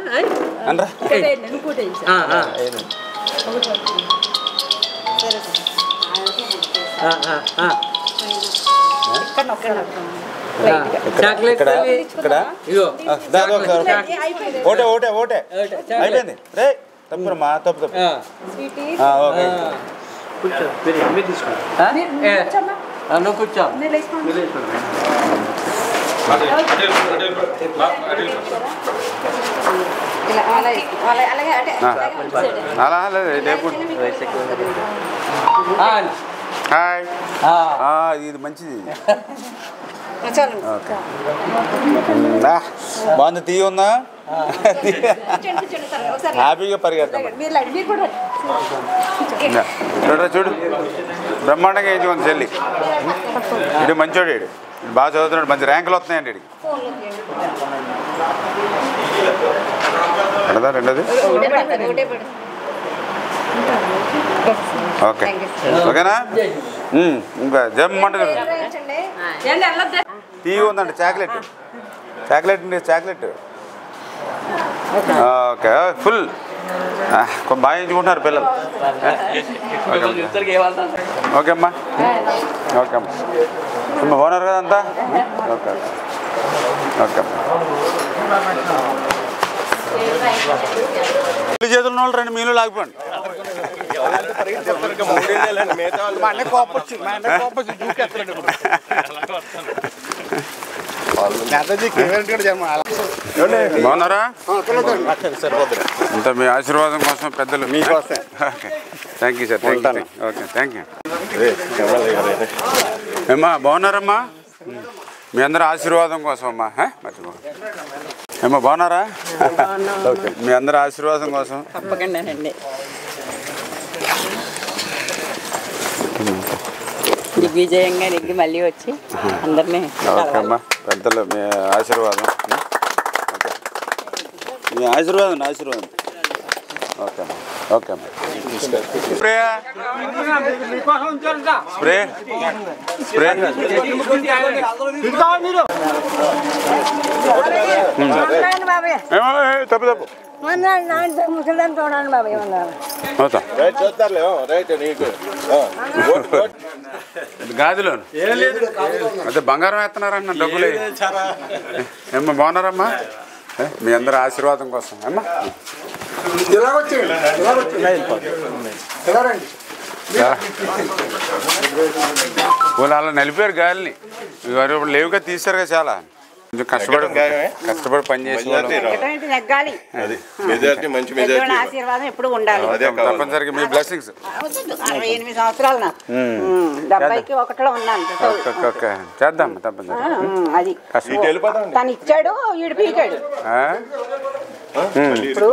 ఓటే అయిపోయింది. రే తప్పురమ్మా, తప్పు. ఓకే, నువ్వు కూర్చో. అలా హాయ్. ఇది మంచిది. ఓకే, బాగుంది. తీయ ఉందా? హ్యాపీగా పరిగెడతాం. చూడు, బ్రహ్మాండంగా వేయించుకుంది చెల్లి. ఇటు మంచోడు, ఇడు బాగా చదువుతున్నాడు, మంచి ర్యాంకులు వస్తున్నాయండి ఇడికి. అడదా రెండోది. ఓకే, ఓకేనా? ఇంకా జమ్మంట టీ ఉందండి. చాక్లెట్ ఓకే, ఫుల్ బాగా ఎంచుకుంటున్నారు పిల్లలు. ఓకే అమ్మా, ఓకే అమ్మా. బాగున్నారు కదా అంతా? ఓకే ఓకే అమ్మా. చేతులు వాళ్ళు రండి, మీలో లాగిపోండి. బాగున్నారా? అంతా మీ ఆశీర్వాదం కోసం పెద్దలు మీకోసం. Okay, thank you sir. Okay, thank you. ఏమ్మా బాగున్నారమ్మా? మీ అందరి ఆశీర్వాదం కోసం అమ్మా. మర్చిపో ఏమ్మా బాగున్నారా? ఓకే, మీ అందరి ఆశీర్వాదం కోసం. తప్పకుండానండి. దిగ్విజయంగా నెగ్గి మళ్ళీ వచ్చి అందరినీ. ఓకే అమ్మా, పెద్దలు మీ ఆశీర్వాదం. ఓకే, మీ ఆశీర్వాదం ఆశీర్వాదం. ఓకే అమ్మా. ఓకే అమ్మా. స్ప్రే స్ప్రే స్ప్రే తప్పు తప్పు గాదిలో అదే బంగారం వేస్తున్నారన్న డబ్బులు. ఏమ్మా బాగున్నారమ్మా? మీ అందరి ఆశీర్వాదం కోసం అమ్మా. వాళ్ళు అలా నలిపారు గాలిని. ఇప్పుడు లేవుగా తీశారు కదా, చాలా కొంచెం కష్టపడి పని చేసి నెగ్గాలి. ఆశీర్వాదం ఎప్పుడు ఉండాలి. తప్పనిసరిగా మీ బ్లెస్సింగ్స్. 68 సంవత్సరాలు నాకు. 70కి 1లో ఉన్నాను. ఓకే, చేద్దాం తప్పనిసరిగా. అది తను ఇచ్చాడు, ఈడు పీకాడు. ఇప్పుడు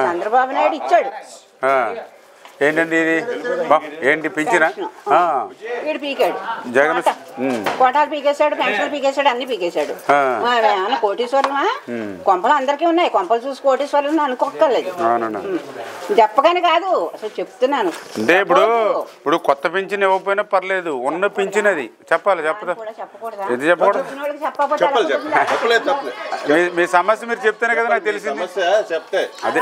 చంద్రబాబు నాయుడు ఇచ్చాడు. ఏంటండి ఇది? ఏంటి పింఛనా? వీడు పీకాడు. జగన్ కోటాలు పీకేశాడు, పెన్షన్లు పీకేశాడు, అన్ని పీకేశాడు. ఏమన్నా కోటీశ్వరులమా? కొంపలు అందరికీ ఉన్నాయి. కొంపలు చూసి కోటీశ్వరులు అనుకోక్కర్లేదు. చెప్పగానే కాదు, అసలు చెప్తున్నాను. అంటే ఇప్పుడు కొత్త పింఛన్ ఇవ్వకపోయినా పర్లేదు, ఉన్న పింఛన్ అది చెప్పాలి. చెప్పదా? ఇది చెప్పకూడదు. మీ సమస్య మీరు చెప్తేనే కదా నాకు తెలిసింది. అదే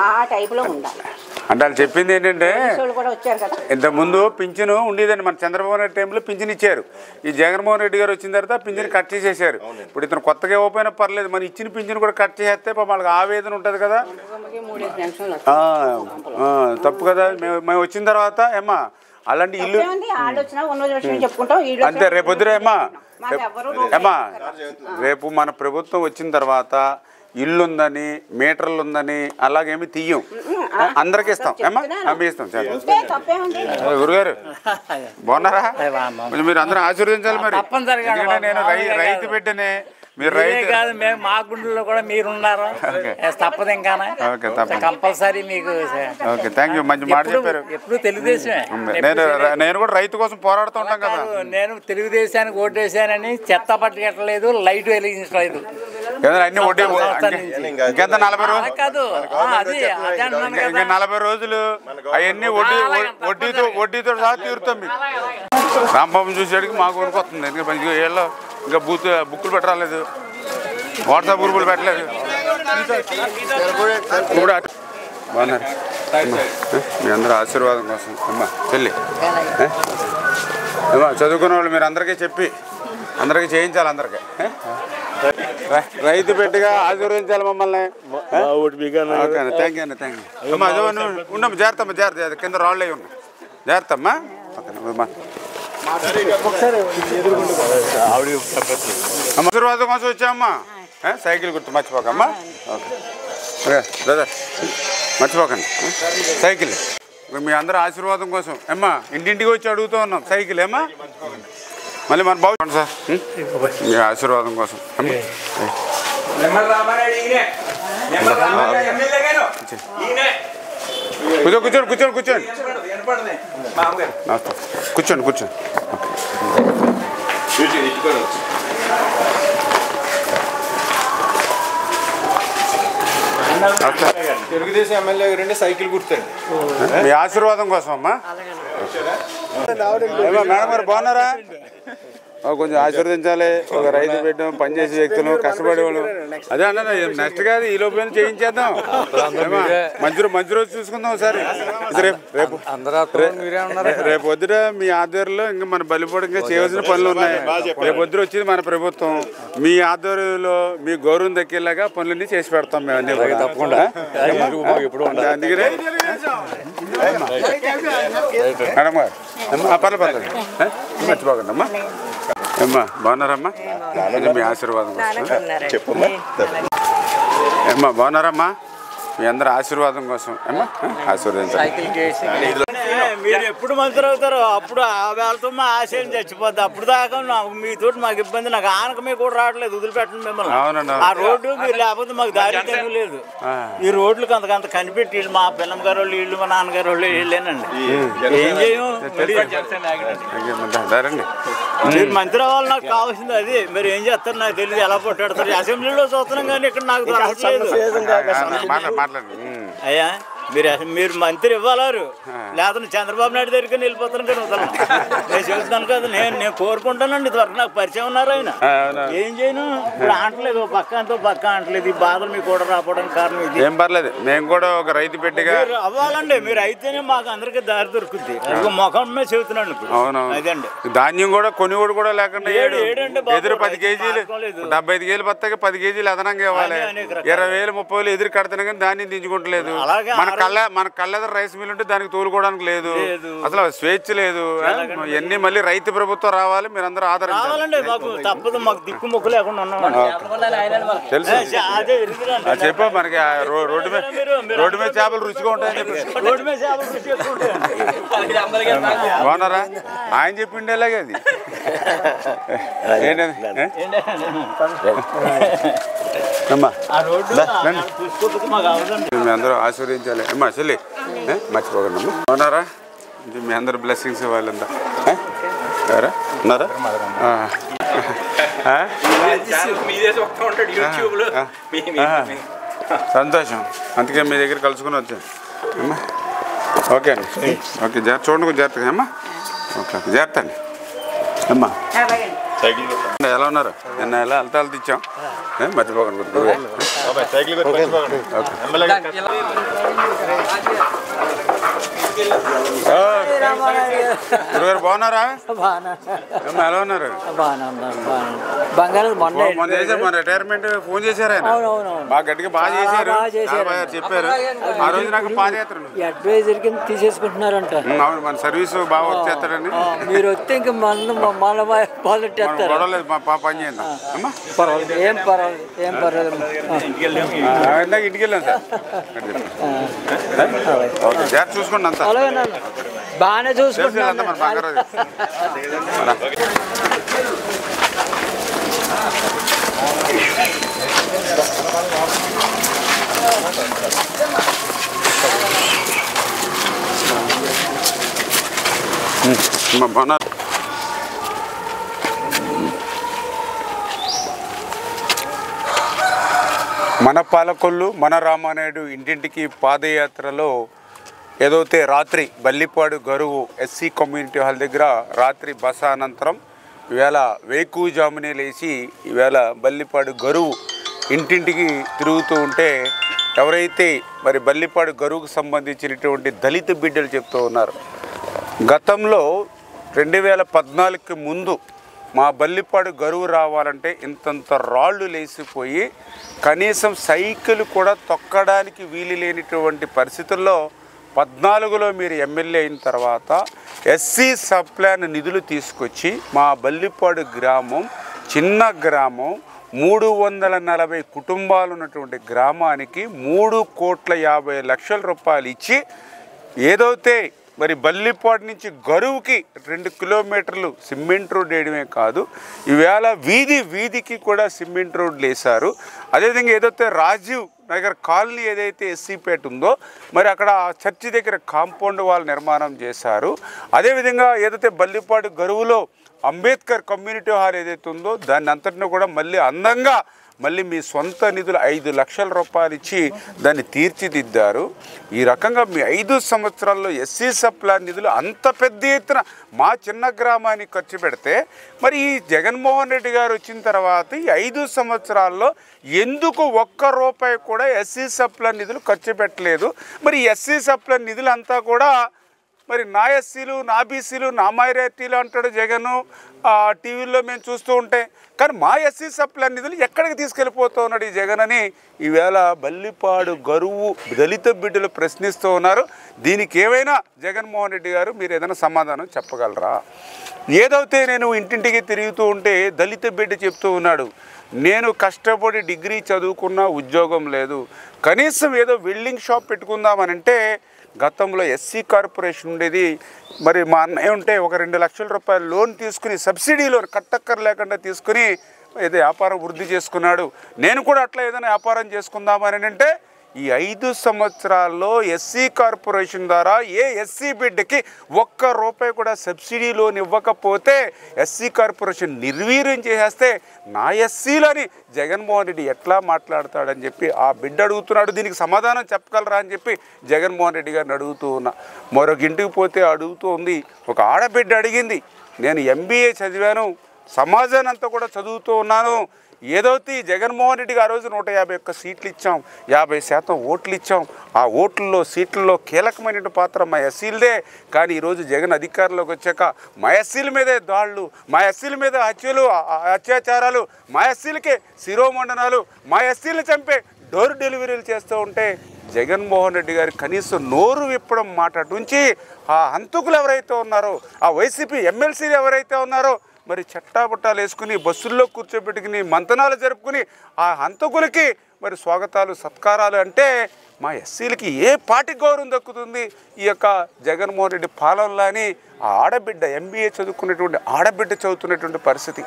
ఆ టైపులో ఉండాలి. అంటే వాళ్ళు చెప్పింది ఏంటంటే, ఇంతకుముందు పింఛను ఉండేదండి. మన చంద్రబాబు నాయుడు టైంలో పింఛన్ ఇచ్చారు. ఈ జగన్మోహన్ రెడ్డి గారు వచ్చిన తర్వాత పింఛన్ కట్ చేసేసారు. ఇప్పుడు ఇతను కొత్తగా ఇవ్వకపోయినా పర్లేదు, మన ఇచ్చిన పింఛన్ కూడా కట్ చేస్తే వాళ్ళకి ఆవేదన ఉంటుంది కదా. తప్పు కదా. మేము వచ్చిన తర్వాత ఏమ్మా అలాంటి ఇల్లు అంతే. రేపొద్దురా ఏమ్మా రేపు మన ప్రభుత్వం వచ్చిన తర్వాత ఇల్లు ఉందని, మీటర్లు ఉందని అలాగేమి తీయం, అందరికి ఇస్తాం. ఏమ్మా అవి ఇస్తాం. గురుగారు బాగున్నారా? మీరు అందరూ ఆశీర్వదించాలి మరి. నేను రైతు బిడ్డనే. మీరు రైతు కాదు, మేము మా గుండెల్లో కూడా మీరున్నారు. తప్పదు ఇంకా కంపల్సరీ మీకు. Okay, thank you. మంచి మాట చెప్పారు. ఎప్పుడు తెలుగుదేశమే. నేను కూడా రైతు కోసం పోరాడుతూ ఉంటాం కదా. నేను తెలుగుదేశానికి ఓటేసానని చెత్త పట్టుకెట్టలేదు, లైట్ వెలిగించలేదు. అన్ని వడ్డీ ఇంకెంత 40 రోజులు కాదు, ఇంకా 40 రోజులు అవన్నీ వడ్డీతో సహా తీరుతాం. మీకు రాంబాబు చూసేటికి మాకు వస్తుంది. ఇంకా ఏళ్ళలో ఇంకా బుక్కులు పెట్టరాలేదు, వాట్సాప్ గ్రూపులు పెట్టలేదు. కూడా బాగున్నారు. మీ అందరూ ఆశీర్వాదం కోసం అమ్మా చెల్లి. అమ్మా చదువుకున్న వాళ్ళు మీరు అందరికీ చెప్పి అందరికీ చేయించాలి. అందరికీ రైతు పెట్టిగా ఆశీర్వదించాలి మమ్మల్ని. ఓకే అన్న, థ్యాంక్ యూ అన్న, థ్యాంక్ యూ. అమ్మా ఉండమ్మా, జాగ్రత్త అమ్మా, జాగ్రత్త. కింద రాళ్ళు అవి ఉన్నాయి, జాగ్రత్త అమ్మా. ఓకేనా ఆశీర్వాదం కోసం వచ్చామ్మా. సైకిల్ గుర్తు మర్చిపోకమ్మా. ఓకే బ్రదర్, మర్చిపోకండి సైకిల్. మీ అందరూ ఆశీర్వాదం కోసం అమ్మా ఇంటింటికి వచ్చి అడుగుతూ ఉన్నాం సైకిల్. ఏమ్మా మళ్ళీ మన బాగుంది సార్, మీ ఆశీర్వాదం కోసం. కూర్చోండి కూర్చోండి కూర్చోండి కూర్చోండి కూర్చోండి. తెలుగుదేశం ఎమ్మెల్యే గారండి, సైకిల్ గుర్తండి. మీ ఆశీర్వాదం కోసం అమ్మా. మేడం గారు బాగున్నారా? కొంచెం ఆశీర్వదించాలి. ఒక రైతు పెట్టడం, పనిచేసే వ్యక్తులు, కష్టపడేవాళ్ళు. అదే అన్న నెక్స్ట్ కాదు, ఈ లోపల చేయించేద్దాం. మంచి రోజు చూసుకుందాం ఒకసారి. రేపు రేపు వద్దుట మీ ఆధ్వర్యంలో ఇంకా మన బలిపోవడం ఇంకా చేయవలసిన పనులు ఉన్నాయి. రేపు వద్దు వచ్చింది మన ప్రభుత్వం. మీ ఆధ్వర్యంలో మీ గౌరవం దక్కేలాగా పనులన్నీ చేసి పెడతాం మేము అన్ని తప్పకుండా. అందుకనే మేడం గారు పర్లేదు మర్చిపోకండి అమ్మా. అమ్మా బాగున్నారమ్మా? మీ ఆశీర్వాదం చెప్పమ్మా. అమ్మా బాగున్నారమ్మా? మీ అందరి ఆశీర్వాదం కోసం అమ్మా ఆశీర్వదించాలి. మీరు ఎప్పుడు మంత్రి అవుతారో అప్పుడు ఆ వేళతో మా ఆశయం చచ్చిపోద్ది. అప్పుడు దాకా మీతో మాకు ఇబ్బంది. నాకు ఆనకమే కూడా రావట్లేదు, వదిలిపెట్టండి మిమ్మల్ని. ఆ రోడ్డు మీరు లేకపోతే మాకు దారి తెలియలేదు. ఈ రోడ్లకు అంతకంత కనిపెట్టి మా పిల్లమ్మ గారు వాళ్ళు వీళ్ళు, మా నాన్నగారు వాళ్ళు వీళ్ళేనండి. ఏం చేయం? మీరు మంత్రి అవ్వాలి, నాకు కావాల్సింది అది. మీరు ఏం చేస్తారు నాకు తెలియదు, ఎలా పొట్టాడతారు. అసెంబ్లీలో చూస్తున్నాం కానీ ఇక్కడ నాకు దొరకట్లేదు. అయ్యా మీరు మంత్రి ఇవ్వలేరు, లేకపోతే చంద్రబాబు నాయుడు దగ్గరికి వెళ్ళిపోతాను కానీ వదలను. నేను చెబుతున్నాను కదా, నేను కోరుకుంటానండి. ఇదివరకు నాకు పరిచయం ఉన్నారు ఆయన. ఏం చేయను ఇప్పుడు అంటలేదు, పక్క అంతా పక్క అంటలేదు. ఈ బాధలు మీకు కూడా రావడానికి కారణం ఇది. ఏం పర్లేదు, మేము కూడా ఒక రైతు పెట్టిగా అవ్వాలండి. మీరు అయితేనే మాకు అందరికీ దారి దొరుకుద్ది. ముఖం మీద చెబుతున్నాను. అదండి ధాన్యం కూడా కొనుగోడు కూడా లేకుండా ఎదురు 10 కేజీలు 75 కేజీలు బత్తగా 10 కేజీలు అదనంగా ఇవ్వాలి. 20,000 30,000 ఎదురు కడతాను కానీ ధాన్యం దించుకుంటలేదు. మన కళ్ళెదర రైస్ మిల్ ఉంటే దానికి తోలుకోవడానికి లేదు, అసలు స్వేచ్ఛ లేదు. ఎన్ని మళ్ళీ రైతు ప్రభుత్వం రావాలి, మీరు అందరూ ఆదరించాలి. తప్పదు, మాకు దిక్కు మొక్కు లేకుండా ఉన్నాం. తెలుసు చెప్పా మనకి రోడ్డు మీద చేపలు రుచిగా ఉంటాయని చెప్పి. బాగున్నారా? ఆయన చెప్పిండే అలాగే అది ఏంటది అమ్మా. మీ అందరూ ఆశీర్వదించాలి అమ్మా. చెల్లి మర్చిపోకండి అమ్మా. అవునారా? మీ అందరు బ్లెస్సింగ్స్ వాళ్ళంతా ఎవరా ఉన్నారా? సంతోషం, అందుకే మీ దగ్గర కలుసుకుని వచ్చాను అమ్మా. ఓకే అండి, ఓకే జాగ్రత్త చూడండి, కొంచెం జాగ్రత్తగా అమ్మా. ఓకే ఓకే జాగ్రత్త అండి అమ్మా. ఎలా ఉన్నారు? నిన్న ఎలా అల్తాలు ఇచ్చాం, మర్చిపోకండి. గురుగారు బాగున్నారా? ఎలా ఉన్నారు? మన రిటైర్మెంట్ ఫోన్ చేశారు ఆయన, బాగా గట్టిగా బాగా చేశారు, చెప్పారు. ఆ రోజు నాకు పాదయాత్ర అడ్వైజర్ కింద తీసేసుకుంటున్నారంట. అవును, మన సర్వీస్ బాగా వర్క్ చేస్తారని. మీరు వస్తే ఇంకా గొడవలేదు, మా పని చేయండి అమ్మా. పర్వాలేదు, ఏం పర్వాలేదు, ఏం పర్వాలేదు. ఇంటికి వెళ్ళాను సార్. ఓకే జాగ్రత్త చూసుకోండి అంతా. బాగానే చూసుకుంటున్నాను. మన బంగారు బాగున్నారు. మన పాలకొల్లు మన రామానాయుడు ఇంటింటికి పాదయాత్రలో ఏదైతే రాత్రి Ballipadu Garuvu SC community hall దగ్గర రాత్రి బస అనంతరం ఈవేళ వేకువజామునే లేచి ఈవేళ బల్లిపాడు గరువు ఇంటింటికి తిరుగుతూ ఉంటే ఎవరైతే మరి బల్లిపాడు గరువుకు సంబంధించినటువంటి దళిత బిడ్డలు చెప్తూ ఉన్నారు, గతంలో 2014కి ముందు మా బల్లిపాడు గరువు రావాలంటే ఇంతంత రాళ్ళు లేసిపోయి కనీసం సైకిల్ కూడా తొక్కడానికి వీలు లేనిటువంటి పరిస్థితుల్లో 14లో మీరు ఎమ్మెల్యే అయిన తర్వాత ఎస్సీ సబ్ప్లాన్ నిధులు తీసుకొచ్చి మా బల్లిపాడు గ్రామం చిన్న గ్రామం 340 కుటుంబాలు ఉన్నటువంటి గ్రామానికి 3,50,00,000 రూపాయలు ఇచ్చి ఏదైతే మరి బల్లిపాడు నుంచి గరువుకి 2 కిలోమీటర్లు సిమెంట్ రోడ్ వేయడమే కాదు, ఈవేళ వీధికి కూడా సిమెంట్ రోడ్లు వేశారు. అదేవిధంగా ఏదైతే రాజీవ్ నగర్ కాలనీ ఏదైతే ఎస్సీపేట ఉందో మరి అక్కడ చర్చి దగ్గర కాంపౌండ్ వాల్ నిర్మాణం చేశారు. అదేవిధంగా ఏదైతే బల్లిపాడు గరువులో అంబేద్కర్ కమ్యూనిటీ హాల్ ఏదైతే ఉందో దాన్ని అంతటిని కూడా మళ్ళీ అందంగా మళ్ళీ మీ సొంత నిధులు 5 లక్షల రూపాయలు ఇచ్చి దాన్ని తీర్చిదిద్దారు. ఈ రకంగా మీ 5 సంవత్సరాల్లో ఎస్సీ సప్లాన్ నిధులు అంత పెద్ద ఎత్తున మా చిన్న గ్రామానికి ఖర్చు పెడితే మరి ఈ జగన్మోహన్ రెడ్డి గారు వచ్చిన తర్వాత ఈ 5 సంవత్సరాల్లో ఎందుకు ఒక్క రూపాయి కూడా ఎస్సీ సప్లాన్ నిధులు ఖర్చు పెట్టలేదు? మరి ఎస్సీ సప్లాన్ నిధులంతా కూడా మరి నా ఎస్సీలు, నా బీసీలు, నా మైనారిటీలు అంటాడు జగన్ టీవీల్లో మేము చూస్తూ ఉంటే. కానీ మా ఎస్సీ సప్లాన్ నిధులు ఎక్కడికి తీసుకెళ్ళిపోతూ ఉన్నాడు ఈ జగన్ అని ఈవేళ బల్లిపాడు గరువు దళిత బిడ్డలు ప్రశ్నిస్తూ ఉన్నారు. దీనికి ఏమైనా జగన్మోహన్ రెడ్డి గారు మీరు ఏదైనా సమాధానం చెప్పగలరా? ఏదైతే నేను ఇంటింటికి తిరుగుతూ ఉంటే దళిత బిడ్డ చెప్తూ ఉన్నాడు, నేను కష్టపడి డిగ్రీ చదువుకున్నా ఉద్యోగం లేదు, కనీసం ఏదో వెల్డింగ్ షాప్ పెట్టుకుందామనంటే గతంలో ఎస్సీ కార్పొరేషన్ ఉండేది. మరి మా అన్నయ్య ఉంటే ఒక 2 లక్షల రూపాయలు లోన్ తీసుకుని సబ్సిడీ లోన్ కట్టక్కర లేకుండా తీసుకుని ఏదో వ్యాపారం వృద్ధి చేసుకున్నాడు. నేను కూడా అట్లా ఏదైనా వ్యాపారం చేసుకుందామని అంటే ఈ 5 సంవత్సరాల్లో ఎస్సీ కార్పొరేషన్ ద్వారా ఏ ఎస్సీ బిడ్డకి ఒక్క రూపాయి కూడా సబ్సిడీ లోన్ ఇవ్వకపోతే ఎస్సీ కార్పొరేషన్ నిర్వీర్యం చేసేస్తే నా ఎస్సీలని జగన్మోహన్ రెడ్డి ఎట్లా మాట్లాడతాడని చెప్పి ఆ బిడ్డ అడుగుతున్నాడు. దీనికి సమాధానం చెప్పగలరా అని చెప్పి జగన్మోహన్ రెడ్డి గారిని అడుగుతూ ఉన్నా. మరొక ఇంటికి పోతే అడుగుతూ ఉంది, ఒక ఆడబిడ్డ అడిగింది, నేను ఎంబీఏ చదివాను, సమాజాన్ని అంతా కూడా చదువుతూ ఉన్నాను, ఏదైతే జగన్మోహన్ రెడ్డికి ఆ రోజు 151 సీట్లు ఇచ్చాం, 50% ఓట్లు ఇచ్చాం, ఆ ఓట్లలో సీట్లలో కీలకమైన పాత్ర మా ఎస్సీలదే. కానీ ఈరోజు జగన్ అధికారంలోకి వచ్చాక మా ఎస్సీల మీదే దాడులు, మా ఎస్సీల మీద హత్యలు, అత్యాచారాలు, మా ఎస్సీలకే శిరోమండనాలు, మా ఎస్సీలు చంపే డోర్ డెలివరీలు చేస్తూ ఉంటే జగన్మోహన్ రెడ్డి గారి కనీసం నోరు విప్పడం మాట నుంచి ఆ హంతకులు ఎవరైతే ఉన్నారో, ఆ వైసీపీ ఎమ్మెల్సీలు ఎవరైతే ఉన్నారో మరి చట్టాబట్టాలు వేసుకుని బస్సుల్లో కూర్చోబెట్టుకుని మంతనాలు జరుపుకుని ఆ హంతకులకి మరి స్వాగతాలు సత్కారాలు అంటే మా ఎస్సీలకి ఏ పార్టీ గౌరవం దక్కుతుంది ఈ యొక్క జగన్మోహన్ రెడ్డి పాలనలో అని ఆ ఆడబిడ్డ ఎంబీఏ చదువుకునేటువంటి ఆడబిడ్డ చదువుతున్నటువంటి పరిస్థితి.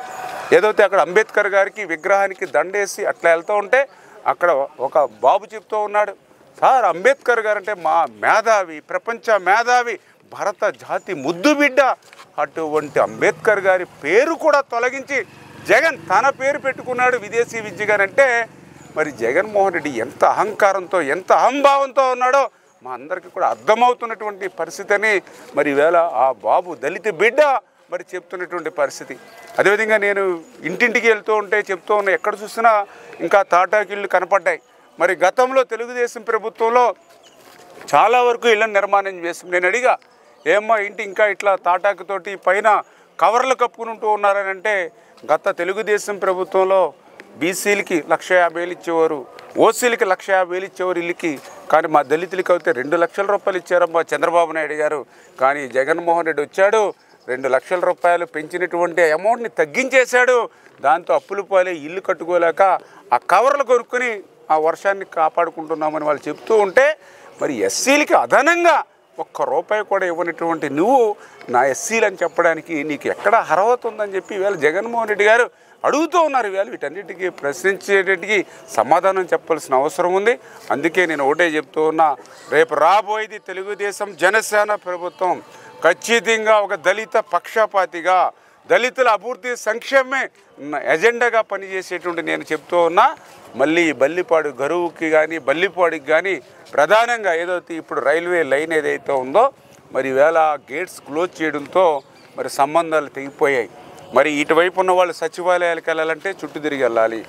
ఏదైతే అక్కడ అంబేద్కర్ గారికి విగ్రహానికి దండేసి అట్లా వెళ్తూ ఉంటే అక్కడ ఒక బాబు చెప్తూ ఉన్నాడు, సార్ అంబేద్కర్ గారు అంటే మా మేధావి, ప్రపంచ మేధావి, భారత జాతి ముద్దు బిడ్డ, అటువంటి అంబేద్కర్ గారి పేరు కూడా తొలగించి జగన్ తన పేరు పెట్టుకున్నాడు విదేశీ విద్యగానంటే మరి జగన్మోహన్ రెడ్డి ఎంత అహంకారంతో ఎంత అహంభావంతో ఉన్నాడో మా అందరికీ కూడా అర్థమవుతున్నటువంటి పరిస్థితి అని మరి ఈవేళ ఆ బాబు దళిత బిడ్డ మరి చెప్తున్నటువంటి పరిస్థితి. అదేవిధంగా నేను ఇంటింటికి వెళ్తూ ఉంటే చెప్తూ ఉన్నా, ఎక్కడ చూసినా ఇంకా తాటాకిళ్ళు కనపడ్డాయి. మరి గతంలో తెలుగుదేశం ప్రభుత్వంలో చాలా వరకు ఇళ్ళని నిర్మాణం చేస్తాం. నేను అడిగా, ఏమ్మా ఇంటి ఇంకా ఇట్లా తాటాకుతోటి పైన కవర్లు కప్పుకుని ఉంటూ ఉన్నారని అంటే గత తెలుగుదేశం ప్రభుత్వంలో బీసీలకి 1,50,000 ఇచ్చేవారు, ఓసీలకి 1,50,000 ఇచ్చేవారు ఇల్లుకి. కానీ మా దళితులకి అయితే 2 లక్షల రూపాయలు ఇచ్చారమ్మా చంద్రబాబు నాయుడు గారు. కానీ జగన్మోహన్ రెడ్డి వచ్చాడు, 2 లక్షల రూపాయలు పెంచినటువంటి అమౌంట్ని తగ్గించేశాడు. దాంతో అప్పులు పాలే ఇల్లు కట్టుకోలేక ఆ కవర్లు కొనుక్కొని ఆ వర్షాన్ని కాపాడుకుంటున్నామని వాళ్ళు చెప్తూ ఉంటే మరి ఎస్సీలకి అదనంగా ఒక్క రూపాయి కూడా ఇవ్వనటువంటి నువ్వు నా ఎస్సీలు అని చెప్పడానికి నీకు ఎక్కడ అర్హత ఉందని చెప్పి ఈవేళ జగన్మోహన్ రెడ్డి గారు అడుగుతూ ఉన్నారు. ఈవేళ వీటన్నిటికీ ప్రశ్నించేటికి సమాధానం చెప్పాల్సిన అవసరం ఉంది. అందుకే నేను ఒకటే చెప్తూ ఉన్నా, రేపు రాబోయేది తెలుగుదేశం జనసేన ప్రభుత్వం ఖచ్చితంగా ఒక దళిత పక్షపాతిగా దళితుల అభివృద్ధి సంక్షేమమే ఎజెండాగా పనిచేసేటువంటి నేను చెప్తూ ఉన్నా. మళ్ళీ బల్లిపాడు గరువుకి కానీ బల్లిపాడికి కానీ ప్రధానంగా ఏదైతే ఇప్పుడు రైల్వే లైన్ ఏదైతే ఉందో మరి ఈవేళ గేట్స్ క్లోజ్ చేయడంతో మరి సంబంధాలు తెగిపోయాయి. మరి ఇటువైపు ఉన్న వాళ్ళు సచివాలయాలకు వెళ్ళాలంటే చుట్టూ తిరిగి వెళ్ళాలి,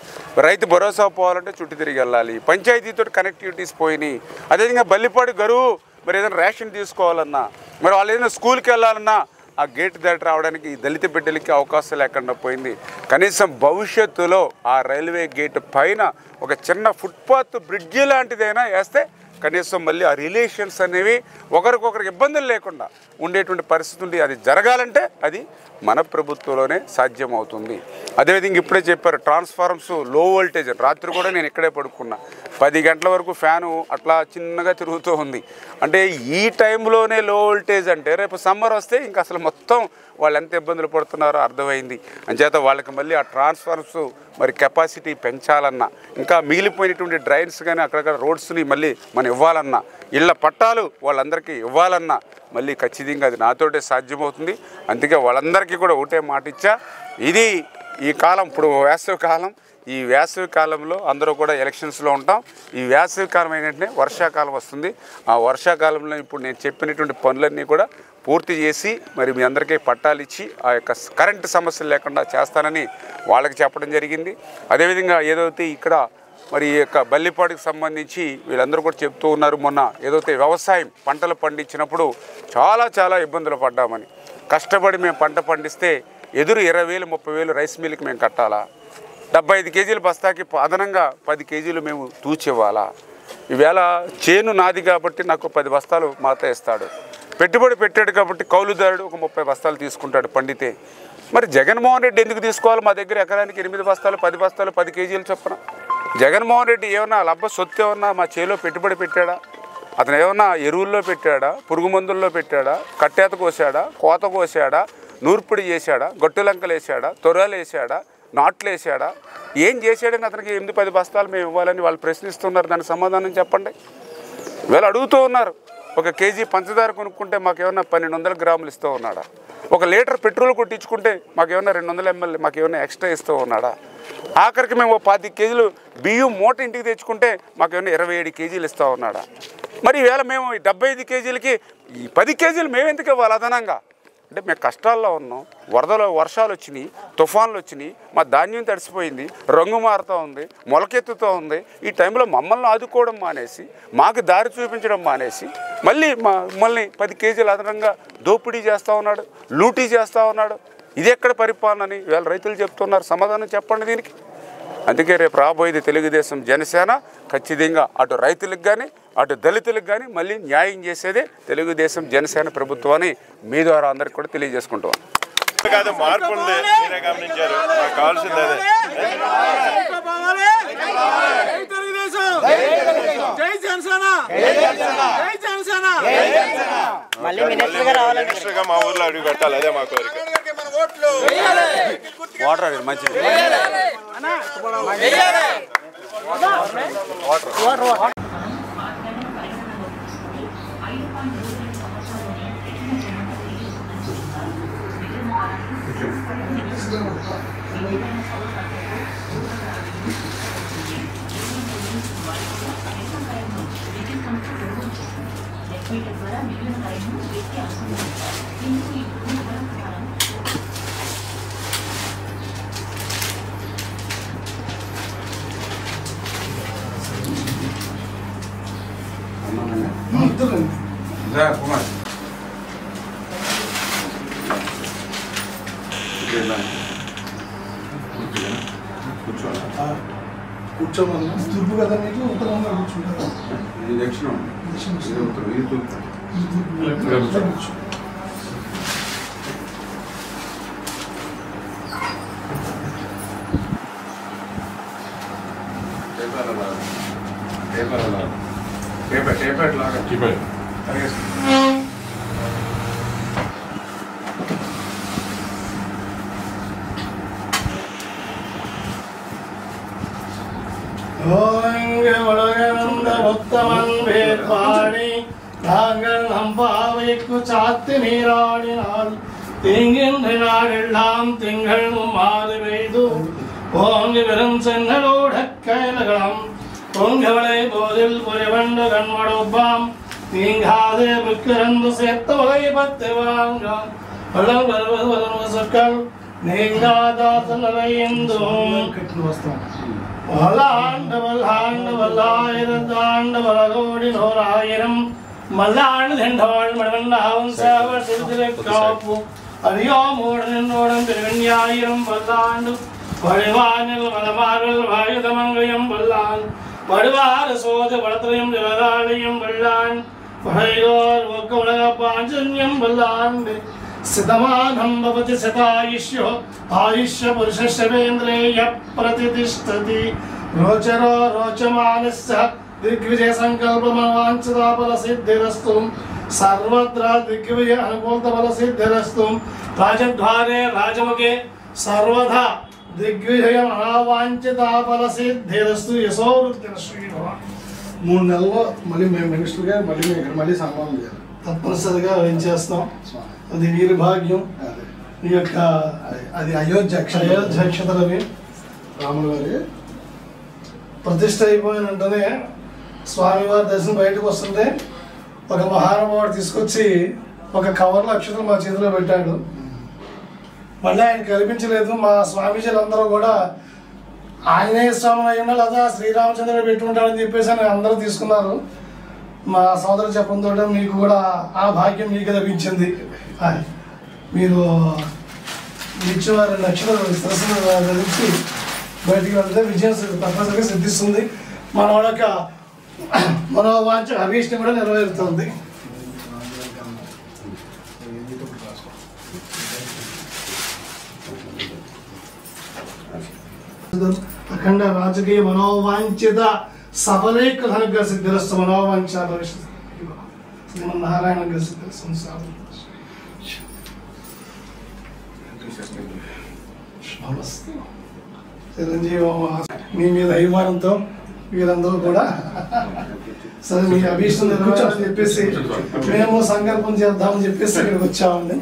రైతు భరోసా పోవాలంటే చుట్టూ తిరిగి వెళ్ళాలి, పంచాయతీతో కనెక్టివిటీస్ పోయినాయి. అదేవిధంగా బల్లిపాడు గరువు మరి ఏదైనా రేషన్ తీసుకోవాలన్నా, మరి వాళ్ళు ఏదైనా స్కూల్కి వెళ్ళాలన్నా ఆ గేట్ దాటి రావడానికి దళిత బిడ్డలకి అవకాశం లేకుండా పోయింది. కనీసం భవిష్యత్తులో ఆ రైల్వే గేట్ పైన ఒక చిన్న ఫుట్పాత్ బ్రిడ్జి లాంటిదైనా వేస్తే కనీసం మళ్ళీ ఆ రిలేషన్స్ అనేవి ఒకరికొకరికి ఇబ్బందులు లేకుండా ఉండేటువంటి పరిస్థితి ఉంది. అది జరగాలంటే అది మన ప్రభుత్వంలోనే సాధ్యమవుతుంది. అదేవిధంగా ఇప్పుడే చెప్పారు ట్రాన్స్ఫార్మర్స్ లో వోల్టేజ్, రాత్రి కూడా నేను ఇక్కడే పడుకున్నా, 10 గంటల వరకు ఫ్యాను అట్లా చిన్నగా తిరుగుతూ ఉంది. అంటే ఈ టైంలోనే లో వోల్టేజ్ అంటే రేపు సమ్మర్ వస్తే ఇంకా అసలు మొత్తం వాళ్ళు ఎంత ఇబ్బందులు పడుతున్నారో అర్థమైంది. అంచేత వాళ్ళకి మళ్ళీ ఆ ట్రాన్స్ఫార్మర్స్ మరి కెపాసిటీ పెంచాలన్నా, ఇంకా మిగిలిపోయినటువంటి డ్రైన్స్ కానీ అక్కడక్కడ రోడ్స్ని మళ్ళీ మనం ఇవ్వాలన్నా, ఇళ్ళ పట్టాలు వాళ్ళందరికీ ఇవ్వాలన్నా మళ్ళీ ఖచ్చితంగా అది నాతోటే సాధ్యమవుతుంది. అందుకే వాళ్ళందరికీ కూడా ఒకటే మాట ఇచ్చా, ఇది ఈ కాలం ఇప్పుడు వేసవి కాలం, ఈ వేసవి కాలంలో అందరూ కూడా ఎలక్షన్స్లో ఉంటాం. ఈ వేసవి కాలం ఏంటంటే వర్షాకాలం వస్తుంది. ఆ వర్షాకాలంలో ఇప్పుడు నేను చెప్పినటువంటి పనులన్నీ కూడా పూర్తి చేసి మరి మీ అందరికీ పట్టాలు ఇచ్చి ఆ యొక్క కరెంటు సమస్యలు లేకుండా చేస్తానని వాళ్ళకి చెప్పడం జరిగింది. అదేవిధంగా ఏదైతే ఇక్కడ మరి ఈ యొక్క బల్లిపాటికి సంబంధించి వీళ్ళందరూ కూడా చెప్తూ ఉన్నారు, మొన్న ఏదైతే వ్యవసాయం పంటలు పండించినప్పుడు చాలా ఇబ్బందులు పడ్డామని. కష్టపడి మేము పంట పండిస్తే ఎదురు 20,000 30,000 రైస్ మిల్కి మేము కట్టాలా, 75 కేజీల బస్తాకి అదనంగా 10 కేజీలు మేము తూచివ్వాలా. ఈవేళ చేను నాది కాబట్టి నాకు 10 బస్తాలు మాత ఇస్తాడు, పెట్టుబడి పెట్టాడు కాబట్టి కౌలుదారుడు ఒక 30 బస్తాలు తీసుకుంటాడు పండితే. మరి జగన్మోహన్ రెడ్డి ఎందుకు తీసుకోవాలి? మా దగ్గర ఎకరానికి 8 బస్తాలు 10 బస్తాలు 10 కేజీలు చొప్పున. జగన్మోహన్ రెడ్డి ఏమన్నా లబ్బ సొత్తు ఏమన్నా మా చేలో పెట్టుబడి పెట్టాడా? అతను ఏమన్నా ఎరువుల్లో పెట్టాడా, పురుగు మందుల్లో పెట్టాడా, కట్టేత కోసాడా, కోత కోసాడా, నూర్పిడి చేశాడా, గొట్టులంకలు వేసాడా, తొరాలు వేసాడా, నాట్లు వేసాడా? ఏం చేశాడని అతనికి 8-10 బస్తాలు మేము ఇవ్వాలని వాళ్ళు ప్రశ్నిస్తున్నారు. దానికి సమాధానం చెప్పండి. వీళ్ళు అడుగుతూ ఉన్నారు, ఒక కేజీ పంచదార కొనుక్కుంటే మాకేమన్నా 1200 గ్రాములు ఇస్తూ ఉన్నాడా? ఒక లీటర్ పెట్రోల్ కొట్టించుకుంటే మాకేమన్నా 200 ml మాకేమన్నా ఎక్స్ట్రా ఇస్తూ ఉన్నాడా? ఆఖరికి మేము 25 కేజీలు బియ్యం మూట ఇంటికి తెచ్చుకుంటే మాకేమన్నా 27 కేజీలు ఇస్తూ ఉన్నాడా? మరి ఈవేళ మేము 75 కేజీలకి 10 కేజీలు మేము ఎందుకు ఇవ్వాలి అదనంగా? అంటే మేము కష్టాల్లో ఉన్నాం, వర్షాలు వచ్చినాయి, తుఫాన్లు వచ్చినాయి, మా ధాన్యం తడిసిపోయింది, రంగు మారుతూ ఉంది, మొలకెత్తుతూ ఉంది. ఈ టైంలో మమ్మల్ని ఆదుకోవడం మానేసి, మాకు దారి చూపించడం మానేసి మళ్ళీ మమ్మల్ని 10 కేజీలు అదనంగా దోపిడీ చేస్తూ ఉన్నాడు, లూటీ చేస్తూ ఉన్నాడు. ఇది ఎక్కడ పరిపాలన అని వీళ్ళ రైతులు చెప్తున్నారు. సమాధానం చెప్పండి దీనికి. అందుకే రేపు రాబోయేది తెలుగుదేశం జనసేన ఖచ్చితంగా అటు రైతులకు కానీ అటు దళితులకు కానీ మళ్ళీ న్యాయం చేసేదే తెలుగుదేశం జనసేన ప్రభుత్వాన్ని మీ ద్వారా అందరికి కూడా తెలియజేసుకుంటాం. కాదు, మార్పు ఉంది, మీరే గమనించారు. మాకు కావాల్సింది అదే. మినిస్టర్గా మా ఊర్లో అడుగు పెట్టాలి, అదే మా కోరిక. వాటర్ మంచిది. కూర్చోమన్నా తూర్పు కదా మీకు ఉత్తరంగా కూర్చుంటారా? దక్షిణం உத்தமன் வேட்பாடி நாங்கள் நம்பாவைக்கு சாத்து நீராடினால் தீங்கின்ற நாடெல்லாம் திங்கள் மாறு பெய்து ஓங்கி வெறும் சென்னலோட கைலகளம் பொங்கவளை போதில் பொறிவண்டு கண்மடுப்பாம் தீங்காதே புக்கிரந்து சேர்த்த வகை 10 வாங்க வளம் வருவது வளர்வு சொற்கள் நீங்காதாசனவையெந்தும் வல்லாண்டு வல்லாண்டு வல்லாயிரத்தாண்டு வளகோடி 100,000 மல்லாண்டு தெண்டவாள் மடவண்டாவும் சேவர் சிறுதிரைக்காப்பு அறியோமோடு நின்றோடும் பெருவன்யாயிரம் வல்லாண்டு வழிவானில் வளமார்கள் வாயுதமங்கயம் வல்லான் வடுவாறு சோது வளத்திரையும் ஜலதாலயம் வல்லான் படையோர் ஒக்க உலக பாஞ்சன்யம் வல்லாண்டு सिद्धमानं भवति शतायुष्यो आयुष्य पुरुषश्रवेन्द्रेय प्रतिष्ठति रोचरो रोचमानस्य दिग्विजय संकल्पमवाञ्छिताफल सिद्धिरस्तु सर्वत्र दिग्विजय अनुकूलफल सिद्धिरस्तु राजद्वारे राजमुखे सर्वदा दिग्विजय अवाञ्छिताफल सिद्धिरस्तु यशो श्रीभगवान् 3 నెలల్లో మళ్ళీ మేము మినిస్టర్గా మళ్ళీ సంబంధం చేయాలి తప్పనిసరిగా ఏం చేస్తాం అది వీరి భాగ్యం ఈ యొక్క అది అయోధ్య అయోధ్యక్షతలవి రాముల వారి ప్రతిష్ట అయిపోయిన వెంటనే స్వామివారి దర్శనం బయటకు వస్తుంటే ఒక మహానుభావుడు తీసుకొచ్చి ఒక కవర్లో అక్షతలు మా చేతిలో పెట్టాడు. మళ్ళీ ఆయన కనిపించలేదు. మా స్వామీజీలందరూ కూడా ఆయనే స్వామి అయినా లేదా శ్రీరామచంద్రుడు పెట్టుకుంటాడని చెప్పేసి అని అందరూ తీసుకున్నారు. మా సోదరు చెప్పడంతో మీకు కూడా ఆ భాగ్యం మీకు లభించింది. మీరు ఇచ్చిన 2 లక్షలు ధరించి బయటికి వెళ్తే విజయం తప్పనిసరిగా సిద్ధిస్తుంది. మన యొక్క మనోవాంఛ అభీష్టం కూడా నెరవేరుతుంది. అఖండ రాజకీయ మనోవాంఛిత సఫలీకృతంగా సిద్ధిరస్తు మనోవాంఛ శ్రీమన్నారాయణ సిద్ధిరస్తు. చిరంజీవి మీ మీద అభిమానంతో వీరందరూ కూడా సరే మీ అభీష్టం నెరవేర్చాలని చెప్పేసి మేము సంకల్పం చేద్దామని చెప్పేసి ఇక్కడికి వచ్చామండి.